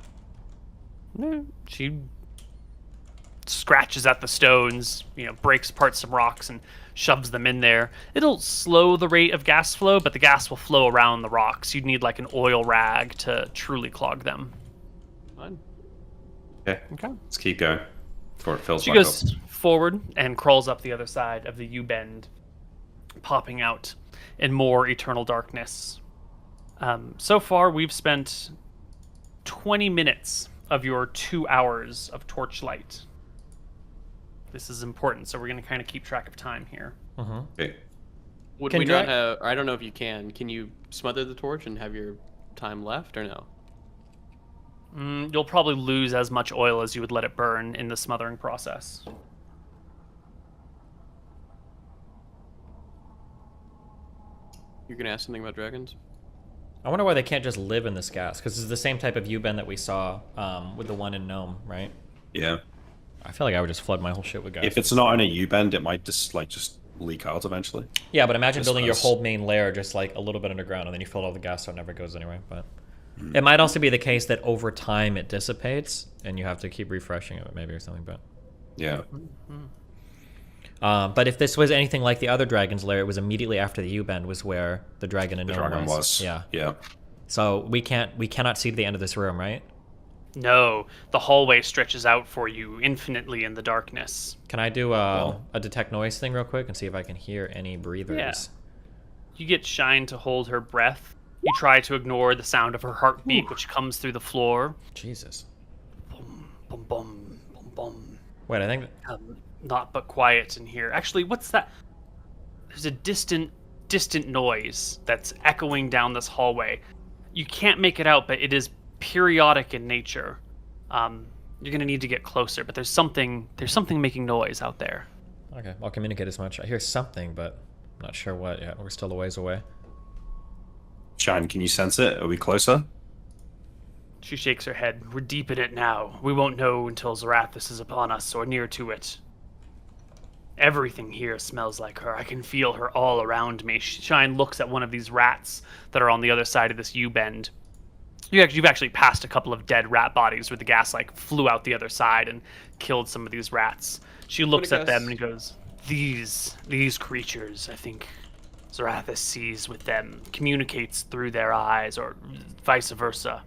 She scratches at the stones, breaks apart some rocks and shoves them in there. It'll slow the rate of gas flow, but the gas will flow around the rocks. You'd need like an oil rag to truly clog them. Fine. Okay. Let's keep going before it fills She back goes up. forward and crawls up the other side of the U-bend, popping out in more eternal darkness. So far, we've spent 20 minutes of your 2 hours of torchlight. This is important, so we're going to kind of keep track of time here. Okay. Would Can we not drag- have? I don't know if you can. Can you smother the torch and have your time left, or no? You'll probably lose as much oil as you would let it burn in the smothering process. You're gonna ask something about dragons? I wonder why they can't just live in this gas, because it's the same type of U-bend that we saw with the one in Gnome, right? Yeah. I feel like I would just flood my whole shit with gas. If it's not in a U-bend, it might just leak out eventually. Yeah, but imagine I building your suppose. whole main layer just like a little bit underground, and then you fill all the gas so it never goes anywhere. But it might also be the case that over time it dissipates, and you have to keep refreshing it maybe or something. But Yeah. but if this was anything like the other dragon's lair, it was immediately after the U-bend was where the dragon and The Gnome dragon was. Yeah. Yeah. So we cannot see to the end of this room, right? No, the hallway stretches out for you infinitely in the darkness. Can I do a detect noise thing real quick and see if I can hear any breathers? Yeah. You get Shine to hold her breath. You try to ignore the sound of her heartbeat, which comes through the floor. Jesus. Boom, boom, boom, boom, boom. Wait, I think Not but quiet in here. Actually, what's that? There's a distant noise that's echoing down this hallway. You can't make it out, but it is periodic in nature. You're gonna need to get closer, but there's something making noise out there. okay, I'll communicate as much. I hear something, but I'm not sure what yet. We're still a ways away. Shine, can you sense it? Are we closer? She shakes her head. We're deep in it now. We won't know until Zarathus is upon us or near to it. Everything here smells like her. I can feel her all around me. Shine looks at one of these rats that are on the other side of this U-bend. You've actually passed a couple of dead rat bodies where the gas flew out the other side and killed some of these rats. She looks at them and goes, These creatures, I think Zarathus sees with them, communicates through their eyes, or vice versa.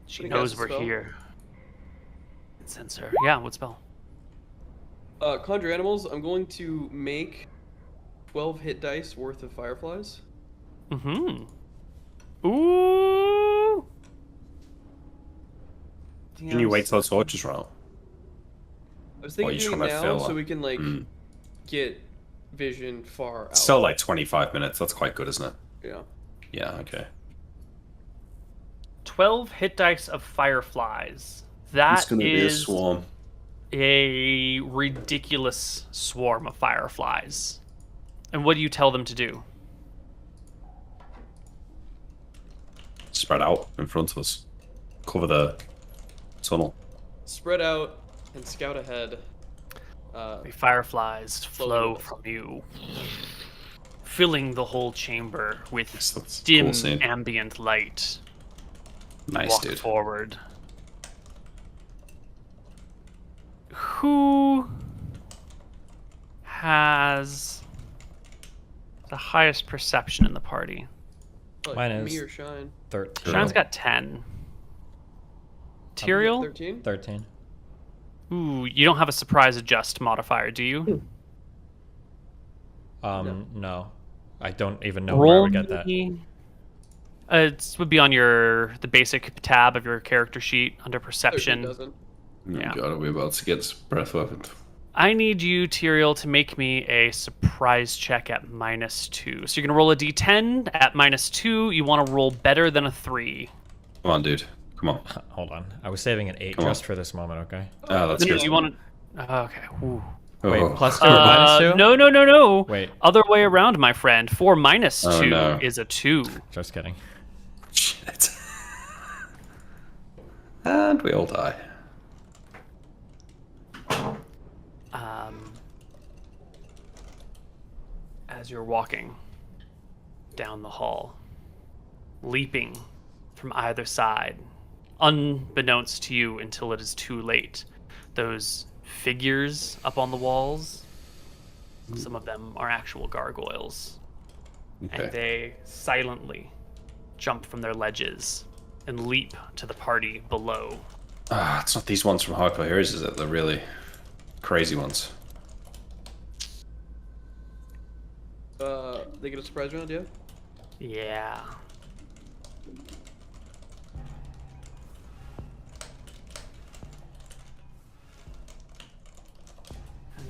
She knows we're here. Sense her. Yeah, what spell? Conjure animals. I'm going to make 12 hit dice worth of fireflies. Ooh. Can you wait till the torches run out? I was thinking you're doing it trying to now fill so up. we can get vision far out. Still like 25 minutes. That's quite good, isn't it? Yeah. Yeah, okay. 12 hit dice of fireflies. It's That going to be a is swarm. a ridiculous swarm of fireflies. And what do you tell them to do? Spread out in front of us. Cover the tunnel. Spread out and scout ahead. The fireflies flow with us. from you, filling the whole chamber with Yes, that's a dim cool scene. ambient light. Nice, Walk dude. forward. Who has the highest perception in the party? Like Mine me is- or Shine. 13. Shine's got 10. Tyrael? 13. 13. Ooh, you don't have a surprise adjust modifier, do you? No. I don't even know where I would get that. me- it would be on the basic tab of your character sheet under 13 perception. doesn't. Yeah. God, are we about to get breath weapon? I need you, Tyrael, to make me a surprise check at -2. So you're gonna roll a d10 at -2. You want to roll better than a 3. Come on, dude. Come on. Hold on. I was saving an 8 Come on. just for this moment, okay? Oh, that's good. You want to? Okay. Ooh. Wait, Oh. plus 2 or minus 2? No. Wait. Other way around, my friend. 4 minus 2 Oh, no. is a 2. Just kidding. Shit. And we all die. As you're walking down the hall, leaping from either side, unbeknownst to you until it is too late, those figures up on the walls, some of them are actual gargoyles, and Okay. they silently jump from their ledges and leap to the party below. Ah, it's not these ones from Hardcore Heroes, is it? The really crazy ones. They get a surprise round, yeah? Yeah.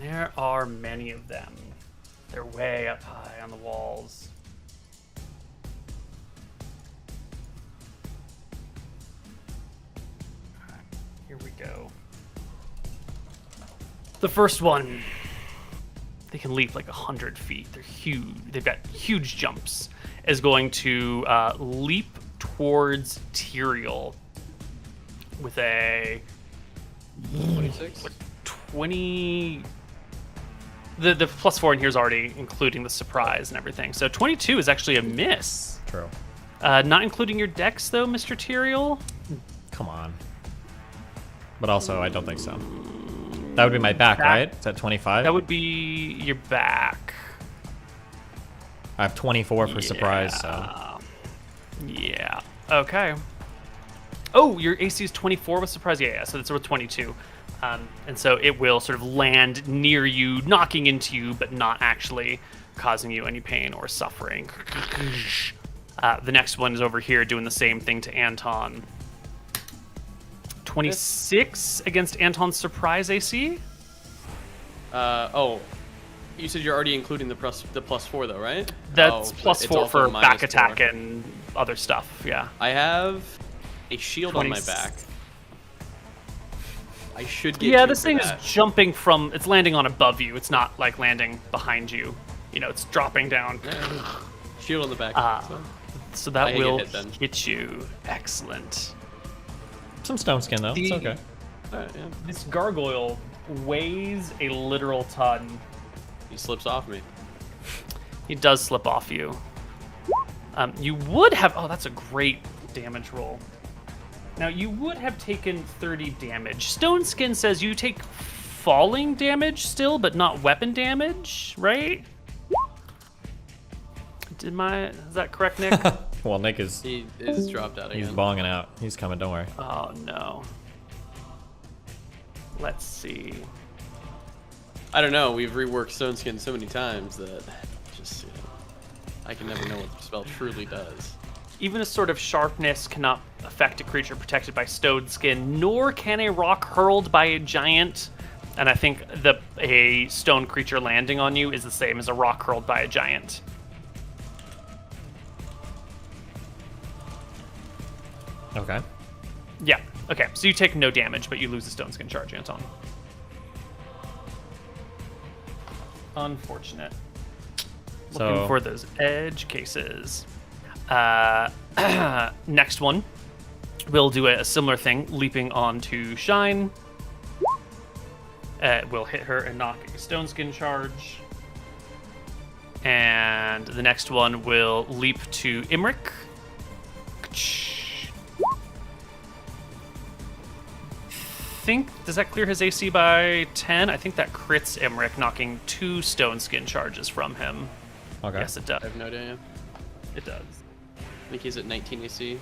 There are many of them. They're way up high on the walls. Alright, here we go. The first one, they can leap like 100 feet. They're huge. They've got huge jumps. Is going to leap towards Tyrael with a 26. 20. The +4 in here is already including the surprise and everything. So 22 is actually a miss. True. Not including your dex though, Mr. Tyrael. Come on. But also, I don't think so. That would be my back, right? Is that 25? That would be your back. I have 24 for surprise, so. Yeah. Okay. Oh, your AC is 24 with surprise? Yeah, so that's with 22. And so it will sort of land near you, knocking into you, but not actually causing you any pain or suffering. The next one is over here doing the same thing to Anton. 26 against Anton's surprise AC? Oh, you said you're already including the +4 though, right? That's Oh, it's +4 also for back -4. attack and other stuff, yeah. I have a shield on my 20 back. I should get. Yeah, two this for thing that. is jumping from, it's landing on above you. It's not like landing behind you. You know, it's dropping down. Shield on the back. So I that get will hit then. hit you. Excellent. Some stone skin, though. It's okay. Alright, yeah. This gargoyle weighs a literal ton. He slips off me. He does slip off you. You would have, oh, that's a great damage roll. Now, you would have taken 30 damage. Stone Skin says you take falling damage still, but not weapon damage, right? Is that correct, Nick? Well, Nick is... He is dropped out again. He's bonging out. He's coming, don't worry. Oh, no. Let's see. I don't know. We've reworked Stone Skin so many times that just, I can never know what the spell truly does. Even a sort of sharpness cannot affect a creature protected by Stone Skin, nor can a rock hurled by a giant. And I think a stone creature landing on you is the same as a rock hurled by a giant. Okay. Yeah. Okay. So you take no damage, but you lose a Stone Skin charge, Anton. Unfortunate. Looking So- for those edge cases. Next one, we'll do a similar thing, leaping onto Shine. We'll hit her and knock a Stone Skin charge. And the next one will leap to Imric. Does that clear his AC by 10? I think that crits Imric, knocking 2 Stone Skin charges from him. Okay. Yes, it does. I have no idea. It does. I think he's at 19 AC.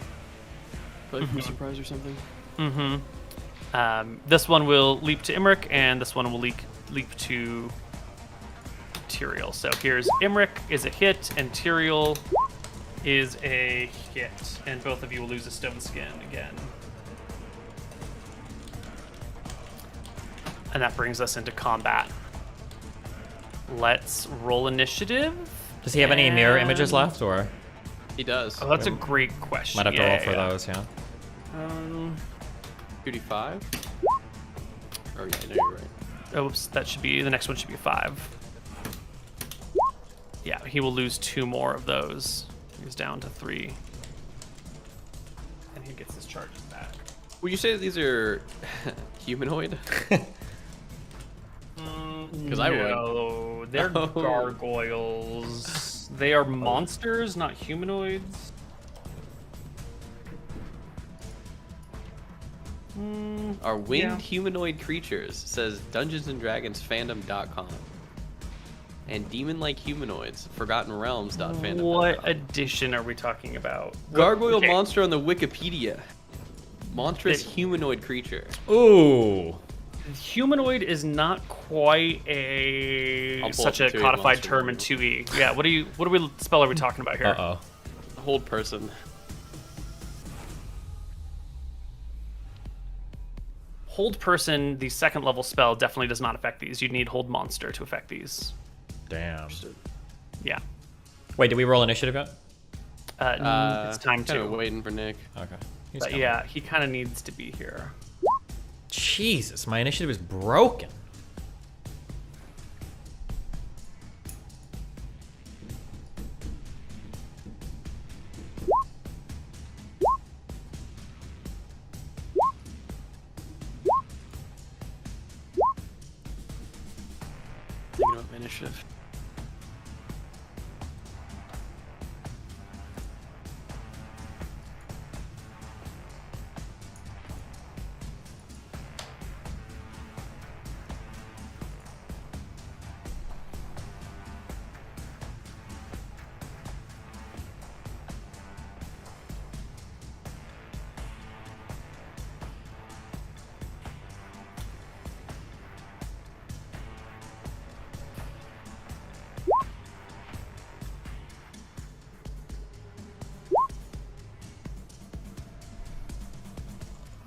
Probably from surprise or something. Mm-hmm. This one will leap to Imric, and this one will leap to Tyrael. So here's Imric is a hit, and Tyrael is a hit. And both of you will lose a Stone Skin again. And that brings us into combat. Let's roll initiative. Does he have any mirror And- images left, or He does. Oh, that's a great question. might have to roll for those? Yeah. 2d5? Oh, yeah, no, you're right. Oops, that should be, the next one should be 5. Yeah, he will lose 2 more of those. He's down to 3. And he gets his charges back. Would you say that these are humanoid? Because I would. No, they're Oh. gargoyles. They are monsters, not humanoids. Are winged Yeah. humanoid creatures, says DungeonsandDragonsFandom.com. And demon-like humanoids, ForgottenRealms.fandom.com. What edition are we talking about? Gargoyle Okay. monster on the Wikipedia. Monstrous humanoid creature. Ooh. Humanoid is not quite I'll pull such up a the 2E codified monster term in one. 2E. Yeah, what spell are we talking about here? Uh-oh. Hold person. Hold Person, the second level spell, definitely does not affect these. You'd need Hold Monster to affect these. Damn. Yeah. Wait, did we roll initiative yet? It's time kind to. of waiting for Nick. Okay. He's But coming. yeah, he kind of needs to be here. Jesus, my initiative is broken. Thinking about my initiative.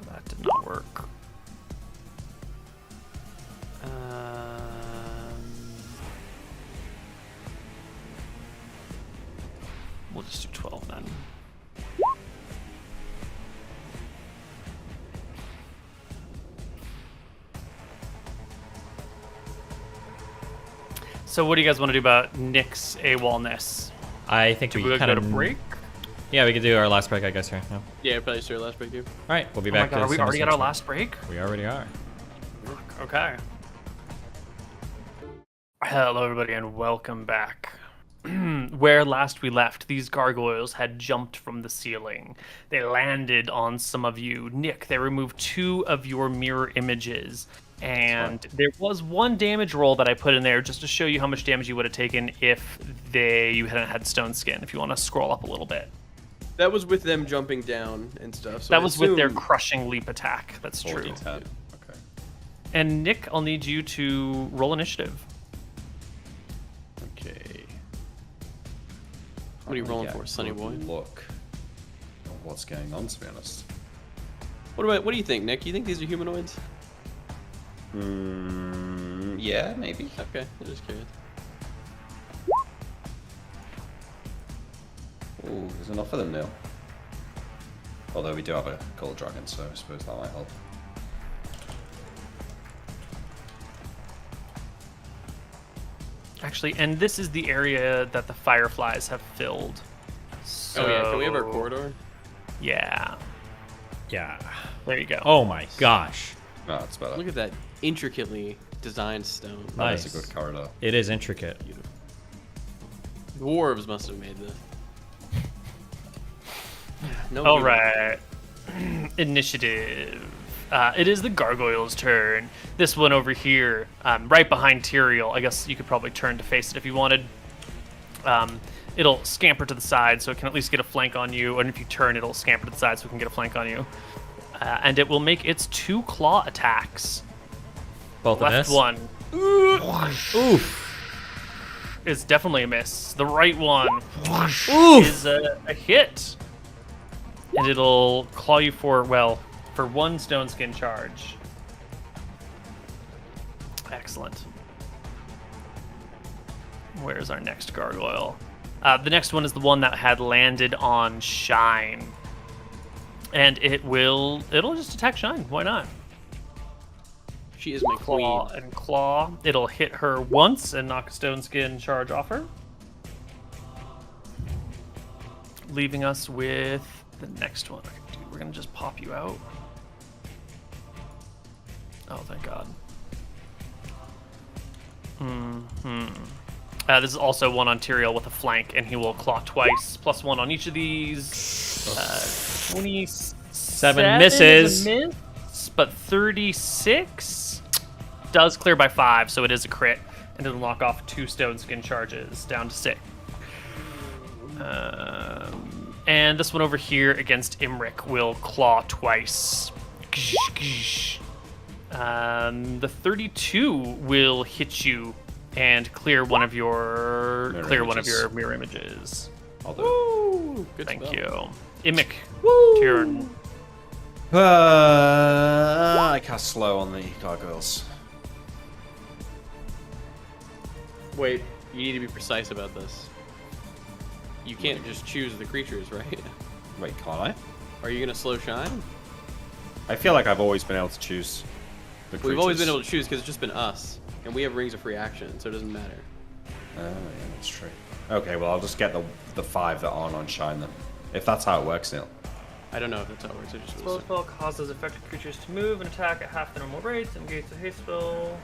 That did not work. We'll just do 12 then. So what do you guys want to do about Nick's AWOL-ness? I think Do we we kind go of to break? Yeah, we could do our last break, I guess, here. Yeah. Yeah, probably start last break too. All right, we'll be Oh my back. god, as are we soon as already at next our week. last break? We already are. Okay. Hello, everybody, and welcome back. Where last we left, these gargoyles had jumped from the ceiling. They landed on some of you. Nick, they removed 2 of your mirror images. And there was 1 damage roll that I put in there just to show you how much damage you would have taken if you hadn't had stone skin, if you want to scroll up a little bit. That was with them jumping down and stuff. So That I was with their assume- crushing leap attack. That's true. 40-10. Okay. And Nick, I'll need you to roll initiative. Okay. What are you rolling for, Sonny boy? Look at what's going on, to be honest. What do you think, Nick? You think these are humanoids? Yeah, maybe. Okay, I'm just curious. Ooh, there's enough of them now. Although we do have a gold dragon, so I suppose that might help. Actually, and this is the area that the fireflies have filled. So, Oh yeah, can we have our corridor? Yeah. Yeah. There you go. Oh my gosh. No, it's better. Look at that intricately designed stone. Nice. That's a good corridor. It is intricate. Dwarves must have made this. No. All human. right. Initiative. It is the gargoyle's turn. This one over here, right behind Tyrael. I guess you could probably turn to face it if you wanted. It'll scamper to the side, so it can at least get a flank on you. And if you turn, it'll scamper to the side, so it can get a flank on you. And it will make its 2 claw attacks. Both Left of us. one Oof. is definitely a miss. The right one Oof. is a hit. And it'll claw you for 1 stone skin charge. Excellent. Where's our next gargoyle? The next one is the one that had landed on Shine. And it'll just attack Shine. Why not? She is my Claw queen. and claw. It'll hit her once and knock a stone skin charge off her. Leaving us with the next one. Dude, we're gonna just pop you out. Oh, thank God. This is also one on Tyrael with a flank, and he will claw twice, plus 1 on each of these. 27 misses. is a miss, but 36 does clear by 5, so it is a crit, and it'll knock off 2 stone skin charges down to 6. And this one over here against Imric will claw twice. The 32 will hit you and clear one of your mirror images. I'll do it. Woo! Good Thank spell. you. Imric, turn. I cast slow on the gargoyles. Wait, you need to be precise about this. You can't just choose the creatures, right? Wait, can't I? Are you gonna slow shine? I feel like I've always been able to choose the creatures. We've always been able to choose because it's just been us, and we have rings of free action, so it doesn't matter. Oh, yeah, that's true. Okay, well, I'll just get the 5 that aren't on shine then. If that's how it works, Neil. I don't know if that's how it works. I just Slow spell causes affected creatures to move and attack at half the normal rate. And negates a haste spell.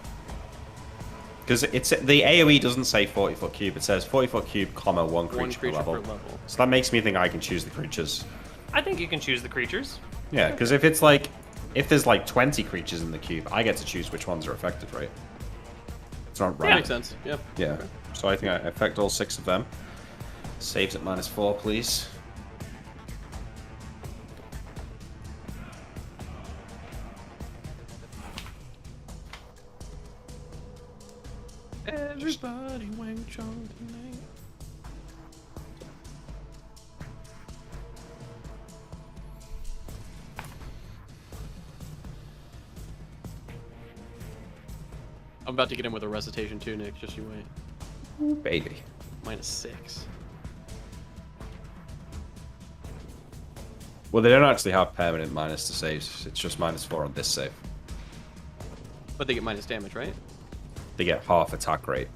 Because it's the AoE doesn't say 40-foot cube. It says 40-foot cube, comma, one creature per level. So that makes me think I can choose the creatures. I think you can choose the creatures. Yeah, because if it's like, if there's like 20 creatures in the cube, I get to choose which ones are affected, right? It's not That right. makes sense. Yeah. Yeah. Okay. So I think I affect all 6 of them. Saves at -4, please. Everybody Wang Chong tonight. I'm about to get in with a recitation too, Nick. Just you wait. Ooh, baby. -6. Well, they don't actually have permanent minus to saves. It's just -4 on this save. But they get minus damage, right? They get half attack rate.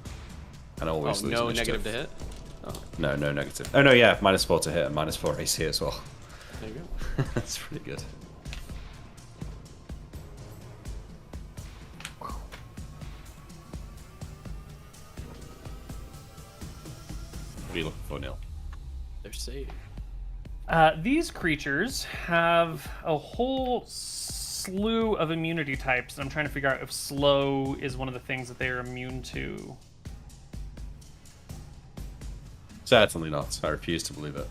And always Oh, lose no initiative. negative to hit? Oh, No, no negative. Oh, no, yeah, -4 to hit and -4 AC as well. there you go. That's pretty good. What are you looking for, Neil? They're safe. These creatures have a whole slew of immunity types, and I'm trying to figure out if slow is one of the things that they are immune to. Certainly not. I refuse to believe it.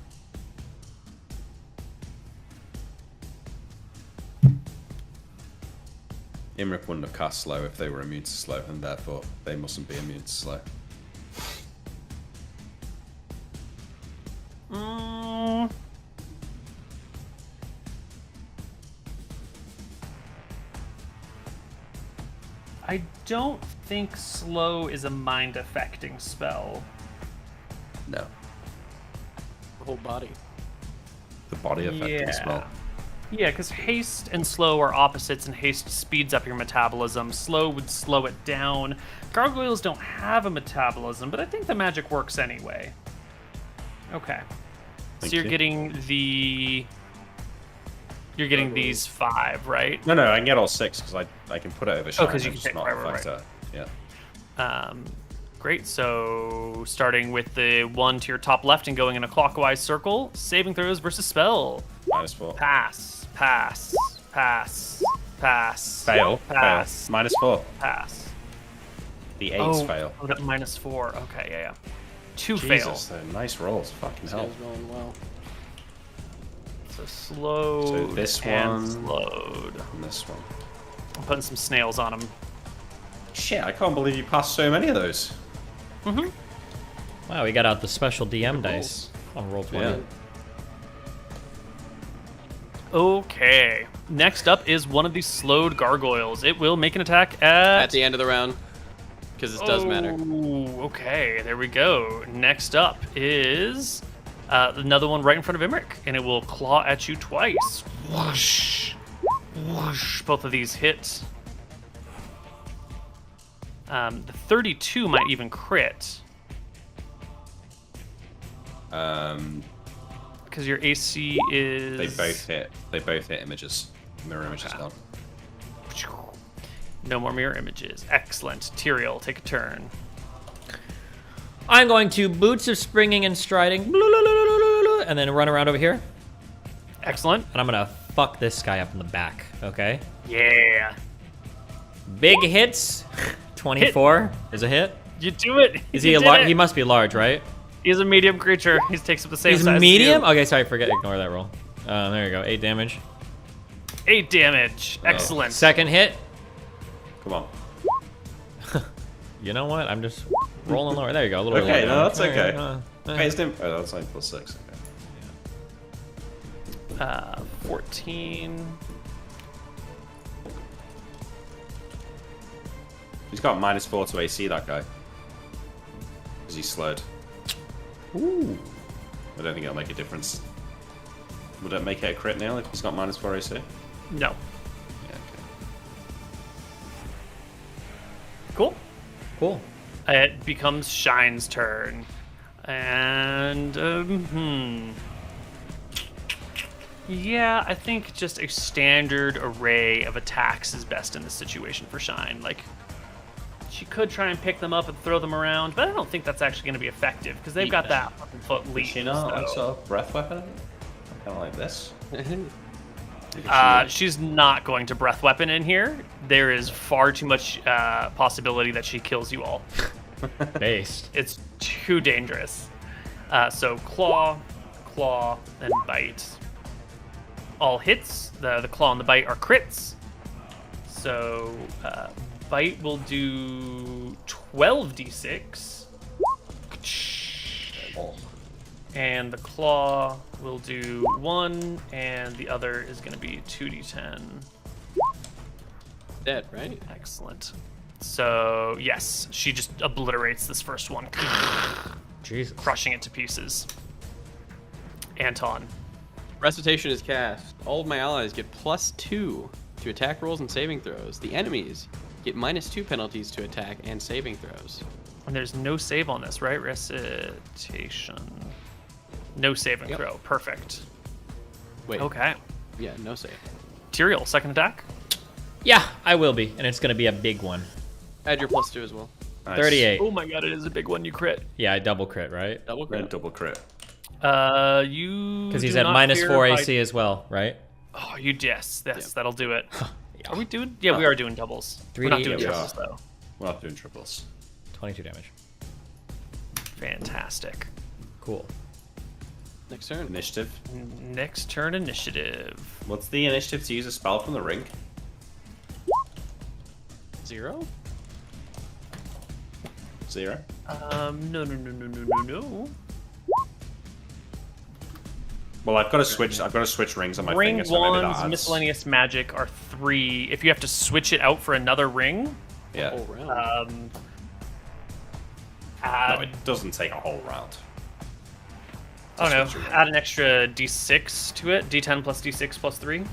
Imric wouldn't have cast slow if they were immune to slow, and therefore they mustn't be immune to slow. I don't think slow is a mind affecting spell. No. The whole body. The body affecting the spell. Yeah, because haste and slow are opposites, and haste speeds up your metabolism. Slow would slow it down. Gargoyles don't have a metabolism, but I think the magic works anyway. Okay. Thank So you're you. getting the... You're getting these 5, right? No, I can get all 6 because I can put it over shine. 'cause you and can just take- not right. affect her. Yeah. Great, so starting with the one to your top left and going in a clockwise circle, saving throws versus spell. -4. Pass, pass, pass, pass. Fail. Pass. Fail. -4. Pass. The 8s fail. Oh, that -4. Okay, yeah. 2 Jesus, fail. they're nice rolls. Fucking This hell. guy's going well. So slowed So this and one- slowed. And this one. I'm putting some snails on them. Shit, I can't believe you passed so many of those. Wow, we got out the special DM dice on roll 20. Yeah. Okay. Next up is one of these slowed gargoyles. It will make an attack at... At the end of the round, because this does matter. Oh, okay. There we go. Next up is another one right in front of Imric, and it will claw at you twice. Whoosh. Whoosh. Both of these hit. The 32 might even crit, because your AC is... They both hit. They both hit images. Mirror images gone. No more mirror images. Excellent. Tyrael, take a turn. I'm going to Boots of Springing and Striding, and then run around over here, Excellent. and I'm gonna fuck this guy up in the back, okay? Yeah. Big hits, 24 is a hit. You do it. Is he You a did large? it. He must be large, right? He's a medium creature. He takes up the same He's size medium? as you. Okay, sorry, ignore that roll. There you go, 8 damage. 8 damage. Excellent. Second hit. Come on. You know what? I'm just rolling lower. There you go, a little bit Okay, lower. no, that's okay. Alright, Hey, it's dim. Oh, that's 9 + 6. Okay. 14. He's got -4 to AC, that guy. Because he's slowed. Ooh. I don't think it'll make a difference. Would it make it a crit nail if he's got -4 AC? No. Yeah, okay. Cool. Cool. It becomes Shine's turn. And, yeah, I think just a standard array of attacks is best in this situation for Shine. Like, she could try and pick them up and throw them around, but I don't think that's actually going to be effective because they've got that 100-foot leap. Is she not like sort of breath weapon? Kind of like this? She's not going to breath weapon in here. There is far too much possibility that she kills you all. Based. It's too dangerous. So claw, and bite. All hits. The claw and the bite are crits. So bite will do 12d6. And the claw will do 1, and the other is going to be 2d10. Dead, right? Excellent. So, yes, she just obliterates this first one, Jesus. crushing it to pieces. Anton. Recitation is cast. All of my allies get +2 to attack rolls and saving throws. The enemies get -2 penalties to attack and saving throws. And there's no save on this, right? Recitation. No saving throw. Perfect. Wait. Okay. Yeah, no save. Tyrael, second attack. Yeah, I will be, and it's gonna be a big one. Add your +2 as well. Nice. 38. Oh my god, it is a big one. You crit. Yeah, I double crit, right? Double Red crit. double crit. You. Because he's do at not -4 clear by- AC as well, right? Oh, you yes, that'll do it. Yeah. Are we doing? Yeah, we are doing doubles. We're 3D not doing yeah, we triples are. though. We're not doing triples. 22 damage. Fantastic. Cool. Next turn. Initiative. Next turn initiative. What's the initiative to use a spell from the ring? 0? 0. No. Well, I've got to switch rings on my Ring finger. So maybe that wands, adds- miscellaneous magic are 3. If you have to switch it out for another ring, Yeah. Whole round. add, No, it doesn't take a whole round. I don't switch know, your add an extra d6 to it. D10 plus d6 plus 3.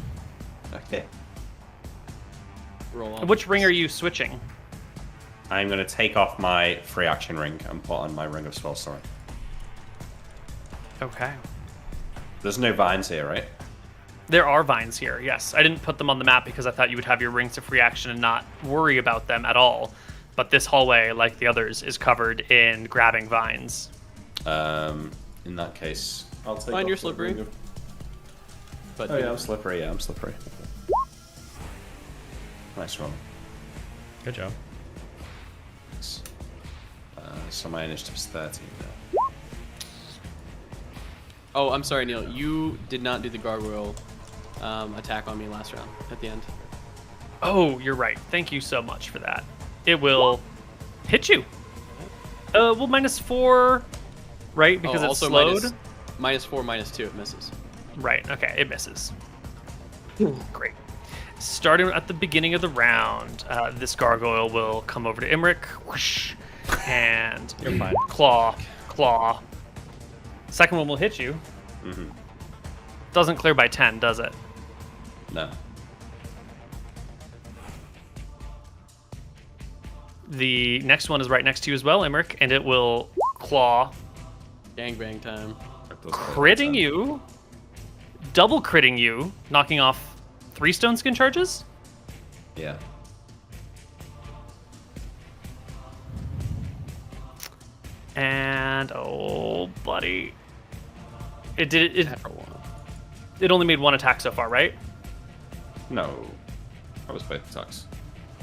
Okay. Roll on. Which ring are you switching? I'm going to take off my free action ring and put on my ring of spell story. Okay. There's no vines here, right? There are vines here, yes. I didn't put them on the map because I thought you would have your rings of free action and not worry about them at all. But this hallway, like the others, is covered in grabbing vines. In that case, I'll take Fine, off you're the slippery. ring of- But Oh yeah, I'm slippery. Yeah, I'm slippery. Nice one. Good job. So my initiative's 13 now. Oh, I'm sorry, Neil. You did not do the gargoyle attack on me last round at the end. Oh, you're right. Thank you so much for that. It will hit you. Well, -4, right? Because it's also slowed. -4, -2, it misses. Right, okay, it misses. Great. Starting at the beginning of the round, this gargoyle will come over to Imric, whoosh, and You're fine. claw. Second one will hit you. Mm-hmm. Doesn't clear by 10, does it? No. The next one is right next to you as well, Imric, and it will claw, Gangbang time. critting you, double critting you, knocking off 3 stone skin charges. Yeah. And oh, buddy, it did it. After one. It only made 1 attack so far, right? No. That was both attacks.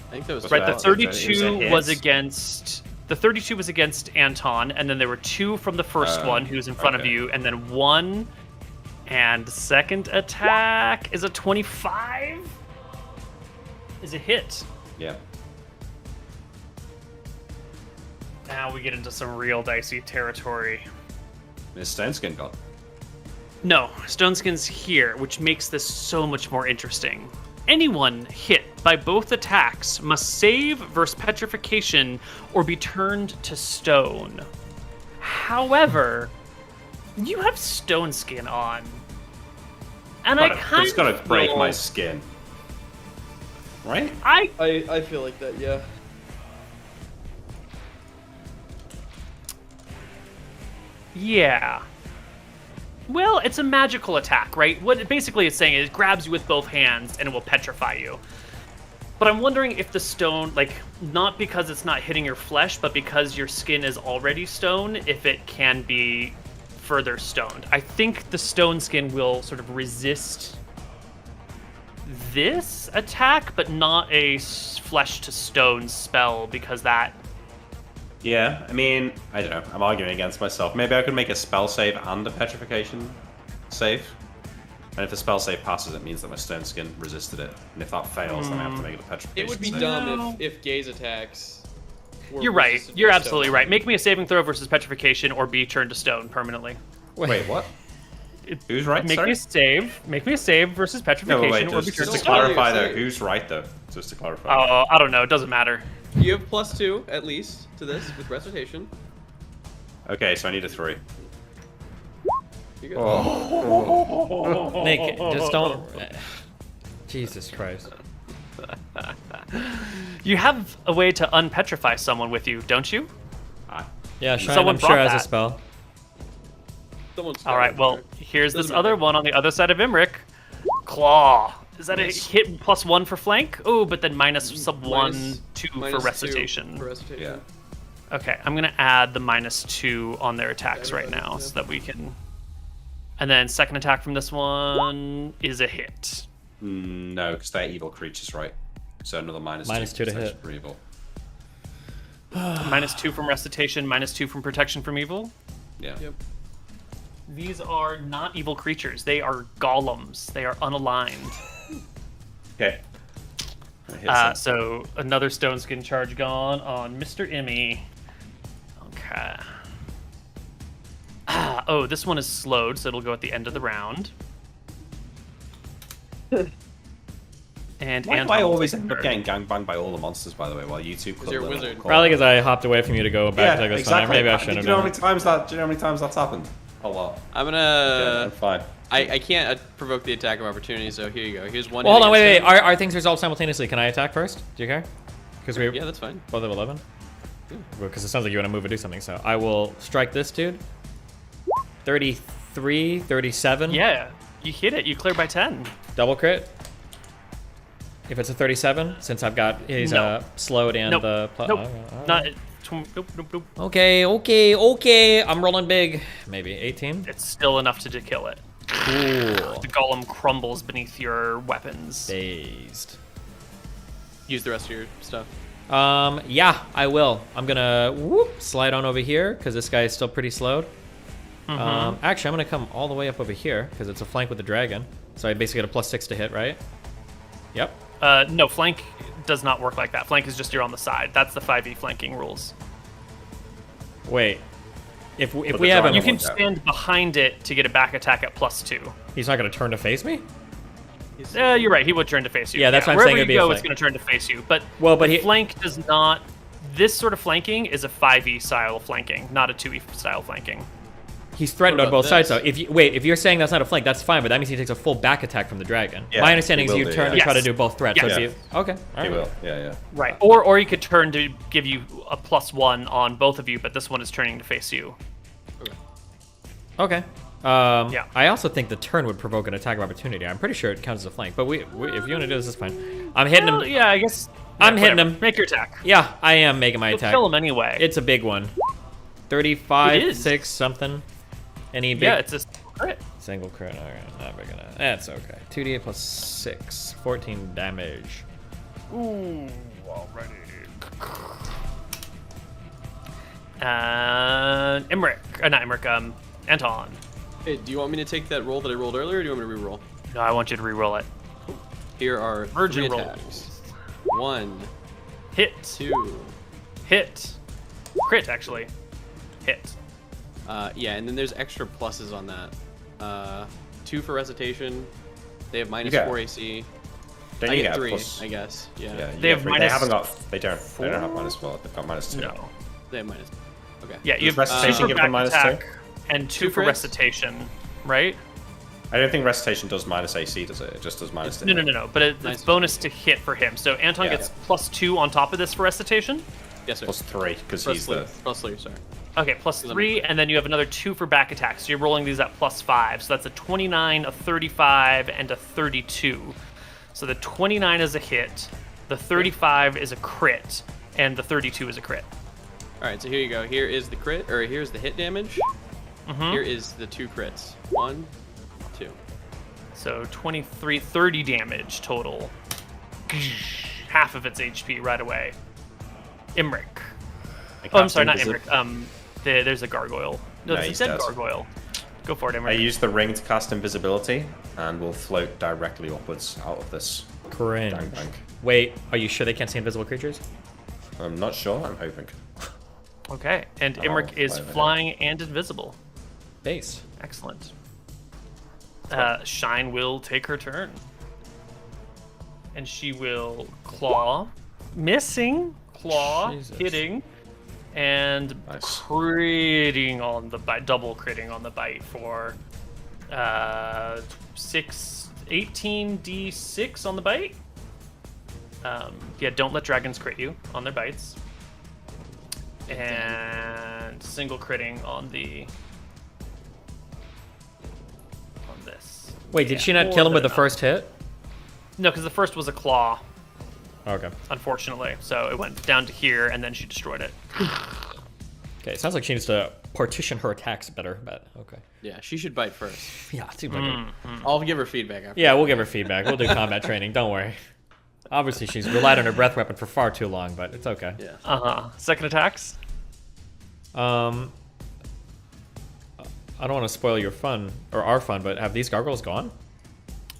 I think that was Right. The It was a 32 hit. was against. The 32 was against Anton, and then there were 2 from the first one, who's in front of okay. you, and then 1. And second attack is a 25. Is a hit. Yeah. Now we get into some real dicey territory. Is Stone Skin gone? No, Stone Skin's here, which makes this so much more interesting. Anyone hit by both attacks must save versus petrification or be turned to stone. However, you have stone skin on. And I kind It's gonna of break feel- my skin. Right? I feel like that, yeah. Yeah. Well, it's a magical attack, right? What basically it's saying is it grabs you with both hands and it will petrify you. But I'm wondering if the stone, like, not because it's not hitting your flesh, but because your skin is already stone, if it can be further stoned. I think the stone skin will sort of resist this attack, but not a flesh to stone spell, because that... Yeah, I mean, I don't know. I'm arguing against myself. Maybe I could make a spell save and a petrification save. And if the spell save passes, it means that my stone skin resisted it. And if that fails, then I have to make it a petrification It would be save. dumb if gaze attacks were You're right. resisted You're by absolutely stone. right. Make me a saving throw versus petrification or be turned to stone permanently. Wait, what? Who's right? Make Sorry? me a save. Make me a save versus No, petrification wait, or be just turned to to stone. clarify Sorry, though, sorry. who's right though? Just to clarify. Oh, I don't know. It doesn't matter. You have +2 at least to this with recitation. Okay, so I need a 3. You go. Nick, just don't. Jesus Christ. You have a way to unpetrify someone with you, don't you? Yeah, Shine, Someone I'm sure brought has a that. spell. Someone's All right. Well, here's this Doesn't other matter. one on the other side of Imric. Claw. Is that Yes. a hit +1 for flank? Oh, but then minus sub Minus- 1, 2 minus for 2 recitation. For recitation. Yeah. Okay, I'm gonna add the -2 on their attacks right now so that we can. And then second attack from this one is a hit. No, because they're evil creatures, right? So another Minus 2 2 to protection hit. for evil. -2 from recitation, -2 from protection from evil. Yeah. Yep. These are not evil creatures. They are golems. They are unaligned. Okay. That hits him. So another stone skin charge gone on Mr. Immy. Okay. Oh, this one is slowed, so it'll go at the end of the round. And Why do Anton I will always take end up turn. getting gangbanged by all the monsters, by the way, while you two Because you're a cuddle wizard. and Probably because I hopped away from you to go back to go exactly. Maybe I Do shouldn't you have know how done many it. times that? Do you know how many times that's happened? A lot. I'm Yeah, gonna. I'm fine. I can't provoke the attack of opportunity, so here you go. Here's one. Well, hold on, hit wait. against Are things resolved simultaneously? Can I attack first? Do you care? Because we him. Yeah, that's fine. both have 11. Because it sounds like you want to move or do something. So I will strike this dude. 33, 37. Yeah, you hit it. You clear by 10. Double crit. If it's a 37, since I've got his No. slowed and Nope. the. Nope. alright. Not. Nope. Nope. Okay. I'm rolling big. Maybe 18. It's still enough to kill it. Cool. The golem crumbles beneath your weapons. Dazed. Use the rest of your stuff. Yeah, I will. I'm gonna slide on over here because this guy is still pretty slowed. Actually, I'm gonna come all the way up over here because it's a flank with the dragon. So I basically get a +6 to hit, right? Yep. No, flank does not work like that. Flank is just you're on the side. That's the 5e flanking rules. Wait. If the we have dragon him, You can work out. stand behind it to get a back attack at +2. he's not gonna turn to face me. You're right. He would turn to face you. Yeah, that's what I'm Wherever saying, you it'd be a go, it's flank. going to turn to face you. But Well, but the he- flank does not. This sort of flanking is a 5e style flanking, not a 2e style flanking. He's threatened What on about both sides, this? though. If you're saying that's not a flank, that's fine. But that means he takes a full back attack from the dragon. Yeah, My understanding he is will you do, turn to yeah. try to Yes. do both threats. Yes. So it'd be, okay. All He right. will. Yeah. Right. Or you could turn to give you a +1 on both of you, but this one is turning to face you. Okay. Yeah. I also think the turn would provoke an attack of opportunity. I'm pretty sure it counts as a flank. But if you want to do this, it's fine. I'm hitting Well, him. yeah, I guess. I'm yeah, hitting whatever. him. Make your attack. Yeah, I am making my You'll attack. kill him anyway. It's a big one. 35, It is. 6, something. Any big yeah, it's a crit. single crit. All right, not big enough. That's okay. 2d8 plus 6, 14 damage. Ooh, already. Emmerich, not Emmerich, Anton. Hey, do you want me to take that roll that I rolled earlier, or do you want me to re-roll? No, I want you to re-roll it. Here are Virgin 3 rolls. attacks. 1, Hit, 2. hit, crit actually, hit. Yeah, and then there's extra pluses on that. 2 for recitation. They have Okay. -4 AC. Don't I you get get a 3, plus? I guess. Yeah. Yeah, you They get have 3. minus They haven't got. They don't. They don't have 4? -4. They've got -2. No. They have minus. Okay. Yeah, you Does have 2 recitation for give back them -2? attack and 2 for crits? recitation, right? I don't think recitation does minus AC, does it? It just does minus. No. But it's Nice. bonus to hit for him. So Anton Yeah. gets +2 on top of this for recitation. Yes, sir. +3 because Plus he's Sleer. the. Plus Sleer, sorry. Okay, +3, and then you have another 2 for back attack. So you're rolling these at +5. So that's a 29, a 35, and a 32. So the 29 is a hit, the 35 is a crit, and the 32 is a crit. All right, so here you go. Here is the crit, or here's the hit damage. Here is the 2 crits. 1, 2. So 23, 30 damage total. Half of its HP right away. Imric. Oh, I'm sorry, not Imric. There's a gargoyle. No, No, there's he's a dead dead. gargoyle. Go for it, I Imric. use the ring to cast invisibility, and will float directly upwards out of this Cringe. gangbang. Wait, are you sure they can't see invisible creatures? I'm not sure. I'm hoping. Okay, and Oh, Imric is fly over flying and invisible. Base. Excellent. Shine will take her turn. And she will claw. Missing. Claw. Jesus. Hitting. And Nice. critting on the bite. Double critting on the bite for 18d6 on the bite. Yeah, don't let dragons crit you on their bites. And single critting on this. Wait, did Yeah, she not more kill him with than the enough. first hit? No, because the first was a claw, Okay. unfortunately. So it went down to here, and then she destroyed it. Okay, it sounds like she needs to partition her attacks better, but okay. Yeah, she should bite first. Yeah, it seems like it. I'll give her feedback after. Yeah, we'll give her feedback. We'll do combat training. Don't worry. Obviously, she's relied on her breath weapon for far too long, but it's okay. Yeah. Second attacks. I don't want to spoil your fun or our fun, but have these gargoyles gone?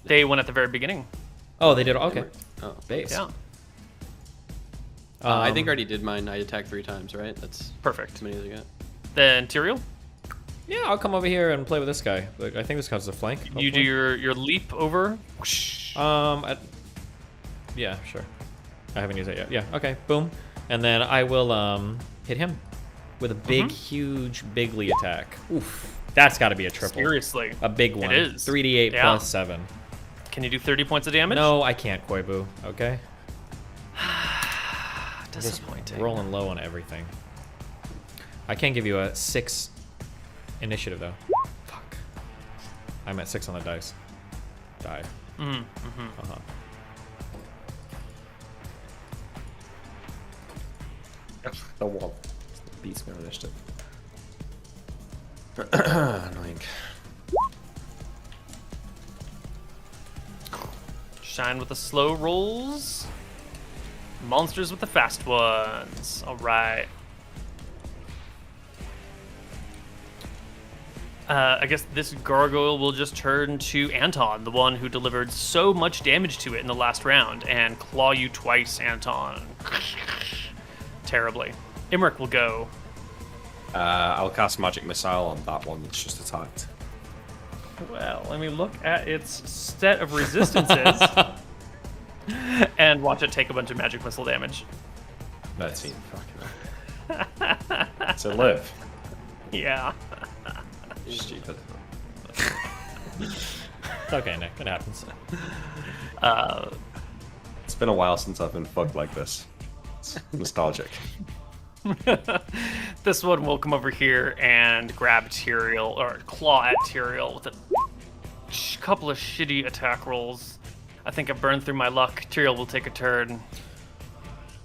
They went at the very beginning. Oh, they did. Okay, Oh. base. Yeah, I think I already did mine. I attacked 3 times, right? That's perfect. as many as I got. Then Tyrael, Yeah, I'll come over here and play with this guy. Like, I think this counts as a flank. you do hopefully. your leap over. Yeah, sure. I haven't used it yet. Yeah, okay, boom. And then I will hit him with a big, huge, bigly attack. Oof. That's got to be a triple. Seriously. A big one. It is. 3d8 Yeah. plus 7. Can you do 30 points of damage? No, I can't, Koibu. Okay? Just Disappointing. rolling low on everything. I can't give you a 6 initiative, though. Fuck. I'm at 6 on the dice. Die. Uh-huh. The wall beats me on initiative. Annoying. Shine with the slow rolls. Monsters with the fast ones. All right. I guess this gargoyle will just turn to Anton, the one who delivered so much damage to it in the last round, and claw you twice, Anton. Terribly. Imric will go. I'll cast magic missile on that one that's just attacked. Well, let me look at its set of resistances and watch it take a bunch of magic missile damage. 13. Fucking hell. To live. Yeah. Stupid. It's okay, Nick. It happens. It's been a while since I've been fucked like this. It's nostalgic. This one will come over here and grab Tyrael, or claw at Tyrael with a couple of shitty attack rolls. I think I burned through my luck. Tyrael will take a turn.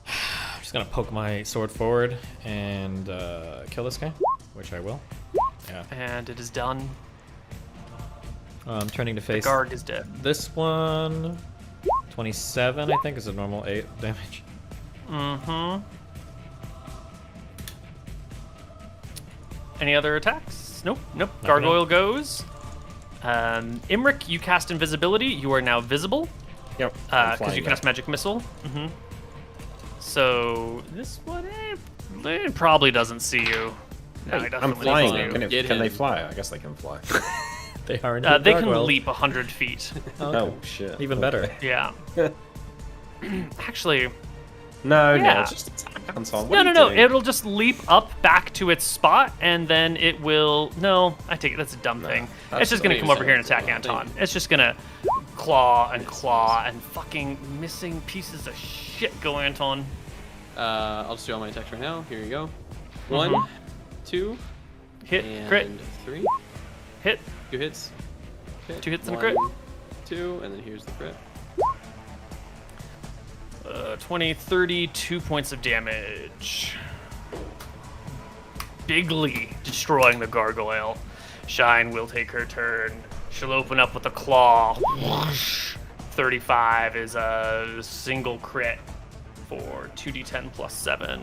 I'm just gonna poke my sword forward and kill this guy, which I will. Yeah. And it is done. I'm turning to face Garg is dead. this one. 27, I think, is a normal 8 damage. Mm-hmm. Any other attacks? Nope. Gargoyle goes. Imric, you cast invisibility. You are now visible. Yep. Because you cast magic missile. Mm-hmm. So this one, it probably doesn't see you. No, it doesn't I'm really flying. see you. Can Get they him. fly? I guess they can fly. They are indeed They can gargoyles. leap 100 feet. Oh shit. Even better. Yeah. Actually, No, Yeah. no, just attack, Anton. What no, are no, you no. doing? It'll just leap up back to its spot, and then it will. No, I take it. That's a dumb thing. that's It's just gonna what come I over here and was attack saying. Anton. It's just gonna claw and claw and fucking missing pieces of shit go Anton. I'll just do all my attacks right now. Here you go. 1, 2, Hit, and crit, 3. hit. 2 hits. Hit. 2 hits and a 1, crit. 2, and then here's the crit. 20, 32 points of damage. Bigly destroying the gargoyle. Shine will take her turn. She'll open up with a claw. 35 is a single crit for 2d10 plus 7.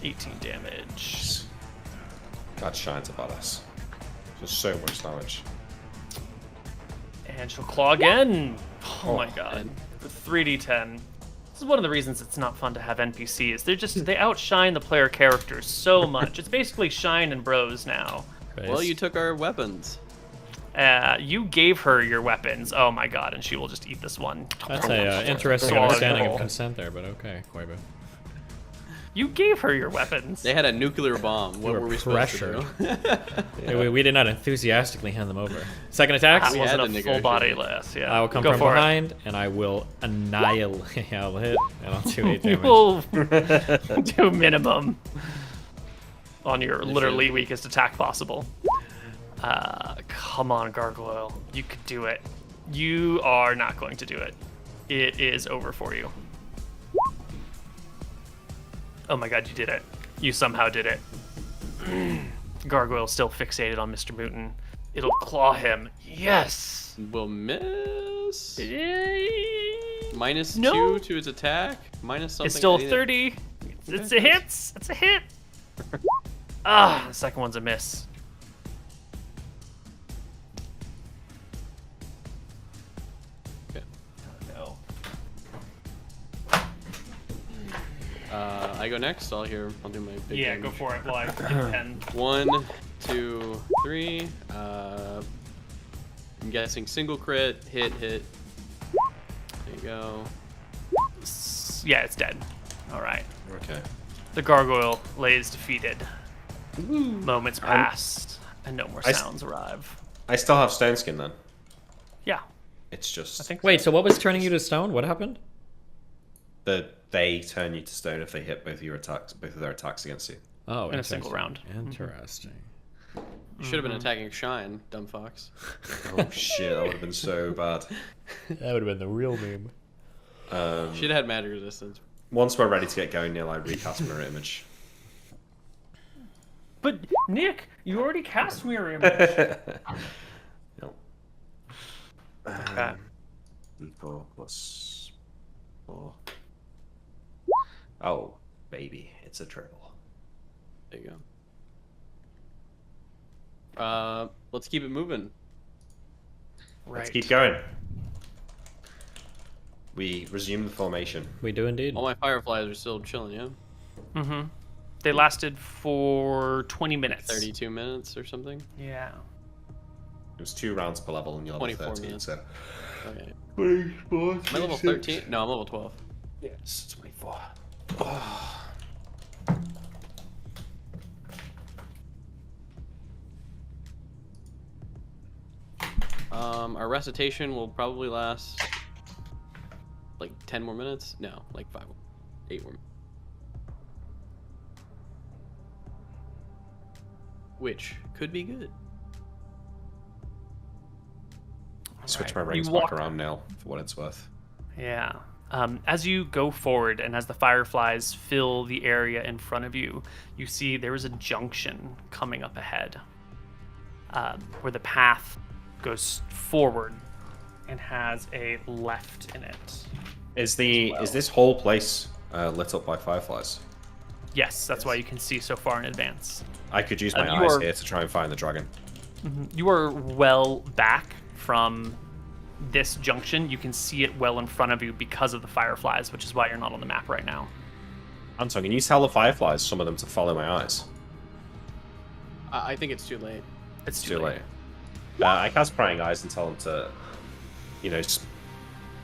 18 damage. God, Shine's a badass. Just so much damage. And she'll claw again. Oh my god. and- For 3d10. This is one of the reasons it's not fun to have NPCs. They outshine the player characters so much. It's basically Shine and Bros now. Well, you took our weapons. You gave her your weapons. Oh my god, and she will just eat this one. That's a interesting Swallow understanding whole. of consent there, but okay, Koibu. You gave her your weapons. They had a nuclear bomb. What were were we supposed to do? We did not enthusiastically hand them over. Second attack. That We wasn't had a to full body negotiate. list. Yeah. I will come Go from for behind, and I will annihilate. I'll hit, and I'll do 8 it. You damage. will do minimum on your literally weakest attack possible. Come on, Gargoyle. You could do it. You are not going to do it. It is over for you. Oh my god, you did it. You somehow did it. Gargoyle's still fixated on MrMouton. It'll claw him. Yes! Will miss. No. Minus 2 to its attack. Minus something. It's still I need it- 30. It's a hit. It's a hit. Ah, the second one's a miss. Okay. No. I go next. I'll do my big Yeah, damage. go for it. Well, I hit 10. 1, 2, 3. I'm guessing single crit. Hit. There you go. Yeah, it's dead. All right. Okay. The gargoyle lays defeated. Moments passed, and no more I s- sounds arrive. I still have stone skin then. Yeah, It's just I think. Wait, so what was turning you to stone? What happened? they turn you to stone if they hit both of their attacks against you. Oh, In a single interesting. round. Interesting. You should have been attacking Shine, dumb fox. Oh shit, that would have been so bad. That would have been the real meme. Should have had magic resistance. Once we're ready to get going, Neil, I recast mirror image. But Nick, you already cast mirror image. No. Okay. D4 plus 4. Oh, baby, it's a triple. There you go. Let's keep it moving. Let's Right. keep going. We resume the formation. We do indeed. All my fireflies are still chilling, yeah? Mm-hmm. They lasted for 20 minutes. 32 minutes or something? Yeah. It was 2 rounds per level, and you're level 24 13, minutes. so... Okay. Am I level 13? No, I'm level 12. Yes, 24. Our recitation will probably last like 10 more minutes. No, like 8 more. Which could be good. Switch Right. my rings You back walk- around now, for what it's worth. Yeah. As you go forward and as the fireflies fill the area in front of you, you see there is a junction coming up ahead where the path goes forward and has a left in it. Is this whole place lit up by fireflies? Yes, that's why you can see so far in advance. I could use my you eyes are- here to try and find the dragon. You are well back from this junction. You can see it well in front of you because of the fireflies, which is why you're not on the map right now. Anton, can you tell the fireflies, some of them, to follow my eyes? I think it's too late. It's Too late. I cast Prying Eyes and tell them to, you know,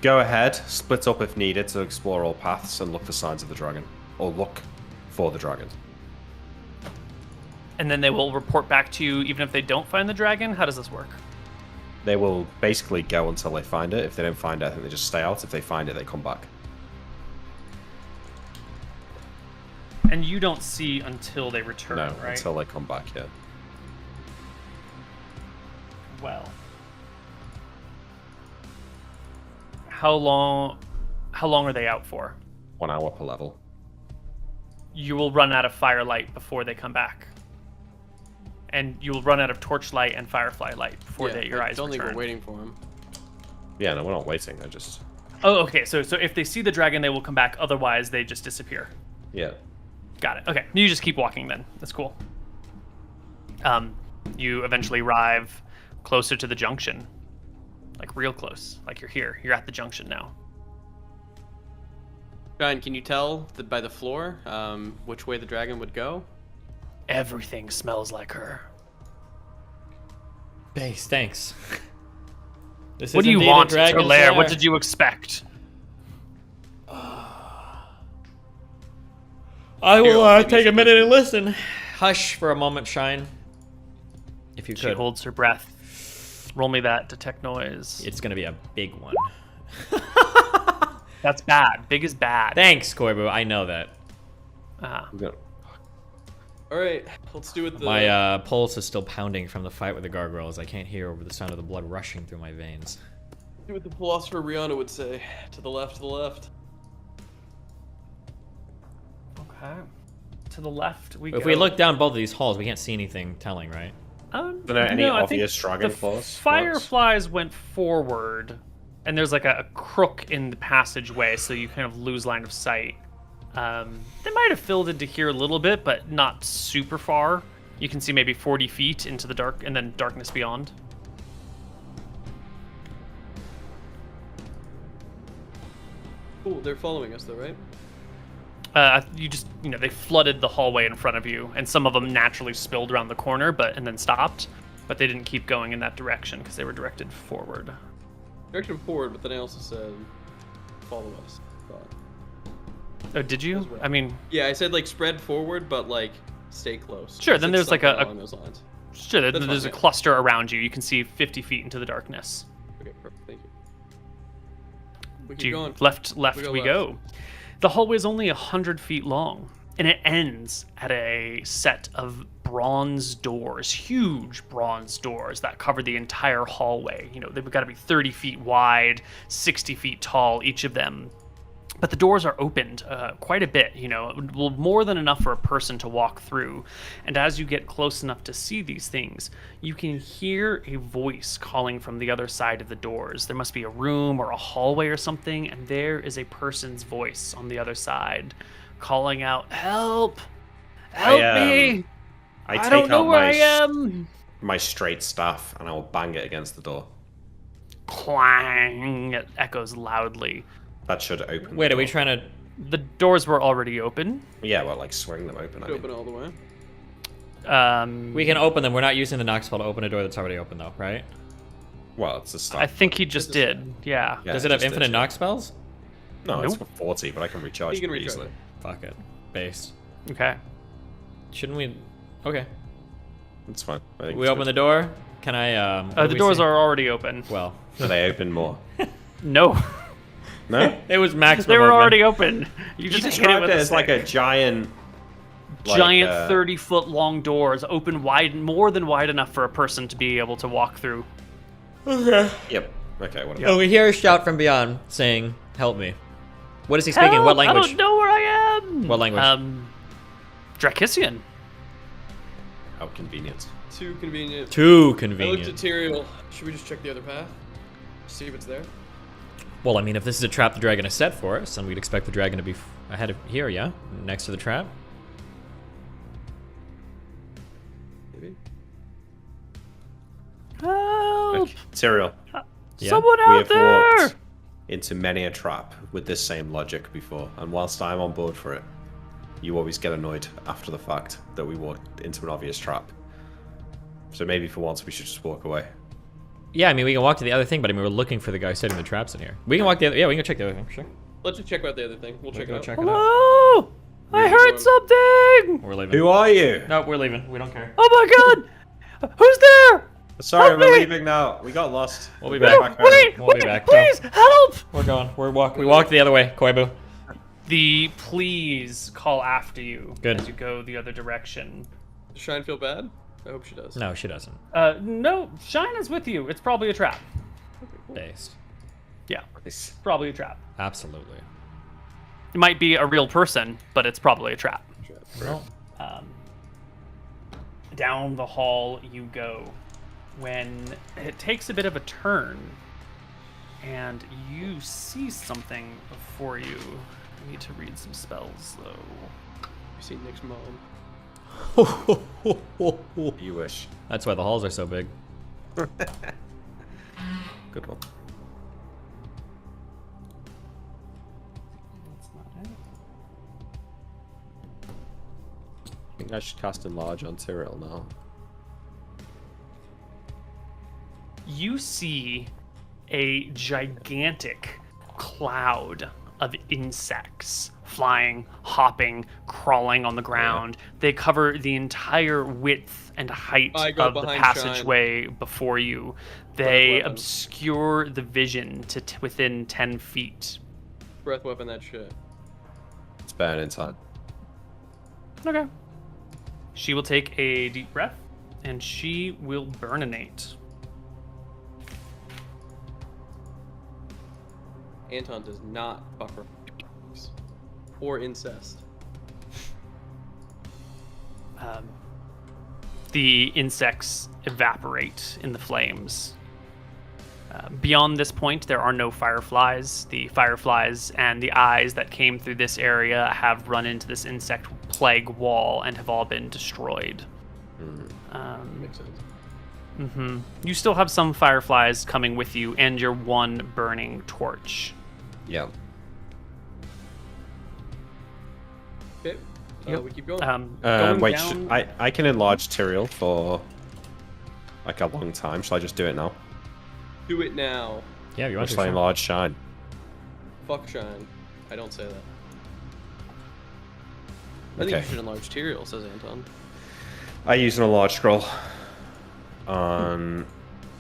go ahead, split up if needed to explore all paths and look for signs of the dragon. Or look for the dragon. And then they will report back to you even if they don't find the dragon? How does this work? They will basically go until they find it. If they don't find it, I think they just stay out. If they find it, they come back. And you don't see until they return, No, right? until they come back, yeah. Well. How long are they out for? 1 hour per level. You will run out of firelight before they come back. And you will run out of torchlight and firefly light before your eyes don't return. think we're waiting for him. Yeah, no, we're not waiting. I just... Oh, okay. So if they see the dragon, they will come back. Otherwise, they just disappear. Yeah. Got it. Okay. You just keep walking then. That's cool. You eventually arrive closer to the junction. Like real close. Like you're here. You're at the junction now. Ryan, can you tell by the floor which way the dragon would go? Everything smells like her. Base, thanks. This What is do you indeed a want, dragon's Lair? What lair. did you expect? I Here, will I'll give you take a some minute and listen. Hush for a moment, Shine. If you She could. holds her breath. Roll me that detect noise. It's gonna be a big one. That's bad. Big is bad. Thanks, Koibu. I know that. All right, let's do it. My pulse is still pounding from the fight with the gargoyles. I can't hear over the sound of the blood rushing through my veins. Do what the philosopher Rihanna would say. To the left, to the left. Okay. To the left we go. If we look down both of these halls, we can't see anything telling, right? Are there any I think obvious dragon claws? Fireflies went forward, and there's like a crook in the passageway, so you kind of lose line of sight. They might have filled into here a little bit, but not super far. You can see maybe 40 feet into the dark, and then darkness beyond. Cool, they're following us though, right? They flooded the hallway in front of you, and some of them naturally spilled around the corner, and then stopped. But they didn't keep going in that direction because they were directed forward. Direction forward, but then I also said, follow us. Oh, did you? well. I mean, Yeah, I said like spread forward, but like stay close. Sure, I then said there's like something a along those lines. sure. That's There's fine, a yeah. cluster around you. You can see 50 feet into the darkness. Okay, perfect. Thank you. We Do keep you- going. Left, We we go go. The hallway is only 100 feet long, and it ends at a set of bronze doors, huge bronze doors that cover the entire hallway. You know, they've got to be 30 feet wide, 60 feet tall, each of them. But the doors are opened quite a bit, more than enough for a person to walk through. And as you get close enough to see these things, you can hear a voice calling from the other side of the doors. There must be a room or a hallway or something, and there is a person's voice on the other side calling out, "Help! Help me! I don't know where I am!" my straight staff and I will bang it against the door. Clang! It echoes loudly. That should open. Wait, the are we door. trying to... The doors were already open. Yeah, well, like swing them open. I mean. Open all the way. We can open them. We're not using the knock spell to open a door that's already open, though, right? Well, it's a start. I think he just did. Yeah. Yeah, Does it have just infinite did. knock spells? No, it's Nope. for 40, but I can recharge You can pretty recharge easily. Fuck it. Base. Okay. Shouldn't we... Okay. It's fine. I think We it's open good. the door. Can I, what do The we doors see? are already open. Well, Do they open more? No. No? it was maximum They were open. already open. You You just hit it described with it a as like stick. a giant... giant 30. 30-foot long doors open wide, more than wide enough for a person to be able to walk through. Okay. Yep. Okay, whatever. Oh, we hear a shout from beyond saying, "Help me." What is he speaking? Help! What language? I don't know where I am. What language? Drakissian. How convenient. Too convenient. Too I looked at convenient. Tyrael. Should we just check the other path? See if it's there? Well, I mean, if this is a trap the dragon has set for us, then we'd expect the dragon to be ahead of here, yeah? Next to the trap? Maybe. Help! Okay. Tyrael, Yeah? Someone we out have there! walked into many a trap with this same logic before, and whilst I'm on board for it, you always get annoyed after the fact that we walked into an obvious trap. So maybe for once we should just walk away. Yeah, I mean, we can walk to the other thing, but I mean, we're looking for the guy setting the traps in here. We can walk the other. Yeah, we can check the other thing. Sure. Let's just check out the other thing. We'll check it out. Hello! I heard something! We're leaving. Who are you? No, we're leaving. We don't care. Oh my god! Who's there? Sorry, Help we're me! leaving now. We got lost. We'll be back. Wait! We'll be back. Please, help! We're going. We walk the other way, Koibu. The please call after you Good. as you go the other direction. Does Shine feel bad? I hope she does. No, she doesn't. No, Shine is with you. It's probably a trap. Based. Yeah, Nice. probably a trap. Absolutely. It might be a real person, but it's probably a trap. Well, Down the hall you go when it takes a bit of a turn and you see something before you. I need to read some spells though. You see Nick's mom. You wish. that's why the halls are so big. Good one. That's not it. I think I should cast Enlarge on Tyrell now. You see a gigantic cloud of insects flying, hopping, crawling on the ground. They cover the entire width and height I go of the behind passageway before you. They weapon. obscure the vision to within 10 feet. Breath weapon that shit. It's burning time. Okay. She will take a deep breath, and she will burninate. Anton does not buffer or incest. The insects evaporate in the flames. Beyond this point, there are no fireflies. The fireflies and the eyes that came through this area have run into this insect plague wall and have all been destroyed. Makes sense. You still have some fireflies coming with you and your one burning torch. Yeah. Okay. Yep. We keep going. Going Wait, down- I can enlarge Tyrael for like a long time. Shall I just do it now? Do it now. Yeah, you Or want shall I to? enlarge Shine? Fuck Shine. I don't say that. I think Okay. you should enlarge Tyrael, says Anton. I use an enlarge scroll on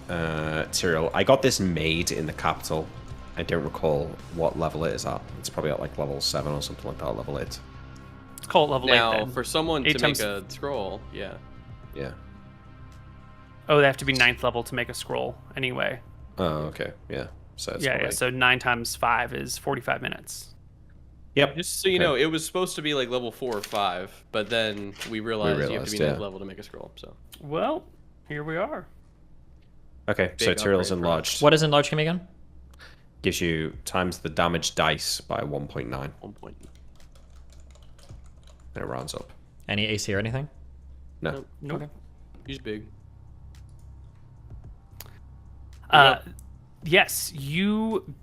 Tyrael. I got this made in the capital. I don't recall what level it is at. It's probably at like level 7 or something like that, level 8. Let's call it level 8 Now, then. for someone 8 to make times- a scroll, yeah. Yeah. Oh, they have to be 9th level to make a scroll anyway. Oh, okay. Yeah. So it's Yeah, probably... so 9 times 5 is 45 minutes. Yep. Just so you Okay. know, it was supposed to be like level 4 or 5, but then we realized you have to be realized, 9th yeah. level to make a scroll. So Well, here we are. Okay, so Big Tyrael's upgrade for enlarged. What is enlarged game again? Gives you times the damage dice by 1.9. 1 point. And it rounds up. Any AC or anything? No. Nope. Okay. He's big. Yes, you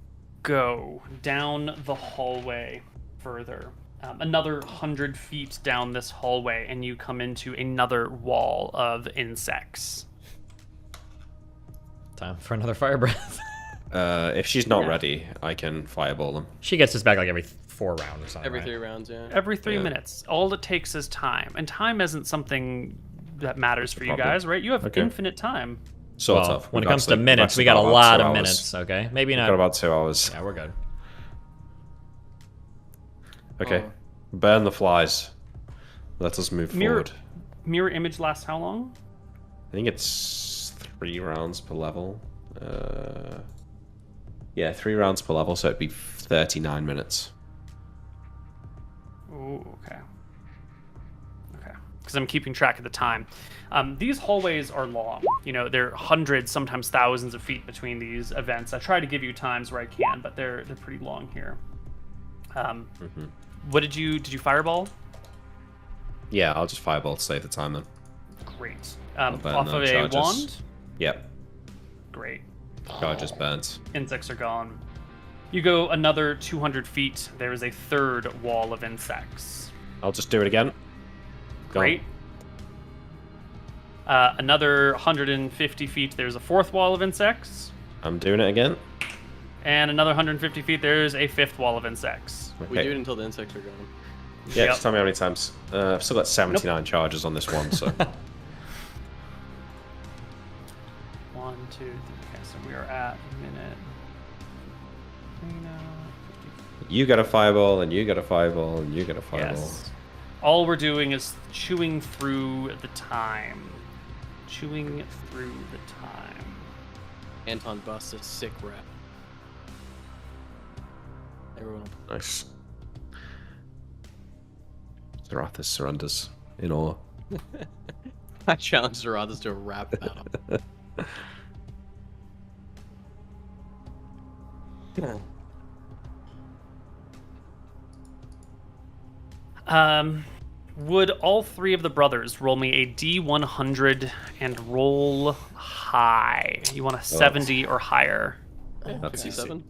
go down the hallway further. Another 100 feet down this hallway, and you come into another wall of insects. Time for another fire breath. If she's not Yeah. ready, I can fireball them. She gets us back like every 4 rounds or something. Every right? 3 rounds, yeah. Every 3 Yeah. minutes. All it takes is time. And time isn't something that matters for you problem. guys, right? You have Okay. infinite time. Sort Well, of. when it We've comes to actually- minutes, we we've got a actually lot about of 2 minutes. Okay, maybe We've not. got about 2 hours. Yeah, we're good. Okay. Oh. Burn the flies. Let us move Mirror, forward. mirror image lasts how long? I think it's 3 rounds per level. Yeah, 3 rounds per level, so it'd be 39 minutes. Ooh, okay. Okay. Because I'm keeping track of the time. These hallways are long. You know, there are hundreds, sometimes thousands of feet between these events. I try to give you times where I can, but they're pretty long here. What did you fireball? Yeah, I'll just fireball to save the time then. Great. burn Off the of a charges. wand? Yep. Great. Charges burnt. Insects are gone. You go another 200 feet. There is a third wall of insects. I'll just do it again. Go on. Great. Another 150 feet, there's a fourth wall of insects. I'm doing it again. And another 150 feet, there's a fifth wall of insects. Okay. We do it until the insects are gone. Yeah, Yep. just tell me how many times. I've still got 79 charges on this one, so. 1, 2, 3. Okay, so we are at a minute. You got a fireball, and you got a fireball, and you got a fireball. Yes. All we're doing is chewing through the time. Chewing through the time. Anton busts a sick rep. Everyone. Nice. Zarathus surrenders in awe. I challenge Zarathus to a rap battle. Would all three of the brothers roll me a D100 and roll high? You want a 70 or higher? That's easy. 57.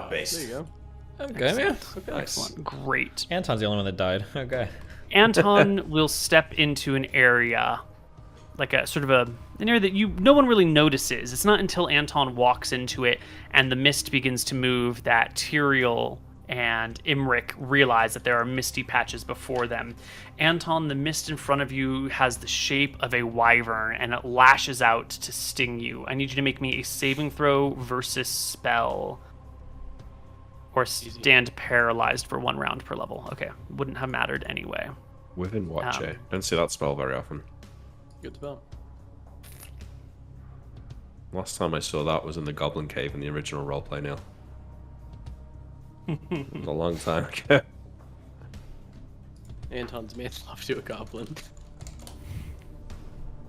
Base. There you go. Okay, yeah. Excellent. Great. Anton's the only one that died. Okay. Anton will step into an area, like a sort of an area that no one really notices. It's not until Anton walks into it and the mist begins to move that Tyrael and Imric realize that there are misty patches before them. Anton, the mist in front of you has the shape of a wyvern, and it lashes out to sting you. I need you to make me a saving throw versus spell. Or stand paralyzed for 1 round per level. Okay, wouldn't have mattered anyway. Within watch, Don't see that spell very often. Good spell. Last time I saw that was in the Goblin Cave in the original roleplay, Neil. It was a long time ago. Anton's made love to a goblin.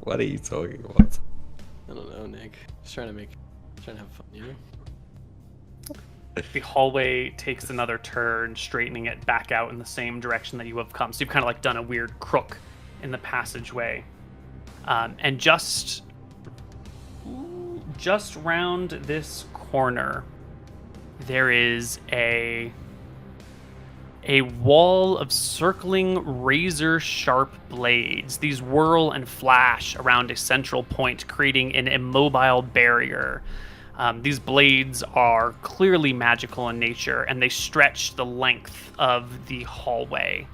What are you talking about? I don't know, Nick. Just trying to have fun, you know? The hallway takes another turn, straightening it back out in the same direction that you have come. So you've kind of like done a weird crook in the passageway. And just round this corner, there is a wall of circling razor-sharp blades. These whirl and flash around a central point, creating an immobile barrier. These blades are clearly magical in nature, and they stretch the length of the hallway.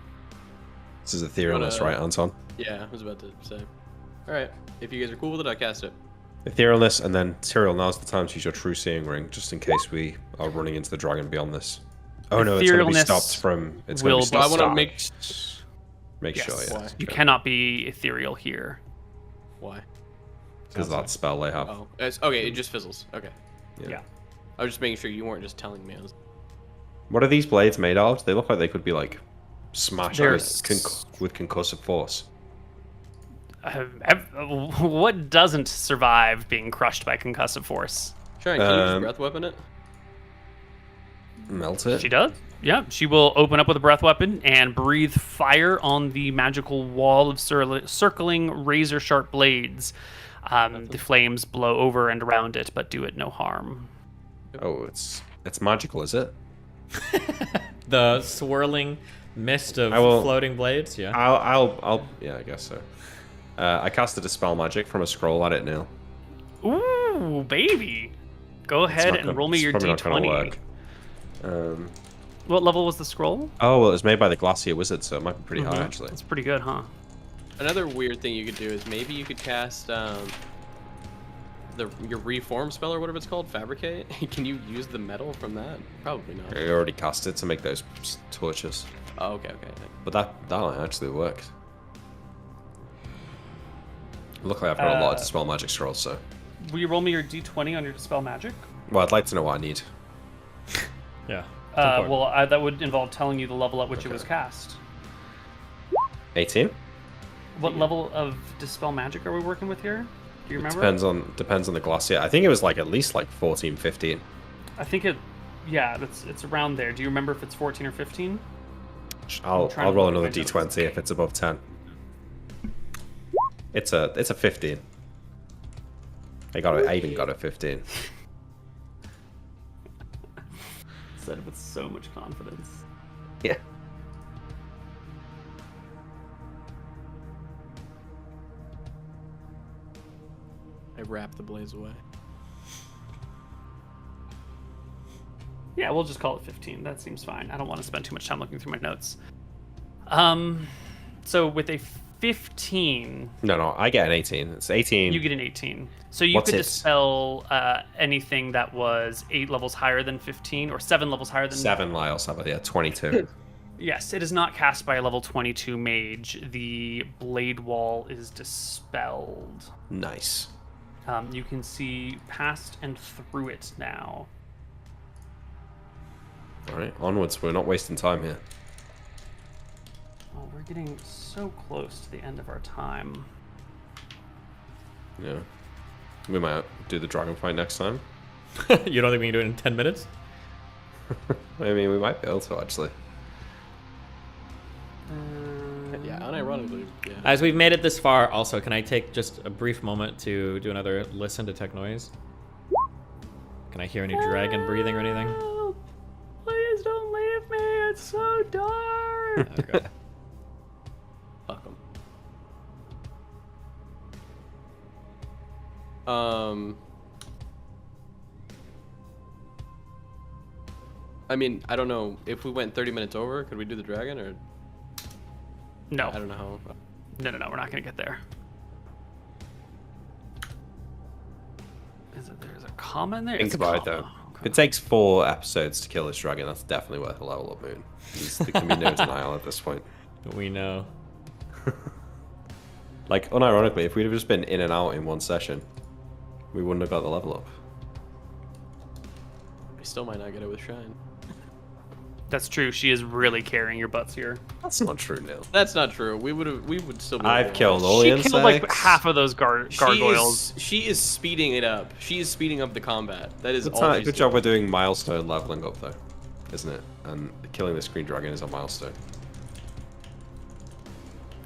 This is etherealness, right, Anton? Yeah, I was about to say. Alright, if you guys are cool with it, I'll cast it. Etherealness, and then Tyrael, now's the time to use your true seeing ring, just in case we are running into the dragon beyond this. Oh no, it's going to be stopped from... It's going to be stopped. I want to make Yes. sure, yeah. Why? You cannot be ethereal here. Why? Because that spell they have. Oh, okay, it just fizzles. Okay. Yeah. I was just making sure you weren't just telling me. What are these blades made of? They look like they could be like smashed They're with concussive force. What doesn't survive being crushed by concussive force? Try and can you just breath weapon it? Melt it. She does. Yeah, she will open up with a breath weapon and breathe fire on the magical wall of circling razor-sharp blades. The flames blow over and around it, but do it no harm. Oh, it's magical, is it? The swirling mist of floating blades. Yeah. I'll yeah, I guess so. I casted a dispel magic from a scroll at it, Neil. Ooh, baby! Go ahead and roll me your d20. What level was the scroll? Oh, well, it was made by the Glacier Wizard, so it might be pretty high, actually. That's pretty good, huh? Another weird thing you could do is maybe you could cast your reform spell or whatever it's called, fabricate. Can you use the metal from that? Probably not. I already cast it to make those torches. Oh, okay. But that actually worked. Luckily, I've got a lot of dispel magic scrolls, so. Will you roll me your d20 on your dispel magic? Well, I'd like to know what I need. Yeah. That would involve telling you the level at which it was cast. 18. What level of dispel magic are we working with here? Do you remember? Depends on the Glacier. I think it was at least 14, 15. I think it's around there. Do you remember if it's 14 or 15? I'll roll another d20 if it's above 10. It's a 15. I even got a 15. Said it with so much confidence. Yeah. I wrap the blaze away. Yeah, we'll just call it 15. That seems fine. I don't want to spend too much time looking through my notes. So with a 15, No, I get an 18. It's 18. you get an 18. So you What's could it? dispel anything that was 8 levels higher than 15 or 7 levels higher than 7 Lyles have it, yeah, 22. Yes, it is not cast by a level 22 mage. The blade wall is dispelled. Nice. You can see past and through it now. All right, onwards. We're not wasting time here. Oh, we're getting so close to the end of our time. Yeah. We might do the dragon fight next time. You don't think we can do it in 10 minutes? I mean, we might be able to, actually. Yeah, unironically, yeah. As we've made it this far, also, can I take just a brief moment to do another listen, detect noise? Can I hear any dragon breathing or anything? Help! Please don't leave me. It's so dark. Okay. Fuck 'em. I mean, I don't know if we went 30 minutes over. Could we do the dragon or? No. I don't know how. No, we're not gonna get there. There's a comma in there? Think It's a about it, comma. though. If Okay. it takes 4 episodes to kill this dragon, that's definitely worth a level up, Moon. There can be no denial at this point. We know. Like, unironically, if we'd have just been in and out in one session, we wouldn't have got the level up. We still might not get it with Shine. That's true. She is really carrying your butts here. That's not true, Neil. That's not true. We would still. Be I've able to- killed all the She insects. killed like half of those gargoyles. She is speeding it up. She is speeding up the combat. That is Good, all. time, she's good doing. job we're doing milestone leveling up, though. Isn't it? And killing this green dragon is a milestone.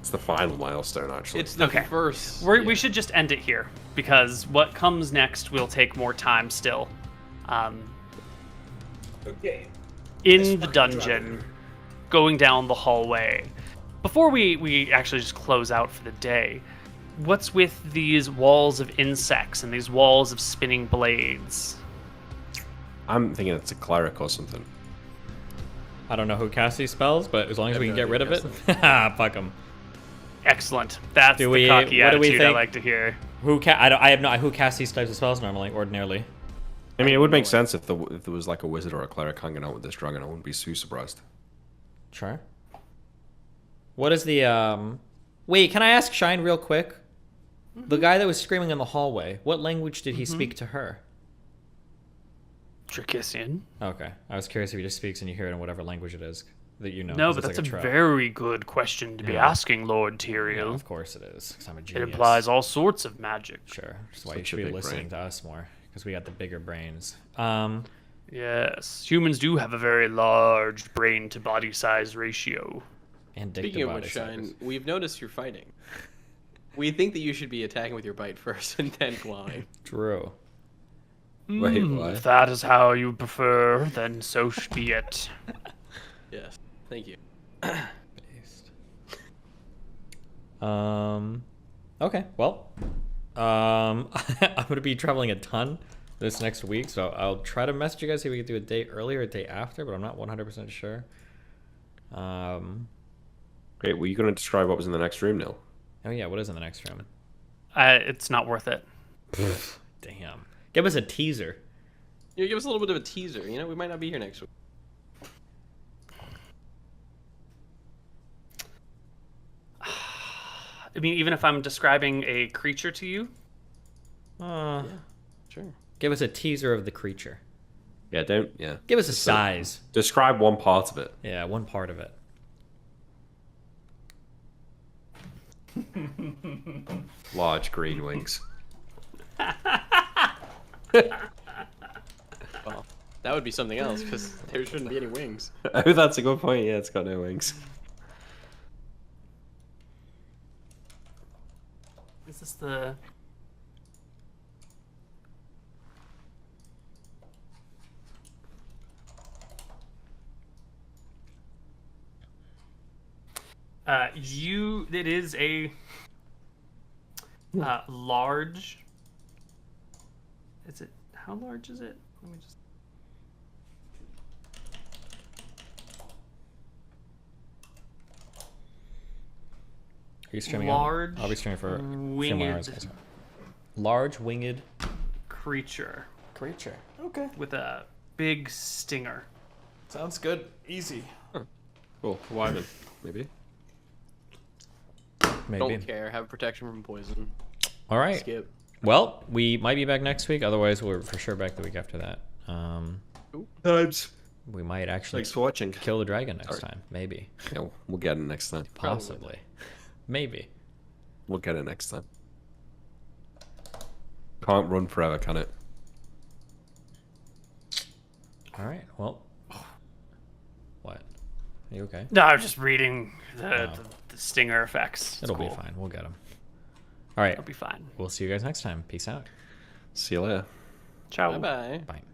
It's the final milestone, actually. It's the Okay. first. We should just end it here because what comes next will take more time still. Okay. In the dungeon, going down the hallway. Before we actually just close out for the day, what's with these walls of insects and these walls of spinning blades? I'm thinking it's a cleric or something. I don't know who casts these spells, but as long as we can no get rid of idea it, fuck them. Excellent. That's Do the we- cocky what do we attitude I think? like to hear. I have no. Who casts these types of spells normally, ordinarily? I mean, it would make sense if there was like a wizard or a cleric hanging out with this dragon. I wouldn't be too surprised. Sure. What is the Wait, can I ask Shine real quick? The guy that was screaming in the hallway. What language did he speak to her? Drakissian? Okay, I was curious if he just speaks and you hear it in whatever language it is that you know. No, 'cause but it's that's like a trope. very good question to be Yeah. asking, Lord Yeah, Tyrael. of course it is, because I'm a It genius. implies all sorts of magic. Sure, that's why Such you a should be big listening brain. to us more, because we got the bigger brains. Yes, humans do have a very large brain to body size ratio. And Speaking of which, Shine, we've noticed you're fighting. We think that you should be attacking with your bite first and then clawing. Drew. Wait, Hmm, what? if that is how you prefer, then so be it. Yes. Thank you. Based. Okay, well, I'm gonna be traveling a ton this next week, so I'll try to message you guys see if we can do a day earlier or a day after, but I'm not 100% sure. Great. Were you going to describe what was in the next room, Neil? Oh yeah, what is in the next room? It's not worth it. Damn. Give us a teaser. You give us a little bit of a teaser. You know, we might not be here next week. I mean, even if I'm describing a creature to you, Sure. Give us a teaser of the creature. Yeah, don't. Yeah. Give us a size. Describe one part of it. Yeah, one part of it. Large green wings. Well, that would be something else because there shouldn't be any wings. Oh, that's a good point. Yeah, it's got no wings. is this the... it is a large Is it? How large is it? Let me just. Are you streaming? Large. I'll be streaming for a few more winged hours. Guys. Large winged creature Creature. Okay. with a big stinger. Sounds good. Easy. Cool. Why then? Maybe. maybe. Don't care. Have protection from poison. All right. Skip. Well, we might be back next week. Otherwise, we're for sure back the week after that. Times. We might actually Thanks for watching. kill the dragon next time. Maybe. Yeah, we'll get it next time. Possibly. Maybe. We'll get it next time. Can't run forever, can it? All right. Well. What? Are you okay? No, I'm just reading the, Oh. the stinger effects. It's It'll cool. be fine. We'll get them. All right. It'll be fine. We'll see you guys next time. Peace out. See you later. Ciao. Bye bye. Bye.